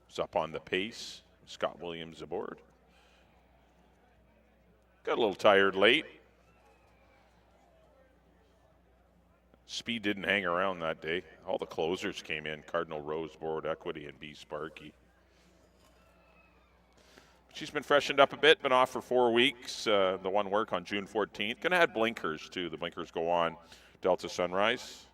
Was up on the pace. Scott Williams aboard. Got a little tired late. Speed didn't hang around that day. All the closers came in. Cardinal Rose, Board Equity, and B Sparky. She's been freshened up a bit, been off for 4 weeks. The one work on June 14th. Going to have blinkers, too. The blinkers go on Delta Sunrise.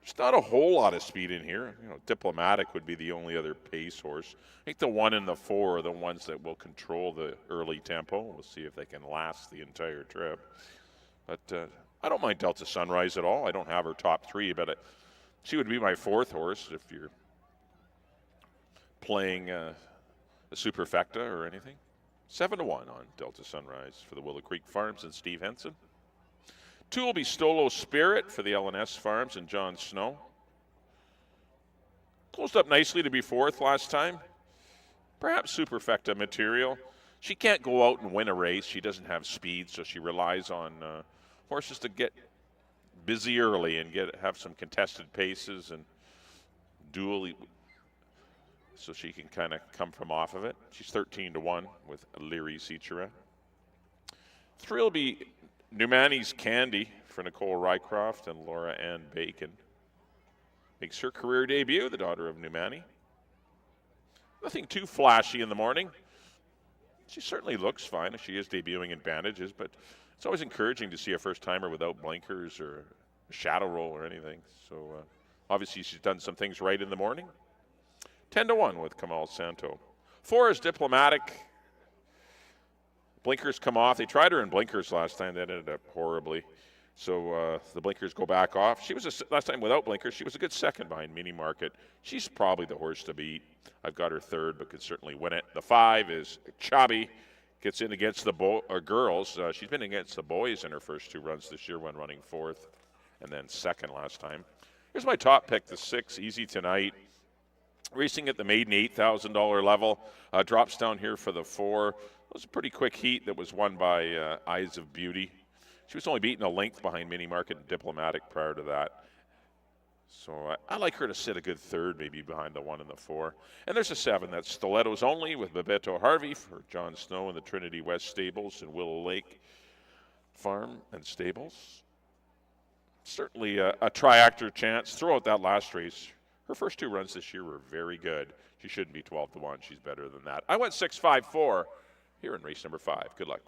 There's not a whole lot of speed in here. You know, Diplomatic would be the only other pace horse. I think the 1 and the 4 are the ones that will control the early tempo. We'll see if they can last the entire trip. But I don't mind Delta Sunrise at all. I don't have her top 3, but she would be my 4th horse if you're playing a superfecta or anything. 7-1 on Delta Sunrise for the Willow Creek Farms and Steve Henson. 2 will be Stolo Spirit for the LNS Farms and John Snow. Closed up nicely to be 4th last time. Perhaps superfecta material. She can't go out and win a race. She doesn't have speed, so she relies on horses to get busy early and have some contested paces and duel, so she can kind of come from off of it. She's 13-1 with Leary Seacherin. 3 will be Numani's Candy for Nicole Rycroft and Laura Ann Bacon. Makes her career debut, the daughter of Numani. Nothing too flashy in the morning. She certainly looks fine. She is debuting in bandages, but it's always encouraging to see a first-timer without blinkers or a shadow roll or anything. So obviously she's done some things right in the morning. 10-1 with Kamal Santo. 4 is Diplomatic. Blinkers come off. They tried her in blinkers last time. That ended up horribly. So the blinkers go back off. She was last time without blinkers. She was a good second behind Mini Market. She's probably the horse to beat. I've got her 3rd, but could certainly win it. The 5 is Chabi. Gets in against the girls. She's been against the boys in her first 2 runs this year when running 4th and then 2nd last time. Here's my top pick, the 6, Easy Tonight. Racing at the maiden $8,000 level. Drops down here for the 4. It was a pretty quick heat that was won by Eyes of Beauty. She was only beaten a length behind Mini Market and Diplomatic prior to that. So I like her to sit a good 3rd, maybe behind the 1 and the 4. And there's a 7. That's Stilettos Only with Bebeto Harvey for John Snow and the Trinity West Stables and Willow Lake Farm and Stables. Certainly a triactor chance. Throw out that last race. Her first 2 runs this year were very good. She shouldn't be 12-1. She's better than that. I went 6-5-4 here in race number 5. Good luck.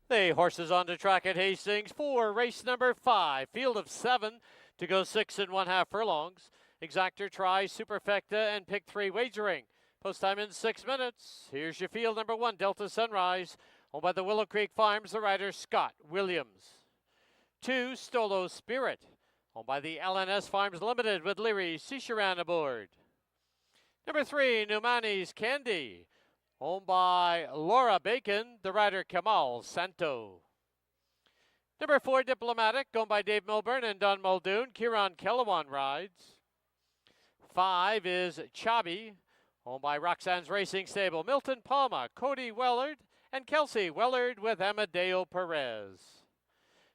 The horses on the track at Hastings for race number 5. Field of 7 to go 6 1/2 furlongs. Exactor try, superfecta, and pick 3 wagering. Post time in 6 minutes. Here's your field. Number 1, Delta Sunrise, owned by the Willow Creek Farms, the rider Scott Williams. 2, Stolo Spirit, owned by the LNS Farms Limited with Leary Seacherin aboard. Number 3, Numani's Candy, Owned by Laura Bacon, the rider Kamal Santo. Number 4, Diplomatic, owned by Dave Milburn and Don Muldoon. Kieran Kellewan rides. 5 is Chabi, owned by Roxanne's Racing Stable. Milton Palma, Cody Wellard, and Kelsey Wellard with Amadeo Perez.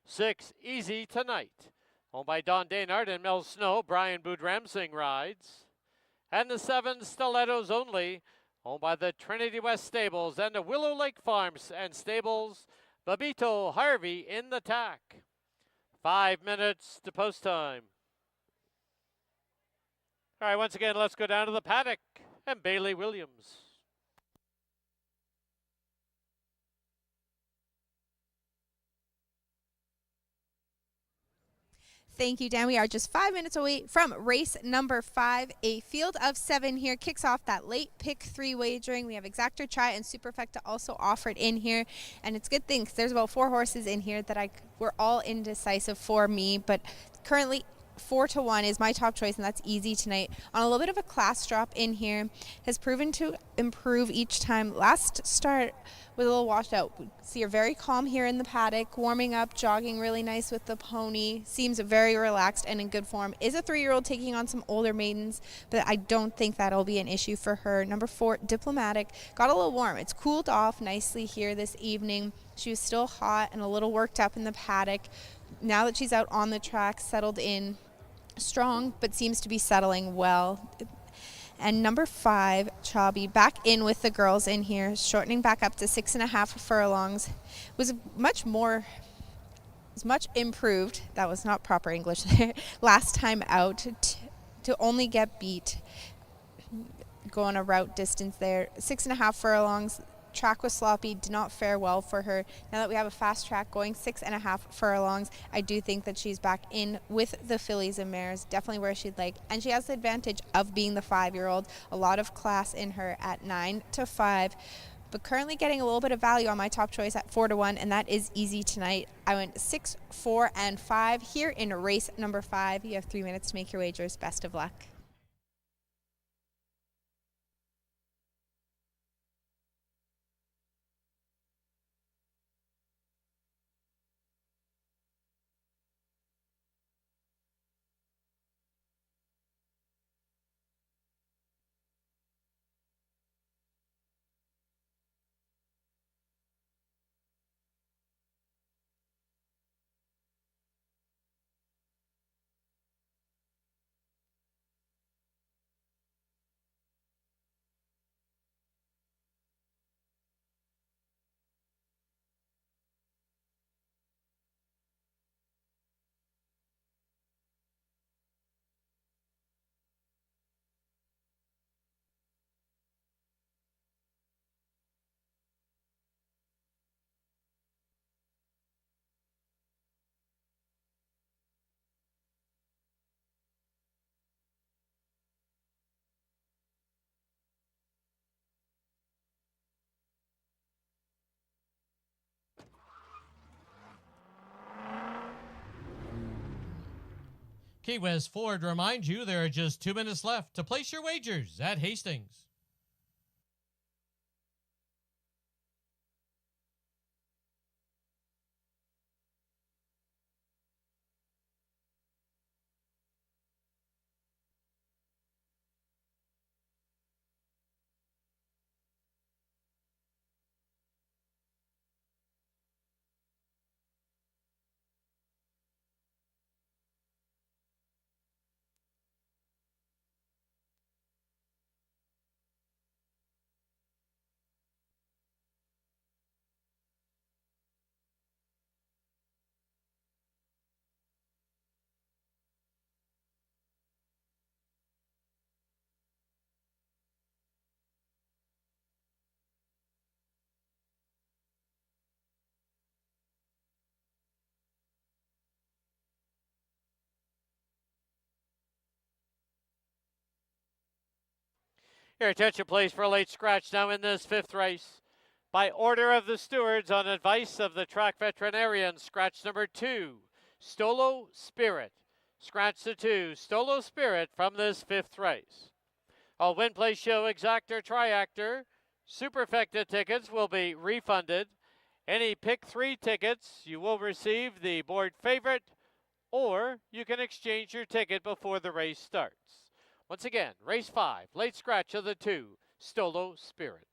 6, Easy Tonight, owned by Don Daynard and Mel Snow. Brian Boudramsing rides. And the 7, Stilettos Only, owned by the Trinity West Stables and the Willow Lake Farms and Stables. Babito Harvey in the tack. 5 minutes to post time. All right, once again, let's go down to the paddock and Bailey Williams. Thank you, Dan. We are just 5 minutes away from race number 5. A field of 7 here kicks off that late pick 3 wagering. We have Exactor Try and Superfecta also offered in here. And it's a good thing because there's about 4 horses in here that were all indecisive for me. But currently 4-1 is my top choice, and that's Easy Tonight. On a little bit of a class drop in here, has proven to improve each time. Last start was a little washed out. We see her very calm here in the paddock, warming up, jogging really nice with the pony. Seems very relaxed and in good form. Is a 3-year-old taking on some older maidens, but I don't think that'll be an issue for her. Number 4, Diplomatic, got a little warm. It's cooled off nicely here this evening. She was still hot and a little worked up in the paddock. Now that she's out on the track, settled in strong, but seems to be settling well. And number 5, Chabi, back in with the girls in here, shortening back up to 6.5 furlongs. Was much improved. That was not proper English there. Last time out to only get beat. Go on a route distance there. 6.5 furlongs. Track was sloppy, did not fare well for her. Now that we have a fast track going 6.5 furlongs, I do think that she's back in with the fillies and mares, definitely where she'd like. And she has the advantage of being the 5-year-old. A lot of class in her at 9-5. But currently getting a little bit of value on my top choice at 4-1, and that is Easy Tonight. I went 6, 4, and 5 here in race number 5. You have 3 minutes to make your wagers. Best of luck. Key West Ford reminds you there are just 2 minutes left to place your wagers at Hastings. Your attention please for a late scratch now in this 5th race. By order of the stewards on advice of the track veterinarian, scratch number 2, Stolo Spirit. Scratch the 2, Stolo Spirit from this 5th race. All win, play, show, exactor, triactor. Superfecta tickets will be refunded. Any pick 3 tickets, you will receive the board favorite, or you can exchange your ticket before the race starts. Once again, race 5, late scratch of the 2, Stolo Spirit.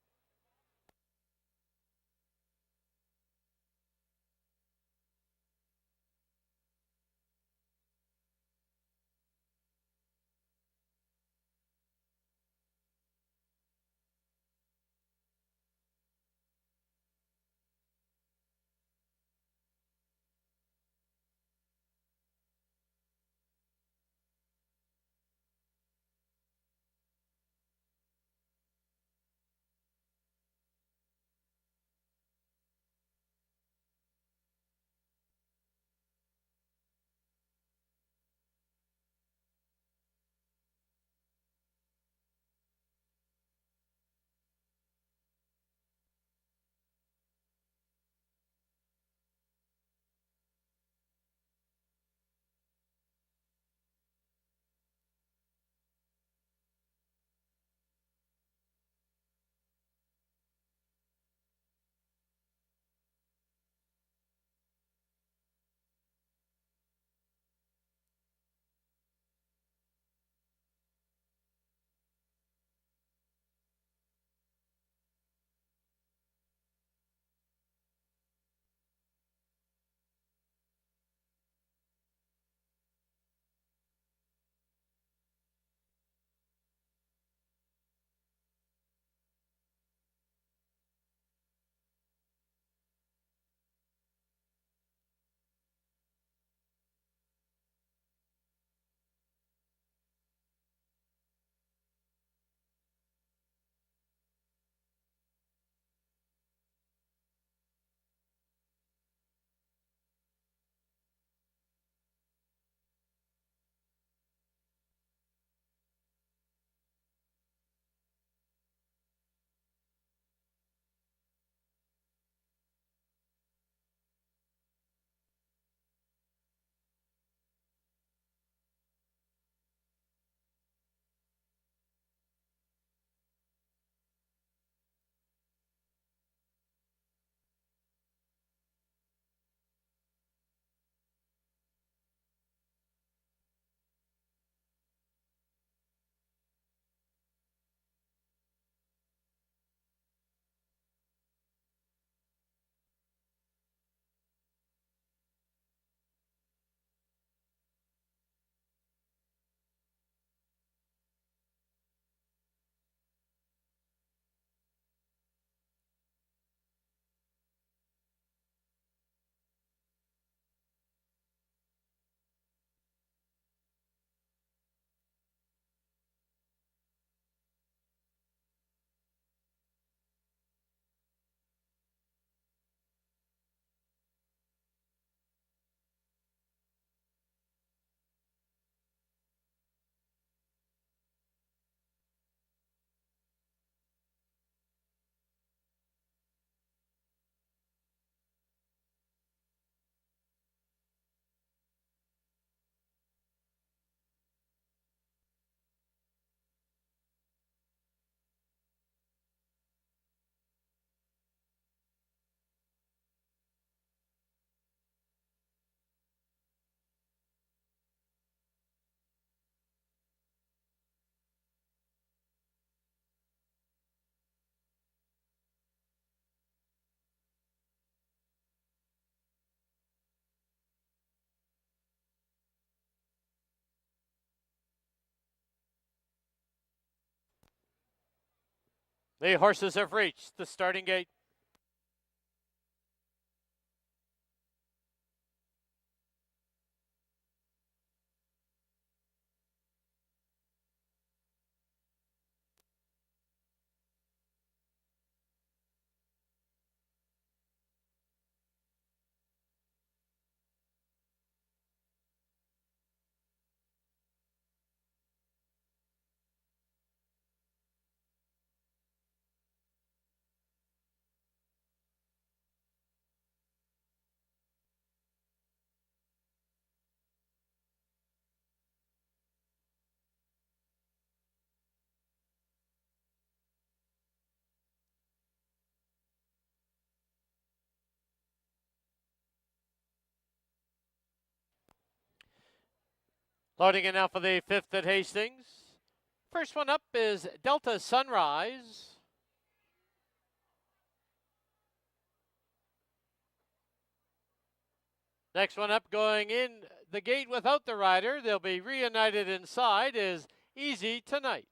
The horses have reached the starting gate. Loading in now for the 5th at Hastings. First one up is Delta Sunrise. Next one up, going in the gate without the rider, they'll be reunited inside, is Easy Tonight.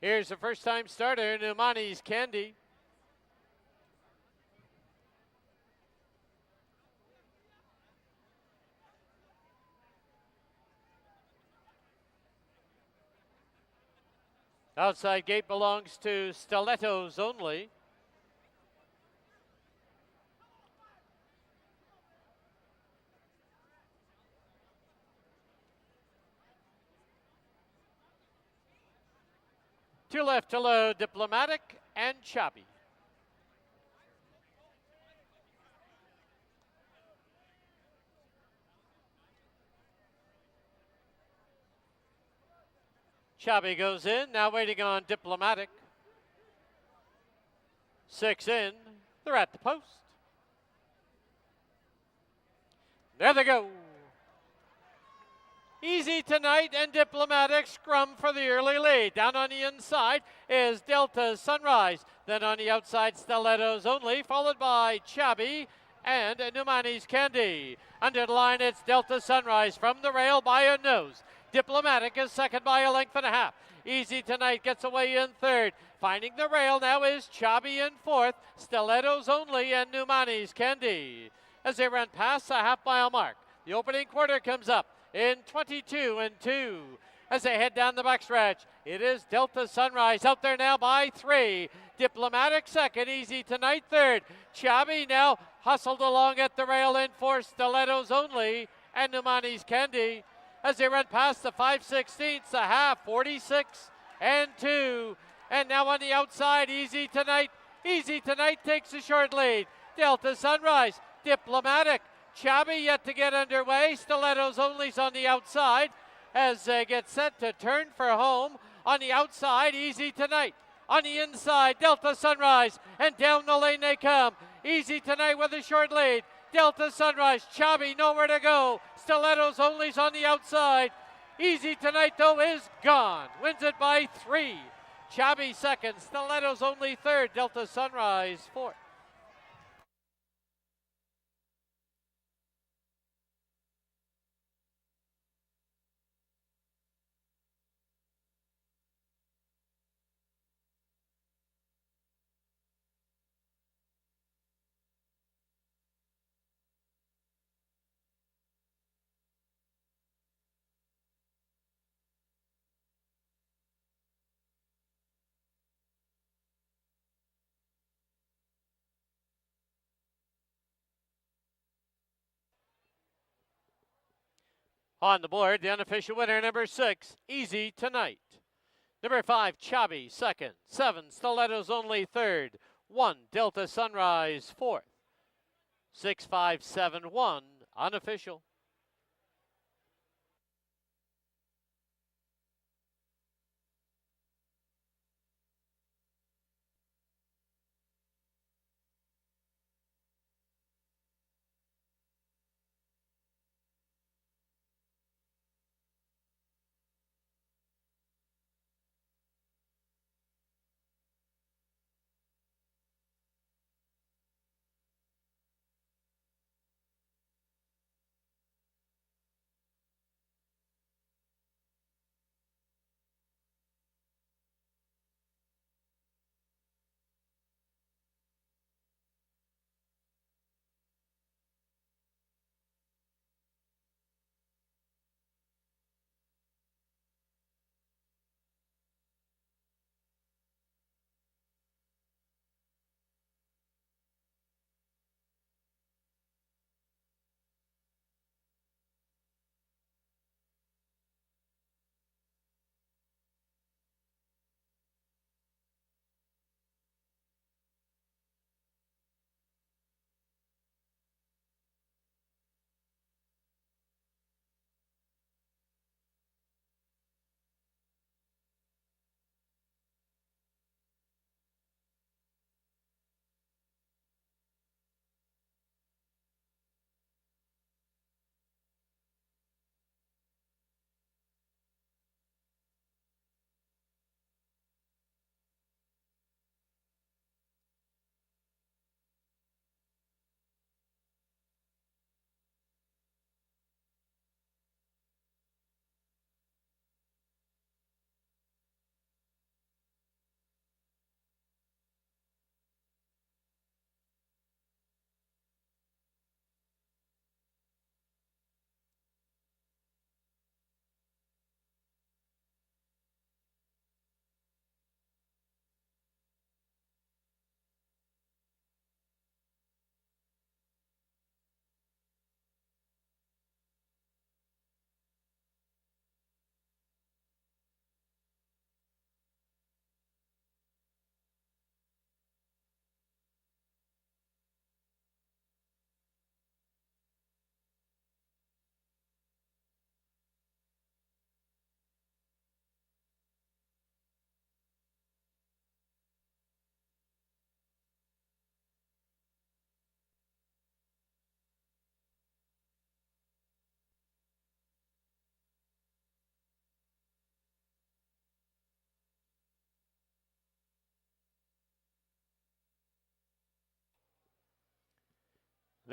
Here's the first time starter, Numani's Candy. Outside gate belongs to Stilettos Only. Two left to load, Diplomatic and Choppy. Choppy goes in, now waiting on Diplomatic. 6 in, they're at the post. There they go. Easy Tonight and Diplomatic scrum for the early lead. Down on the inside is Delta Sunrise. Then on the outside, Stilettos Only, followed by Chabi and Numani's Candy. Under the line, it's Delta Sunrise from the rail by a nose. Diplomatic is second by a length and a half. Easy Tonight gets away in third. Finding the rail now is Chabi in fourth. Stilettos Only and Numani's Candy. As they run past the half-mile mark, the opening quarter comes up in 22 and 2. As they head down the backstretch, it is Delta Sunrise out there now by 3. Diplomatic second, Easy Tonight third. Chabi now hustled along at the rail in fourth. Stilettos Only and Numani's Candy. As they run past the 5/16ths, the half, 46 and 2. And now on the outside, Easy Tonight. Easy Tonight takes a short lead. Delta Sunrise, Diplomatic, Chabi yet to get underway. Stilettos Only's on the outside as they get set to turn for home. On the outside, Easy Tonight. On the inside, Delta Sunrise, and down the lane they come. Easy Tonight with a short lead. Delta Sunrise, Chabi nowhere to go. Stilettos Only's on the outside. Easy Tonight though is gone. Wins it by 3. Chabi second, Stilettos Only third, Delta Sunrise fourth. On the board, the unofficial winner, number 6, Easy Tonight. Number 5, Chabi, second. 7, Stilettos Only, third. 1, Delta Sunrise, fourth. 6, 5, 7, 1, unofficial.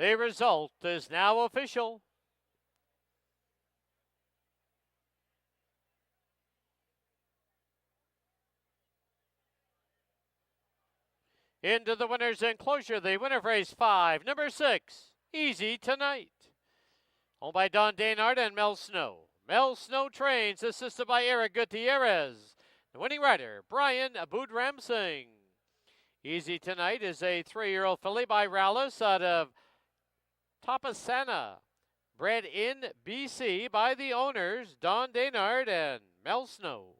The result is now official. Into the winner's enclosure, the winner of race 5, number 6, Easy Tonight. Owned by Don Daynard and Mel Snow. Mel Snow trains, assisted by Eric Gutierrez. The winning rider, Brian Aboudramsing. Easy Tonight is a 3-year-old filly by Rallis out of Topasana. Bred in BC by the owners, Don Daynard and Mel Snow.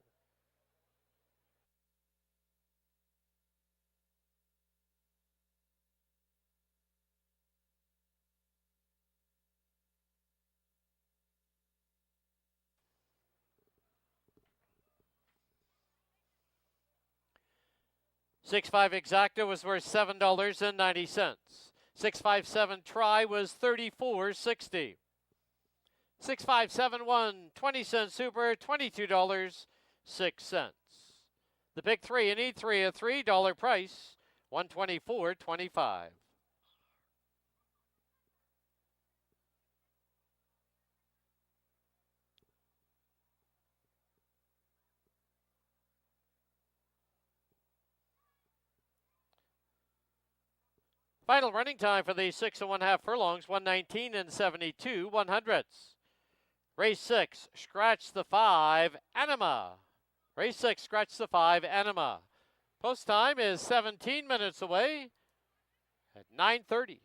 $6.5 Exacta was worth $7.90. 657 Try was $34.60. 6571 20-cent Super, $22.06. The pick 3 and E3, a $3 price, $124.25. Final running time for the 6 1/2 furlongs, 119 and 72 100ths. Race 6, scratch the 5, Anima. Race 6, scratch the 5, Anima. Post time is 17 minutes away at 9:30.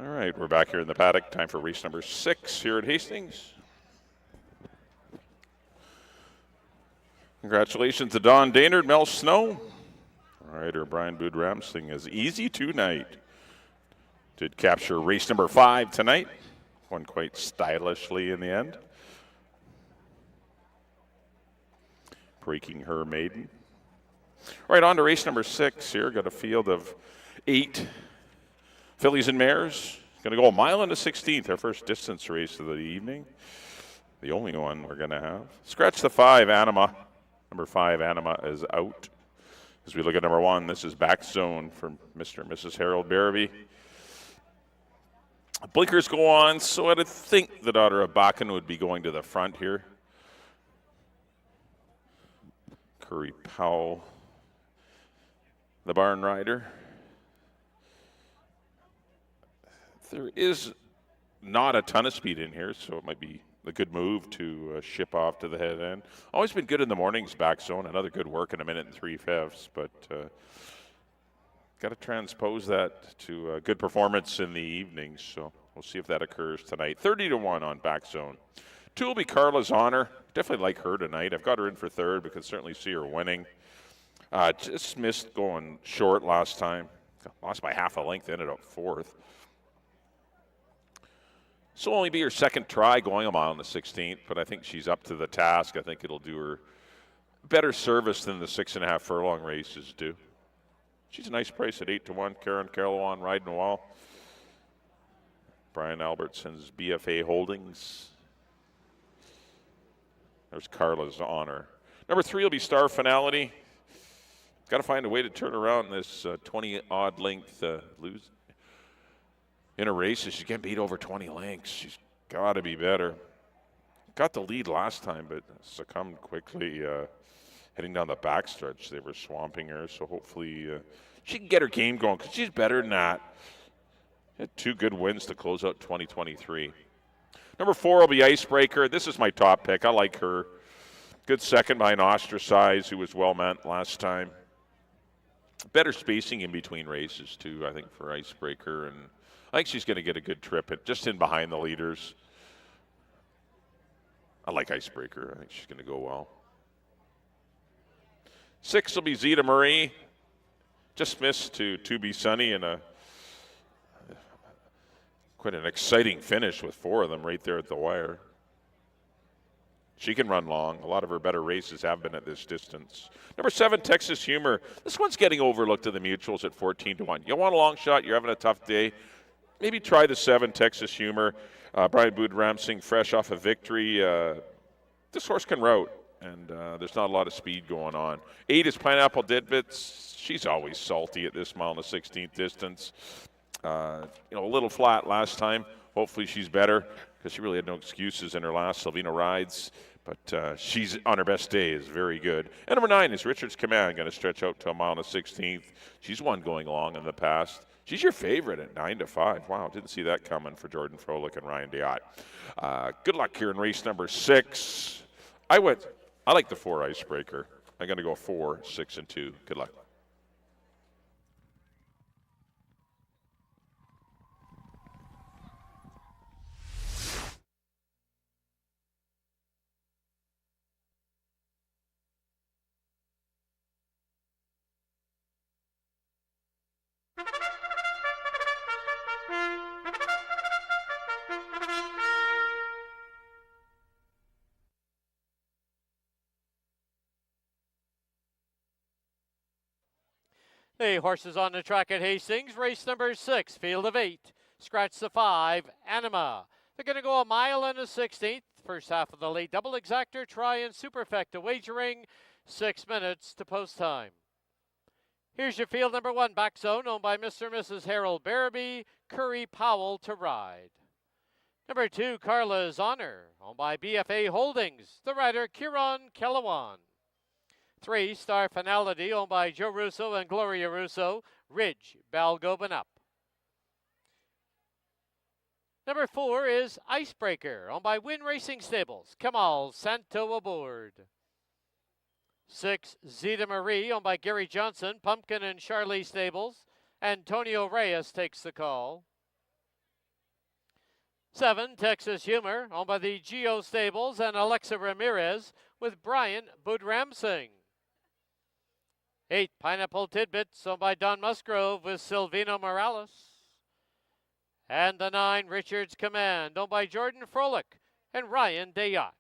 All right, we're back here in the paddock. Time for race number 6 here at Hastings. Congratulations to Don Daynard, Mel Snow. Rider Brian Bood-Ramsing is easy tonight. Did capture race number 5 tonight. Won quite stylishly in the end. Breaking her maiden. All right, on to race number 6 here. Got a field of 8 fillies and mares. Going to go a mile into 16th, our first distance race of the evening. The only one we're going to have. Scratch the 5, Anima. Number 5, Anima, is out. As we look at number 1, this is back zone from Mr. and Mrs. Harold Barabee. Blinkers go on, so I'd think the daughter of Bakken would be going to the front here. Curry Powell, the barn rider. There is not a ton of speed in here, so it might be a good move to ship off to the head end. Always been good in the mornings, back zone. Another good work in 1 minute and 3/5, but got to transpose that to a good performance in the evenings, so we'll see if that occurs tonight. 30-1 on back zone. 2 will be Carla's Honor. Definitely like her tonight. I've got her in for 3rd, but can certainly see her winning. Just missed going short last time. Lost by half a length, ended up 4th. This will only be her 2nd try going a mile in the 16th, but I think she's up to the task. I think it'll do her better service than the 6.5 furlong races do. She's a nice price at 8-1. Karen Caroline riding well. Brian Albertson's BFA Holdings. There's Carla's Honor. Number 3 will be Star Finality. Got to find a way to turn around this 20-odd length lose. In a race, she's getting beat over 20 lengths. She's got to be better. Got the lead last time, but succumbed quickly heading down the backstretch. They were swamping her, so hopefully she can get her game going because she's better than that. Had 2 good wins to close out 2023. Number 4 will be Icebreaker. This is my top pick. I like her. Good second behind Ostracize, who was well meant last time. Better spacing in between races, too, I think, for Icebreaker. And I think she's going to get a good trip just in behind the leaders. I like Icebreaker. I think she's going to go well. 6 will be Zeta Marie. Just missed to Be Sunny in quite an exciting finish with 4 of them right there at the wire. She can run long. A lot of her better races have been at this distance. Number 7, Texas Humor. This one's getting overlooked at the mutuals at 14-1. You want a long shot, you're having a tough day, maybe try the 7, Texas Humor. Brian Bood-Ramsing fresh off a victory. This horse can route, and there's not a lot of speed going on. 8 is Pineapple Ditbits. She's always salty at this mile and the 16th distance. A little flat last time. Hopefully she's better because she really had no excuses in her last Silvina rides. But she's on her best day is very good. And number 9 is Richard's Command, going to stretch out to a mile and the 16th. She's won going long in the past. She's your favorite at 9-5. Wow, didn't see that coming for Jordan Froelich and Ryan Diott. Good luck here in race number 6. I like the 4 Icebreaker. I'm going to go 4, 6, and 2. Good luck. The horses on the track at Hastings, race number 6, field of 8. Scratch the 5, Anima. They're going to go a mile and a 16th. First half of the late double exactor, try and superfecta wagering, 6 minutes to post time. Here's your field number 1, back zone, owned by Mr. and Mrs. Harold Barabee, Curry Powell to ride. Number 2, Carla's Honor, owned by BFA Holdings, the rider Kieran Kellawan. 3, Star Finality, owned by Joe Russo and Gloria Russo, Ridge, Balgoban up. Number 4 is Icebreaker, owned by Win Racing Stables, Kamal Santo aboard. 6, Zeta Marie, owned by Gary Johnson, Pumpkin and Charlie Stables, Antonio Reyes takes the call. 7, Texas Humor, owned by the Geo Stables and Alexa Ramirez with Brian Budramsing. 8, Pineapple Tidbits, owned by Don Musgrove with Silvino Morales. And the 9, Richard's Command, owned by Jordan Froelich and Ryan Dayot.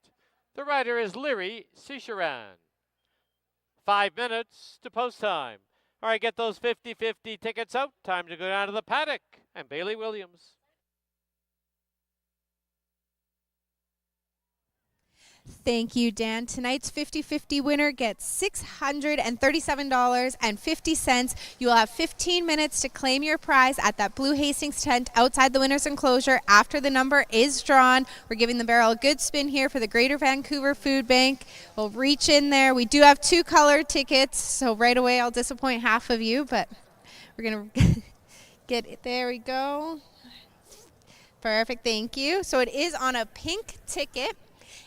The rider is Leary Sisharan. 5 minutes to post time. All right, get those 50-50 tickets out. Time to go down to the paddock. And Bailey Williams. Thank you, Dan. Tonight's 50-50 winner gets $637.50. You will have 15 minutes to claim your prize at that Blue Hastings tent outside the winner's enclosure after the number is drawn. We're giving the barrel a good spin here for the Greater Vancouver Food Bank. We'll reach in there. We do have 2 colored tickets, so right away I'll disappoint half of you, but we're going to get it. There we go. Perfect, thank you. So it is on a pink ticket.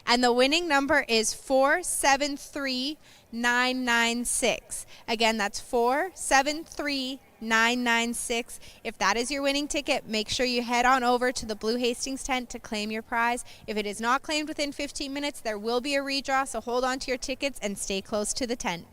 And the winning number is 473996. Again, that's 473996. If that is your winning ticket, make sure you head on over to the Blue Hastings tent to claim your prize. If it is not claimed within 15 minutes, there will be a redraw, so hold on to your tickets and stay close to the tent.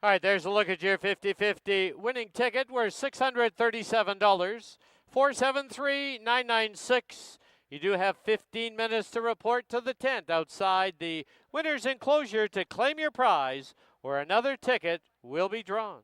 All right, there's a look at your 50-50 winning ticket worth $637, 473996. You do have 15 minutes to report to the tent outside the winner's enclosure to claim your prize, or another ticket will be drawn.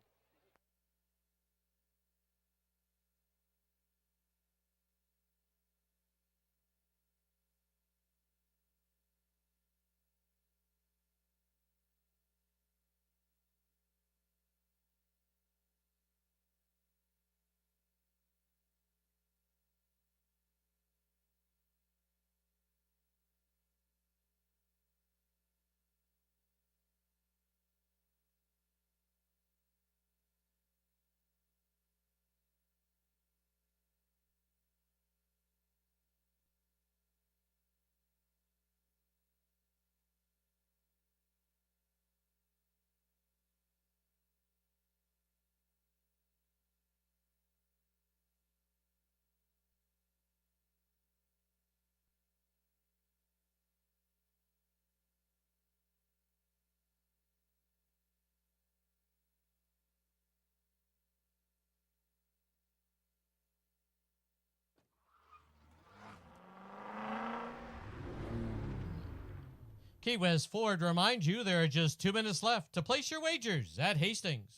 Key West Ford reminds you there are just 2 minutes left to place your wagers at Hastings.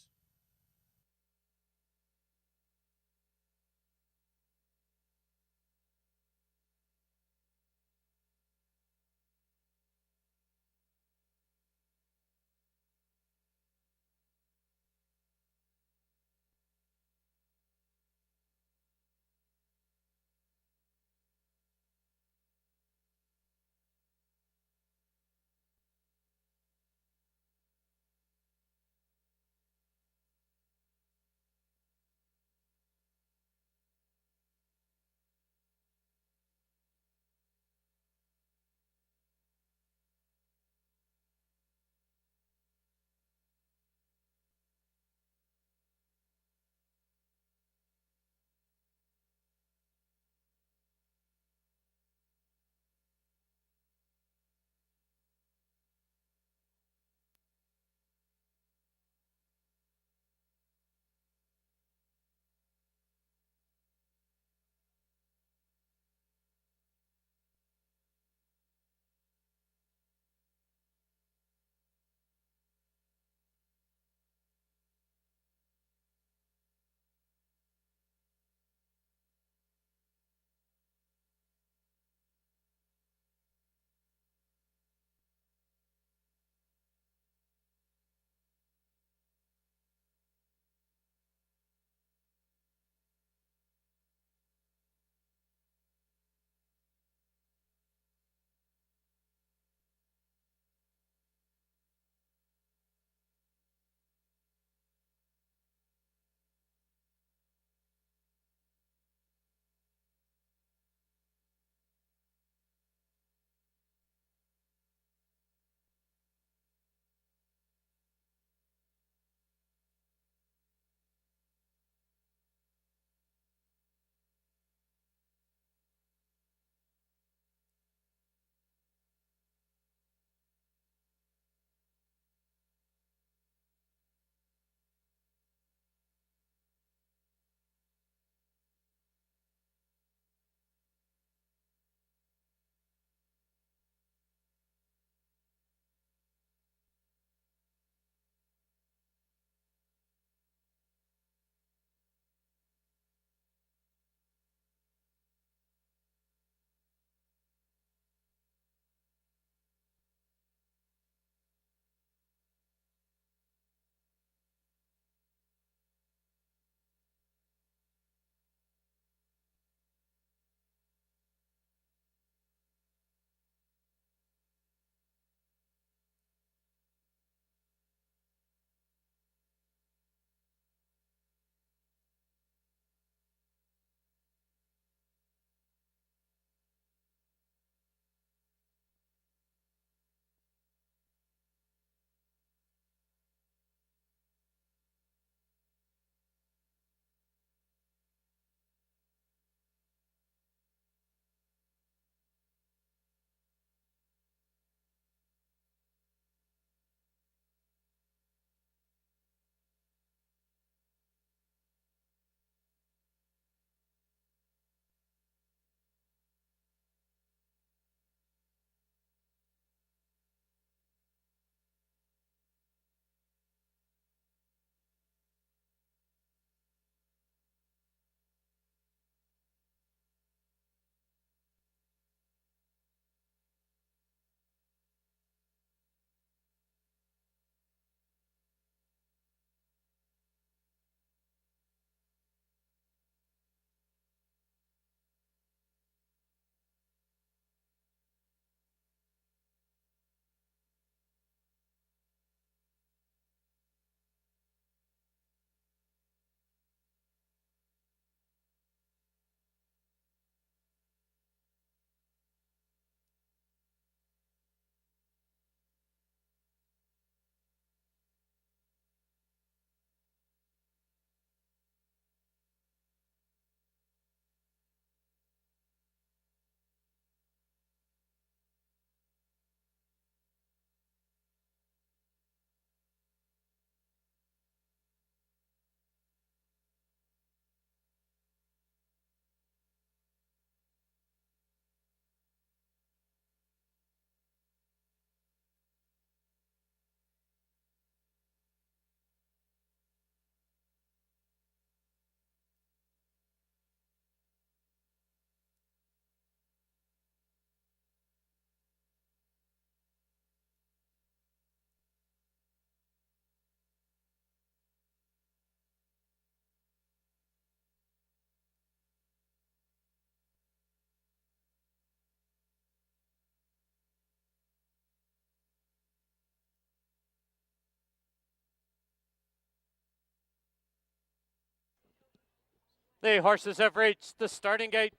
The horses have reached the starting gate.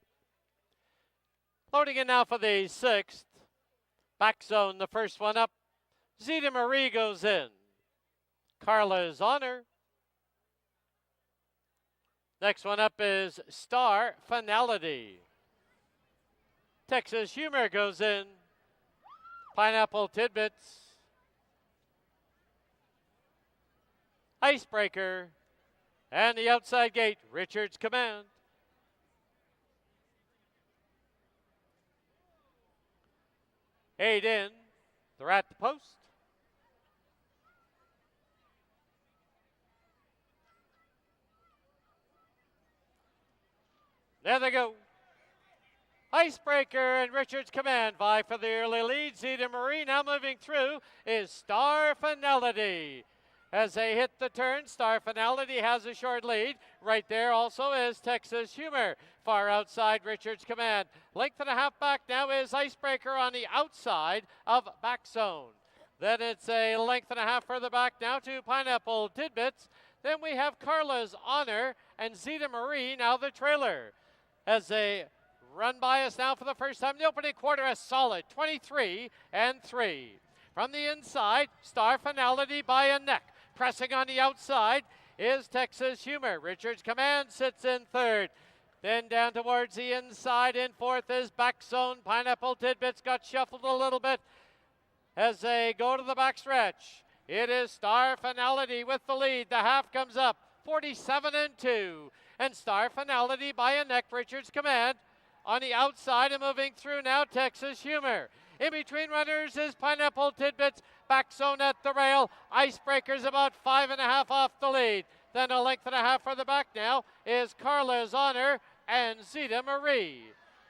Loading in now for the 6th. Back zone, the first one up. Zita Marie goes in. Carla's Honor. Next one up is Star Finality. Texas Humor goes in. Pineapple Tidbits. Icebreaker. And the outside gate, Richard's Command. Eight in. They're at the post. There they go. Icebreaker and Richard's Command vie for the early lead. Zeta Marie now moving through is Star Finality. As they hit the turn, Star Finality has a short lead. Right there also is Texas Humor. Far outside, Richard's Command. Length and a half back now is Icebreaker on the outside of back zone. Then it's a length and a half further back now to Pineapple Tidbits. Then we have Carla's Honor and Zeta Marie, now the trailer. As they run by us now for the first time, the opening quarter, a solid 23-3. From the inside, Star Finality by a neck. Pressing on the outside is Texas Humor. Richard's Command sits in third. Then down towards the inside, in fourth is Back Zone. Pineapple Tidbits got shuffled a little bit as they go to the back stretch. It is Star Finality with the lead. The half comes up 47-2. And Star Finality by a neck, Richard's Command. On the outside and moving through now, Texas Humor. In between runners is Pineapple Tidbits. Back zone at the rail. Icebreaker's about 5.5 off the lead. Then a length and a half further back now is Carla's Honor and Zeta Marie.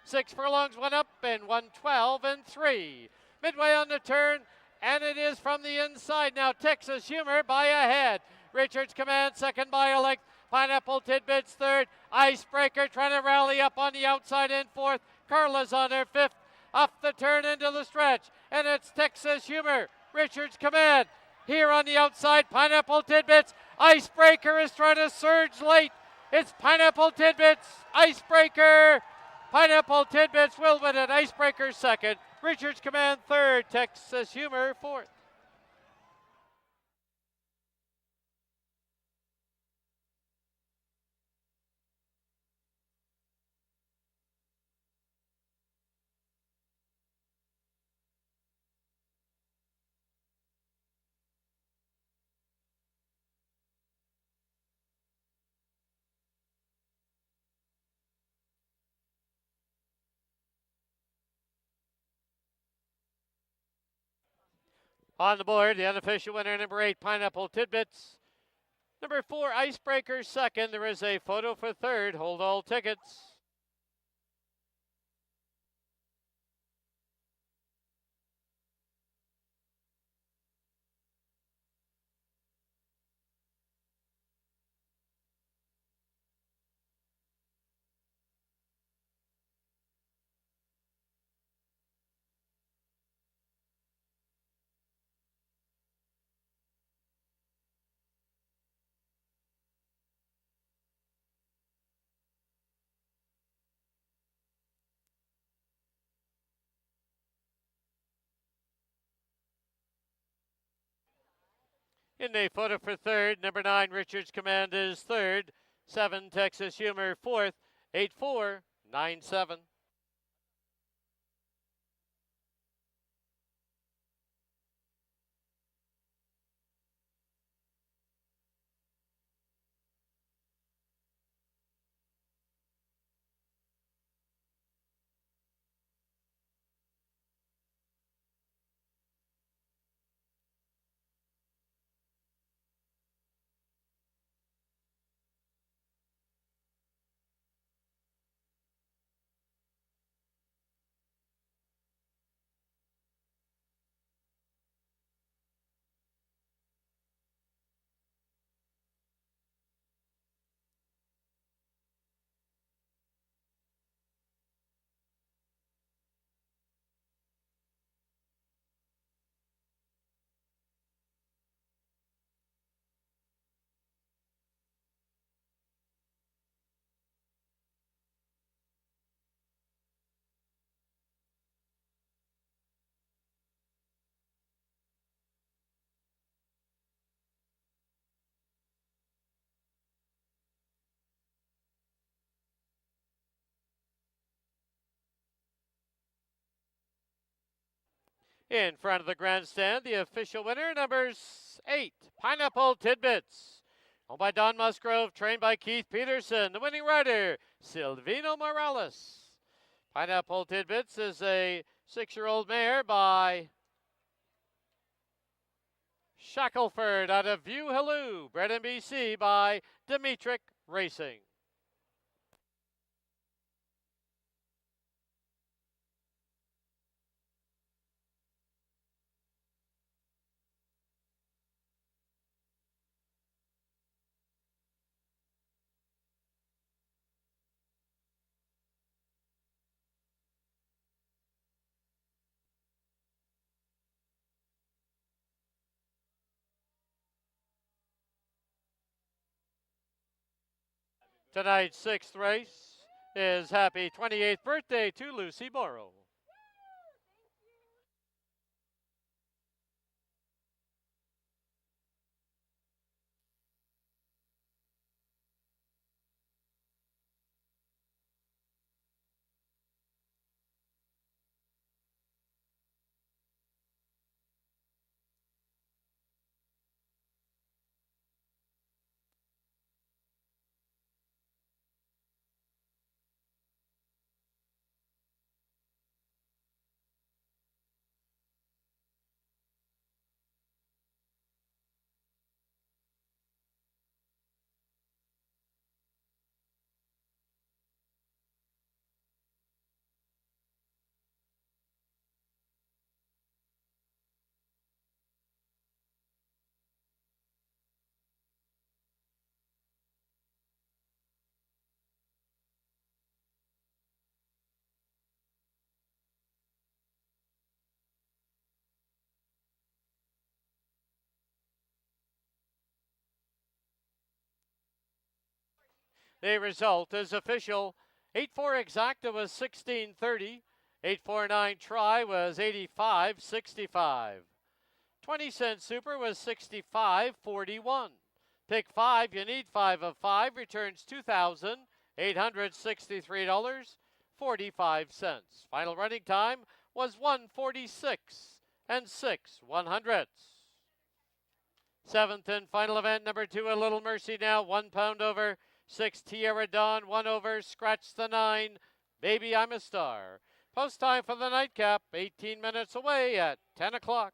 6 furlongs went up in 1:12-3. Midway on the turn, and it is from the inside now. Texas Humor by a head. Richard's Command second by a length. Pineapple Tidbits third. Icebreaker trying to rally up on the outside in fourth. Carla's Honor fifth. Up the turn into the stretch, and it's Texas Humor. Richard's Command here on the outside. Pineapple Tidbits. Icebreaker is trying to surge late. It's Pineapple Tidbits. Icebreaker. Pineapple Tidbits will win it. Icebreaker second. Richard's Command third. Texas Humor fourth. On the board, the unofficial winner, number 8, Pineapple Tidbits. Number 4, Icebreaker second. There is a photo for third. Hold all tickets. In the photo for third, number 9, Richard's Command is third. 7, Texas Humor fourth. 8-4, 9-7. In front of the grandstand, the official winner, numbers 8, Pineapple Tidbits. Owned by Don Musgrove, trained by Keith Peterson. The winning rider, Silvino Morales. Pineapple Tidbits is a 6-year-old mare by Shackelford out of View Halloo, bred in BC by Dimitrik Racing. Tonight's 6th race is happy 28th birthday to Lucy Morrow. The result is official. 8-4 exacta was 1630. 8-4-9 try was 85-65. 20-cent super was 65-41. Pick 5, you need 5 of 5, returns $2,863.45. Final running time was 1:46 and 6/100ths. 7th and final event, number 2, A Little Mercy now, 1 pound over. 6, Tierra Dawn, 1 over. Scratch the 9, Baby I'm a Star. Post time for the nightcap, 18 minutes away at 10 o'clock.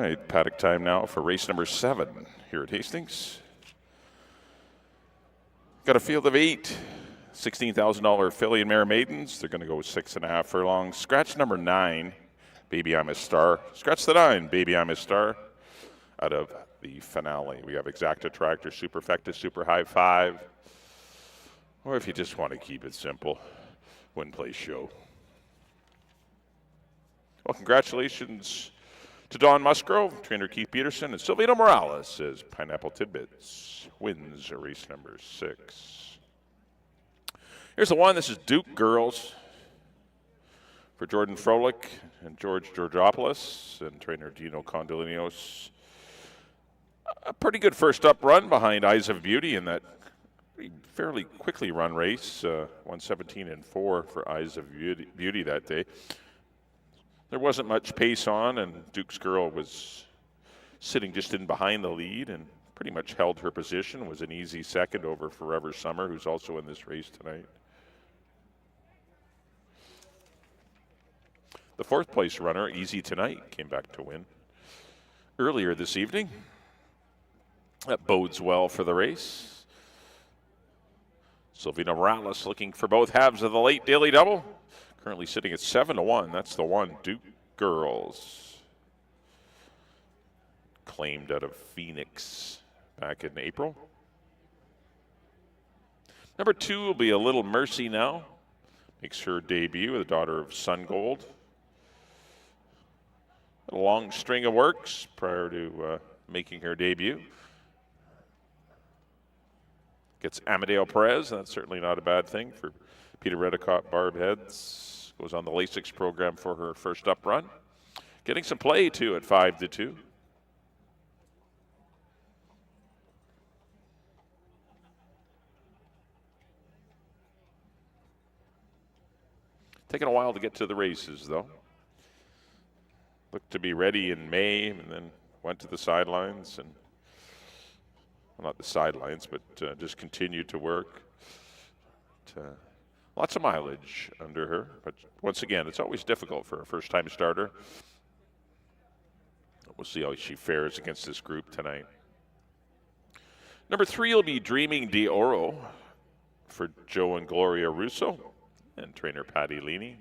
right, paddock time now for race number 7 here at Hastings. Got a field of 8 $16,000 filly and mare maidens. They're going to go 6.5 furlongs. Scratch number 9, Baby I'm a Star. Scratch the 9, Baby I'm a Star. Out of the finale, we have Exacta Tractor, Superfecta, Super High 5. Or if you just want to keep it simple, Win Play Show. Well, congratulations to Don Musgrove, trainer Keith Peterson, and Silvino Morales as Pineapple Tidbits wins race number 6. Here's the one. This is Duke Girls for Jordan Froelich and George Georgopoulos and trainer Dino Condolinos. A pretty good first up run behind Eyes of Beauty in that fairly quickly run race, 1:17.4 for Eyes of Beauty that day. There wasn't much pace on, and Duke's Girl was sitting just in behind the lead and pretty much held her position, was an easy second over Forever Summer, who's also in this race tonight. The 4th place runner, Easy Tonight, came back to win earlier this evening. That bodes well for the race. Silvino Morales looking for both halves of the late daily double. Currently sitting at 7-1. That's the one, Duke Girls. Claimed out of Phoenix back in April. Number 2 will be a Little Mercy now. Makes her debut, the daughter of Sun Gold. A long string of works prior to making her debut. Gets Amadeo Perez, and that's certainly not a bad thing for Peter Redicott, Barb Heads. Goes on the Lasix program for her first up run. Getting some play, too, at 5-2. Taking a while to get to the races, though. Looked to be ready in May, and then went to the sidelines and not the sidelines, but just continued to work. Lots of mileage under her, but once again, it's always difficult for a first-time starter. We'll see how she fares against this group tonight. Number 3 will be Dreaming d'Oro for Joe and Gloria Russo and trainer Patty Leaney.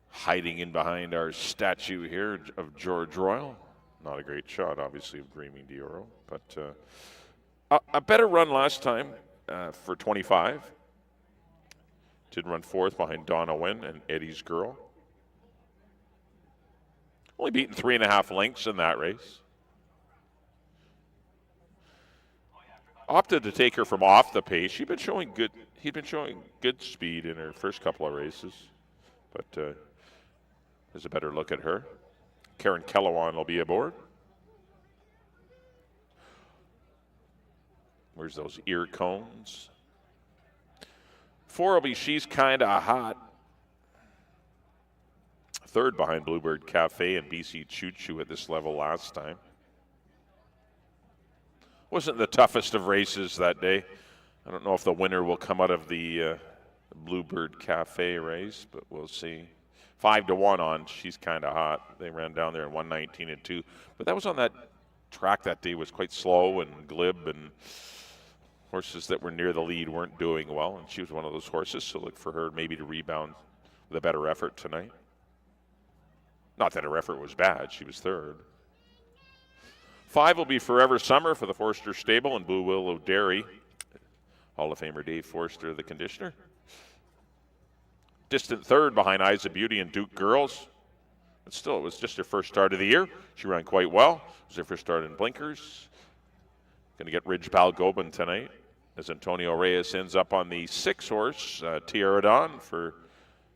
Hiding in behind our statue here of George Royal. Not a great shot, obviously, of Dreaming d'Oro, but a better run last time for 25. Did run 4th behind Donna Wynn and Eddie's Girl. Only beaten 3.5 lengths in that race. Opted to take her from off the pace. He'd been showing good speed in her first couple of races, but there's a better look at her. Karen Kellowan will be aboard. Where's those ear cones? 4 will be She's Kinda Hot. 3rd behind Bluebird Cafe and BC Choo Choo at this level last time. Wasn't the toughest of races that day. I don't know if the winner will come out of the Bluebird Cafe race, but we'll see. 5-1 on She's Kinda Hot. They ran down there in 1:19.2. But that was on that track that day, was quite slow and glib, and horses that were near the lead weren't doing well. And she was one of those horses, so look for her maybe to rebound with a better effort tonight. Not that her effort was bad. She was 3rd. 5 will be Forever Summer for the Forster Stable and Blue Willow Dairy. Hall of Famer Dave Forster, the conditioner. Distant 3rd behind Eyes of Beauty and Duke Girls. But still, it was just her first start of the year. She ran quite well. It was her first start in blinkers. Going to get Ridge Balgobin tonight as Antonio Reyes ends up on the 6 horse, Tierra Dawn for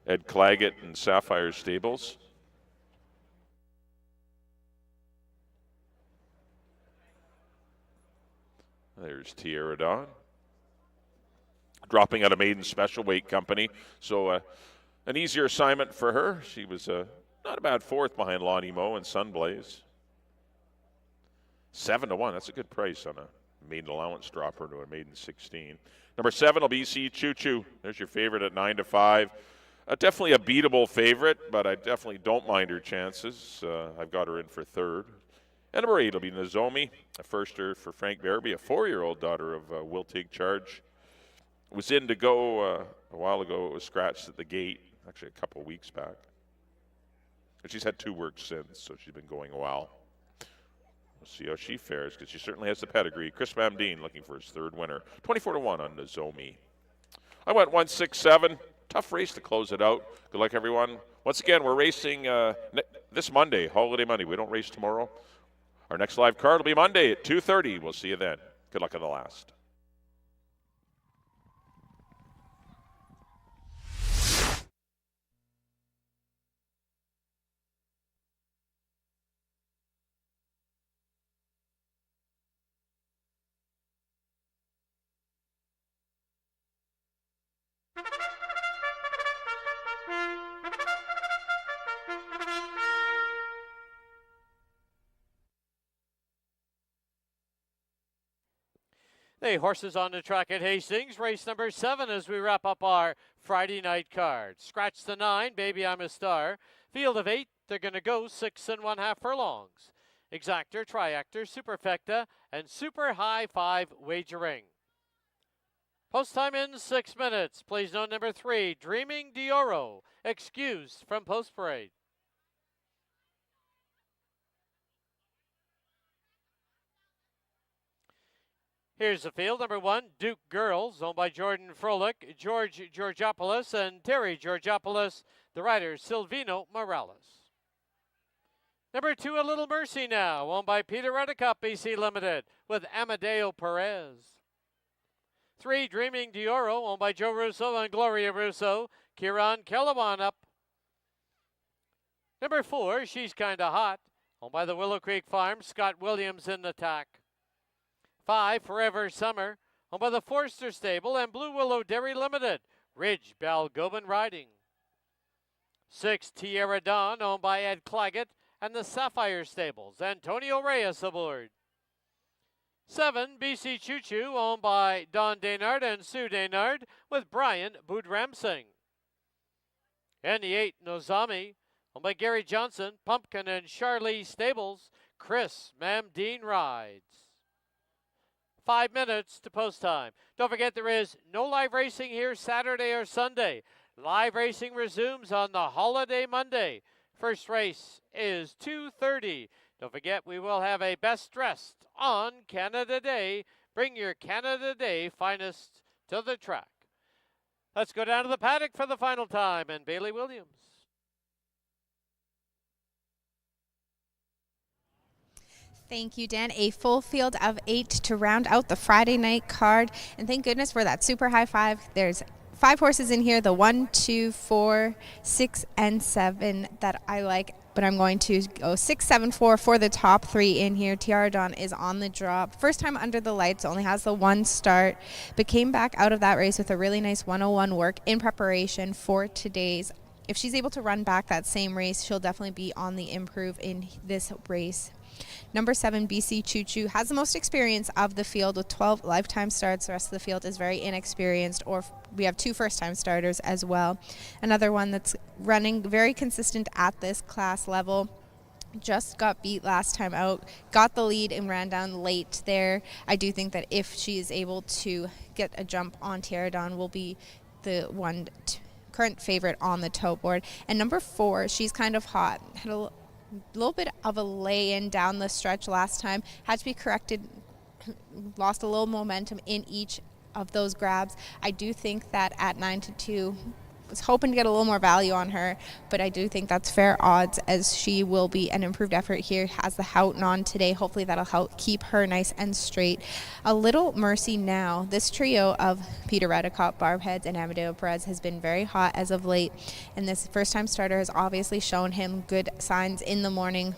Ed Claggett and Sapphire Stables. There's Tierra Dawn. Dropping out of Maiden Special Weight Company. So an easier assignment for her. She was not a bad 4th behind Lonnie Moe and Sunblaze. 7-1. That's a good price on a maiden allowance dropper to a maiden 16. Number 7 will be BC Choo Choo. There's your favorite at 9-5. Definitely a beatable favorite, but I definitely don't mind her chances. I've got her in for third. And number 8 will be Nozomi, a firster for Frank Barabee, a 4-year-old daughter of Will Take Charge. Was in to go a while ago. It was scratched at the gate, actually a couple weeks back. But she's had 2 works since, so she's been going a while. We'll see how she fares, because she certainly has the pedigree. Chris Mamdeen looking for his 3rd winner. 24-1 on Nozomi. I went 1-6-7. Tough race to close it out. Good luck, everyone. Once again, we're racing this Monday, Holiday Monday. We don't race tomorrow. Our next live card will be Monday at 2:30. We'll see you then. Good luck on the last. The horses on the track at Hastings, race number 7 as we wrap up our Friday night card. Scratch the 9, Baby I'm a Star. Field of 8, they're going to go 6 1/2 furlongs. Exactor, Triactor, Superfecta, and Super High 5 wagering. Post time in 6 minutes. Please note number 3, Dreaming Dioro, excused from post parade. Here's the field. Number 1, Duke Girls, owned by Jordan Froelich, George Georgopoulos, and Terry Georgopoulos. The rider, Silvino Morales. Number 2, A Little Mercy Now, owned by Peter Reddicup, BC Limited, with Amadeo Perez. 3, Dreaming Dioro, owned by Joe Russo and Gloria Russo, Kieran Kellewan up. Number 4, She's Kinda Hot, owned by the Willow Creek Farm, Scott Williams in the tack. 5, Forever Summer, owned by the Forster Stable and Blue Willow Dairy Limited, Ridge Balgobin riding. 6, Tierra Dawn, owned by Ed Claggett and the Sapphire Stables, Antonio Reyes aboard. 7, BC Choo Choo, owned by Don Daynard and Sue Daynard, with Brian Boudramsing. And the 8, Nozomi, owned by Gary Johnson, Pumpkin and Charlie Stables, Chris Mamdeen rides. 5 minutes to post time. Don't forget there is no live racing here Saturday or Sunday. Live racing resumes on the holiday Monday. First race is 2:30. Don't forget we will have a best dressed on Canada Day. Bring your Canada Day finest to the track. Let's go down to the paddock for the final time and Bailey Williams. Thank you, Dan. A full field of 8 to round out the Friday night card. And thank goodness for that super high 5. There's 5 horses in here, the 1, 2, 4, 6, and 7 that I like. But I'm going to go 6, 7, 4 for the top 3 in here. Tiara Dawn is on the drop. First time under the lights, only has the 1 start, but came back out of that race with a really nice 101 work in preparation for today's. If she's able to run back that same race, she'll definitely be on the improve in this race. Number 7, BC Choo Choo, has the most experience of the field with 12 lifetime starts. The rest of the field is very inexperienced, or we have 2 first-time starters as well. Another one that's running very consistent at this class level. Just got beat last time out, got the lead and ran down late there. I do think that if she is able to get a jump on Tiara Dawn, will be the one current favorite on the tote board. And number 4, She's Kind of Hot, had a little bit of a lay-in down the stretch last time, had to be corrected, lost a little momentum in each of those grabs. I do think that at 9-2, was hoping to get a little more value on her, but I do think that's fair odds, as she will be an improved effort here. Has the Houghton on today. Hopefully that'll help keep her nice and straight. A Little Mercy Now. This trio of Peter Reddicup, Barb Heads, and Amadeo Perez has been very hot as of late, and this first-time starter has obviously shown him good signs in the morning.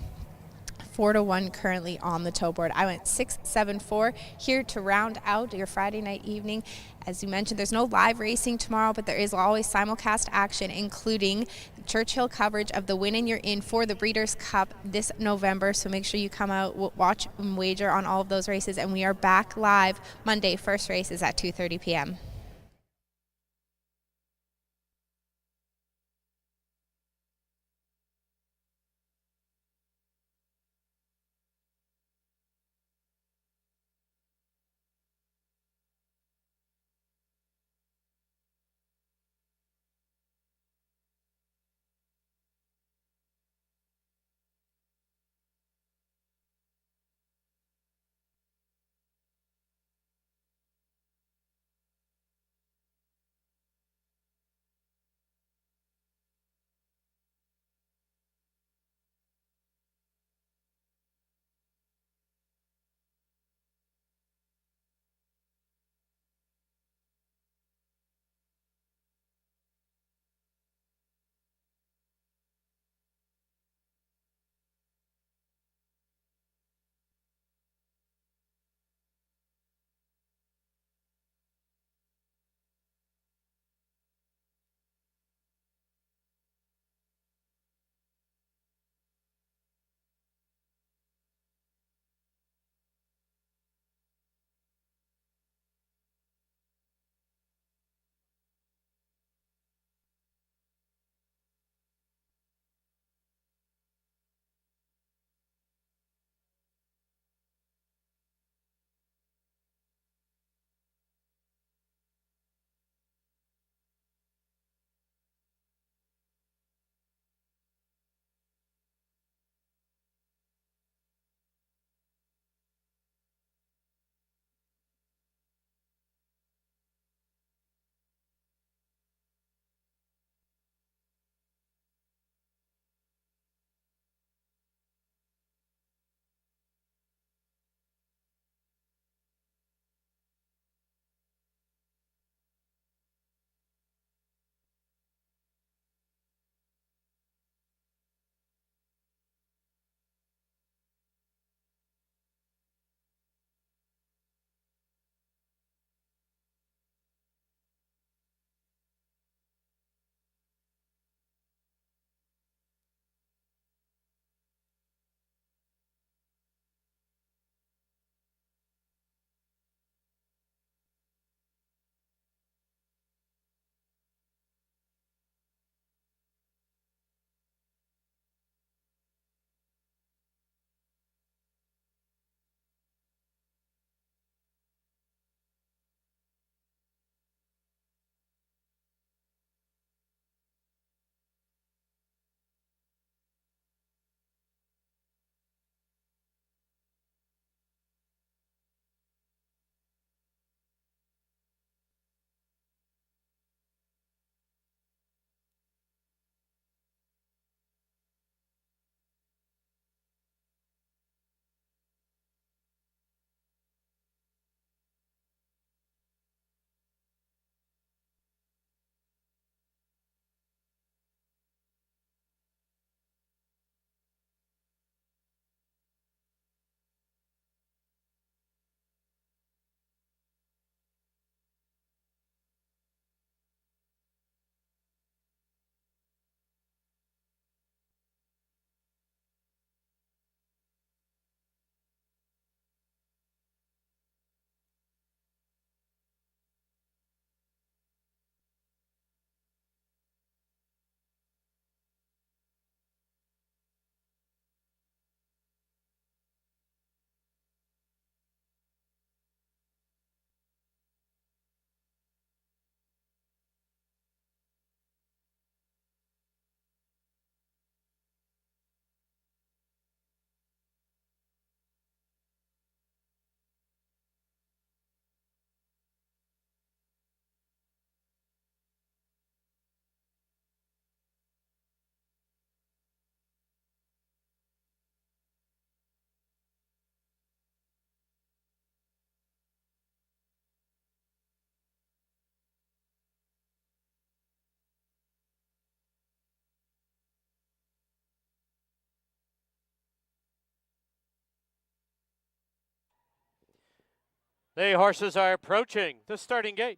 4-1 currently on the toe board. I went 6, 7, 4 here to round out your Friday night evening. As you mentioned, there's no live racing tomorrow, but there is always simulcast action, including Churchill coverage of the Win and You're In for the Breeders' Cup this November. So make sure you come out, watch and wager on all of those races. And we are back live Monday. First race is at 2:30 p.m. The horses are approaching the starting gate.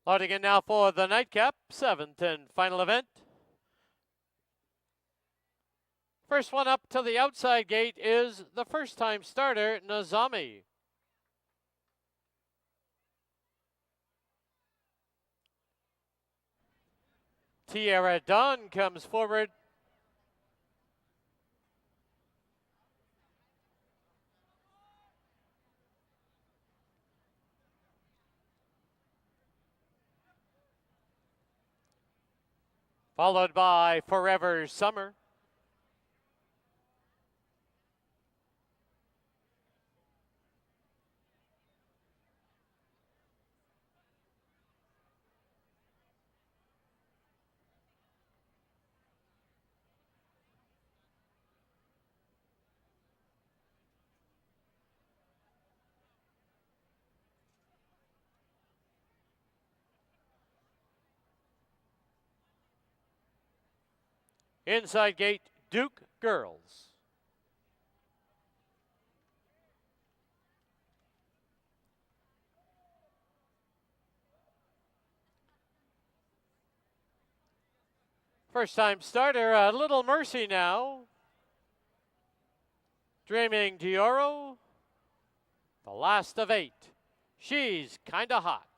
Loading in now for the nightcap, 7th and final event. First one up to the outside gate is the first-time starter, Nazami. Tierra Dawn comes forward. Followed by Forever Summer. Inside gate, Duke Girls. First time starter, Little Mercy now. Dreaming Dioro, the last of 8. She's kinda hot.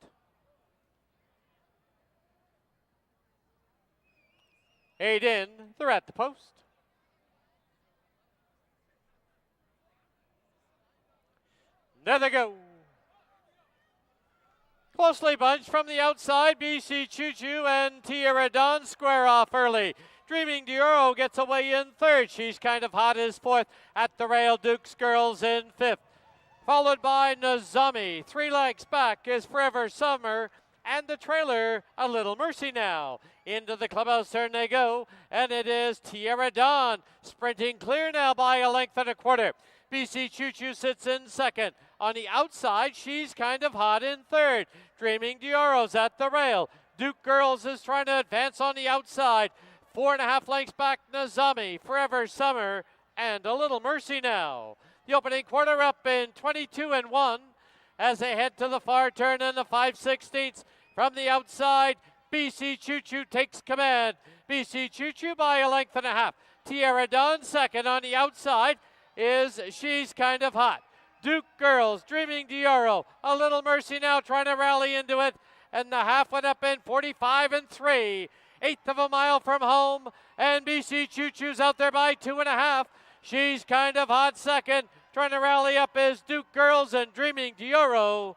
Eight in, they're at the post. There they go. Closely bunched from the outside, BC Choo Choo and Tierra Dawn square off early. Dreaming Dioro gets away in 3rd. She's kind of hot as 4th. At the rail, Duke's Girls in 5th. Followed by Nazami. 3 legs back is Forever Summer. And the trailer, A Little Mercy now. Into the clubhouse turn they go. And it is Tierra Dawn sprinting clear now by a length and a quarter. BC Choo Choo sits in 2nd. On the outside, she's kind of hot in 3rd. Dreaming Dioro's at the rail. Duke Girls is trying to advance on the outside. 4.5 lengths back, Nazami, Forever Summer, and A Little Mercy now. The opening quarter up in 22 and 1 as they head to the far turn in the 5/16. From the outside, BC Choo Choo takes command. BC Choo Choo by a length and a half. Tierra Dawn 2nd. On the outside is She's Kind of Hot. Duke Girls, Dreaming Dioro, A Little Mercy now trying to rally into it. And the half went up in 45 and 3. 1/8 of a mile from home. And BC Choo Choo's out there by 2.5. She's Kind of Hot 2nd. Trying to rally up is Duke Girls and Dreaming Dioro.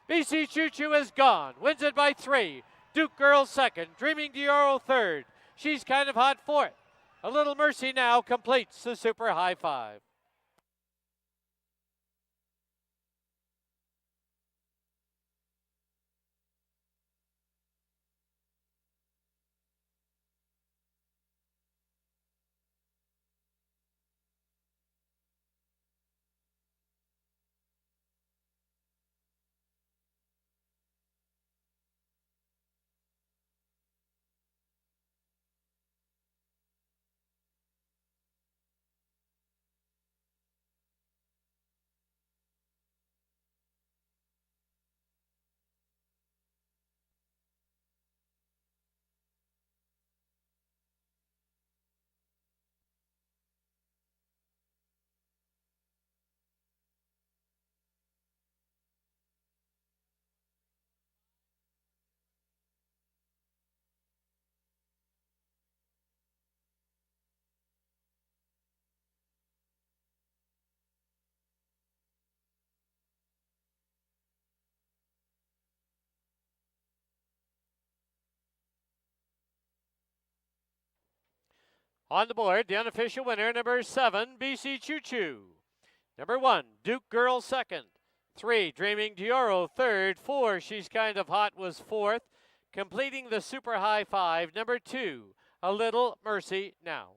BC Choo Choo is gone. Wins it by 3. Duke Girls 2nd. Dreaming Dioro 3rd. She's Kind of Hot 4th. A Little Mercy now completes the Super High 5. On the board, the unofficial winner, number 7, BC Choo Choo. Number 1, Duke Girl second. 3, Dreaming Dioro third. 4, She's Kind of Hot was fourth. Completing the super high 5, number 2, A Little Mercy Now.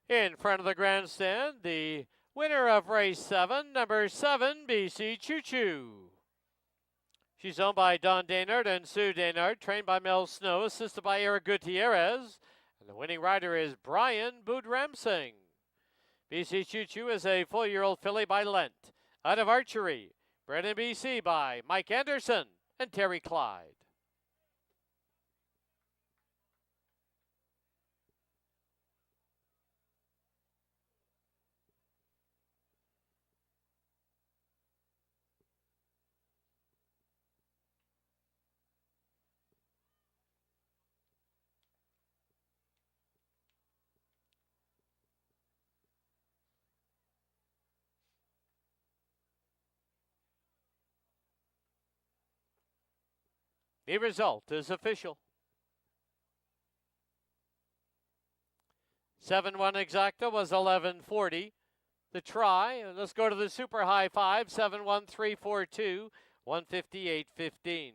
In front of the grandstand, the winner of race 7, number 7, BC Choo Choo. She's owned by Don Daynard and Sue Daynard, trained by Mel Snow, assisted by Eric Gutierrez, and the winning rider is Brian Boudramsing. BC Choo Choo is a 4-year-old filly by Lent, out of archery, bred in BC by Mike Anderson and Terry Clyde. The result is official. 7-1 exacta was 11:40. The try, let's go to the super high 5, 7-1-3-4-2, 158.15.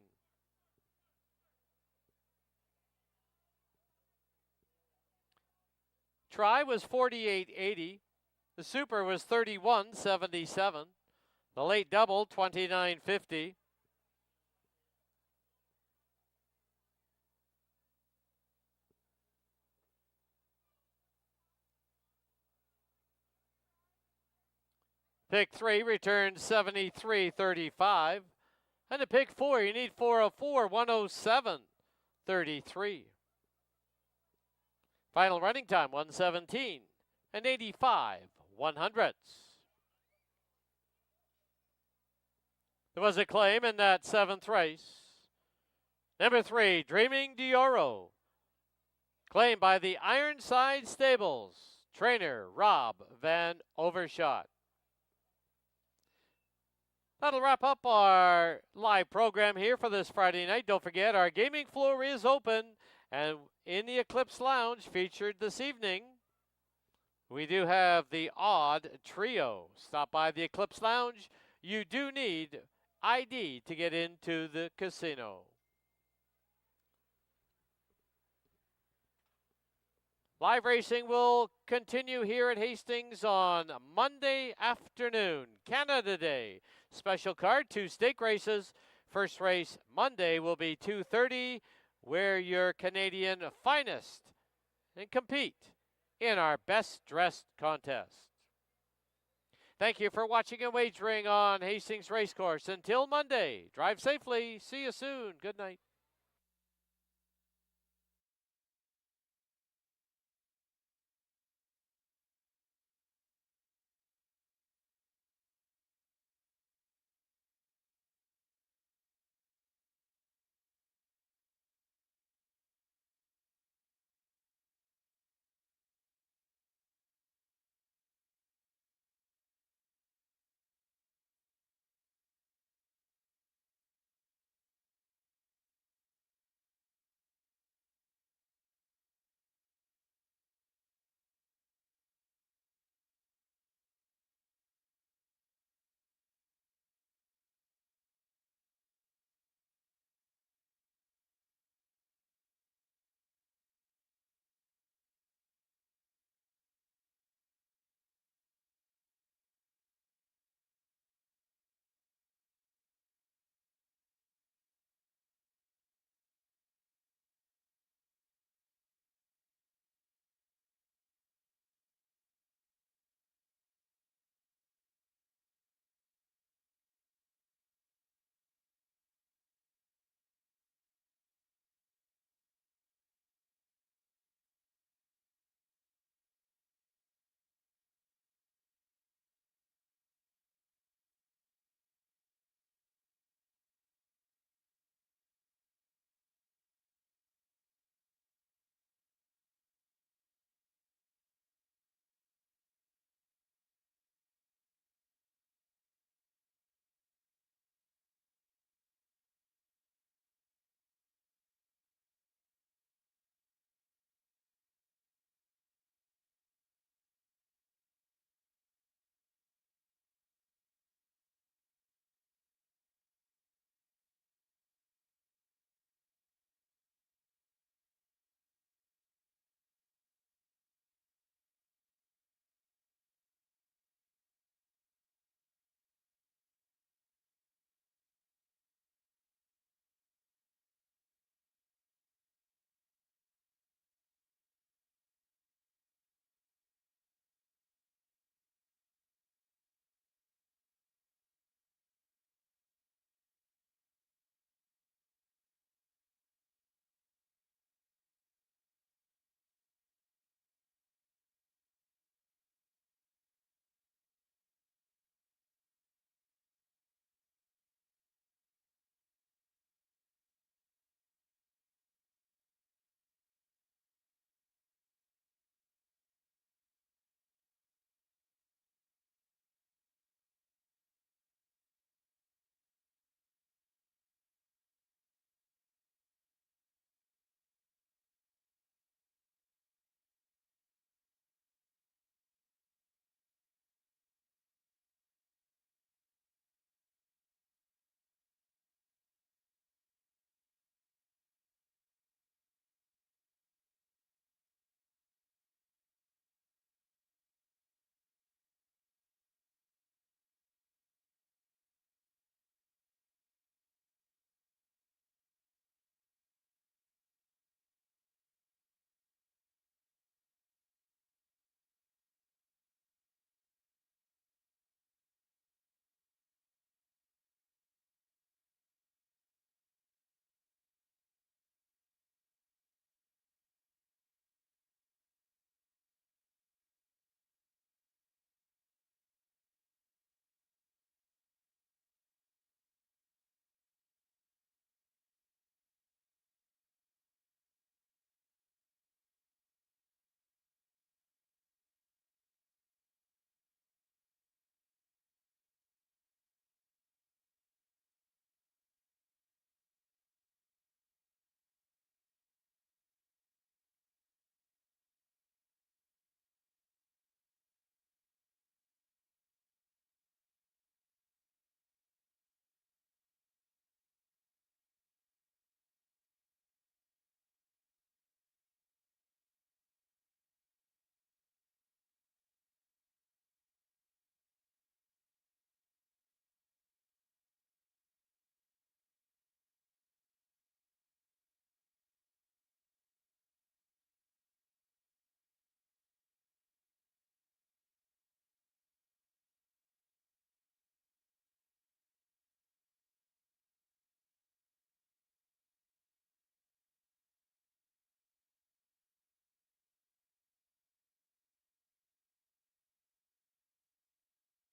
Try was 48.80. The super was 31.77. The late double, 29.50. Pick 3 returns 73.35. And to pick 4, you need 404, 107.33. Final running time, 1:17 and 85/100ths. There was a claim in that 7th race. Number 3, Dreaming Dioro. Claimed by the Ironside Stables. Trainer, Rob Van Overshot. That'll wrap up our live program here for this Friday night. Don't forget, our gaming floor is open, and in the Eclipse Lounge featured this evening, we do have the Odd Trio. Stop by the Eclipse Lounge. You do need ID to get into the casino. Live racing will continue here at Hastings on Monday afternoon, Canada Day. Special card, 2 stake races. First race Monday will be 2:30. Wear your Canadian finest and compete in our best dressed contest. Thank you for watching and wagering on Hastings Racecourse. Until Monday, drive safely. See you soon. Good night.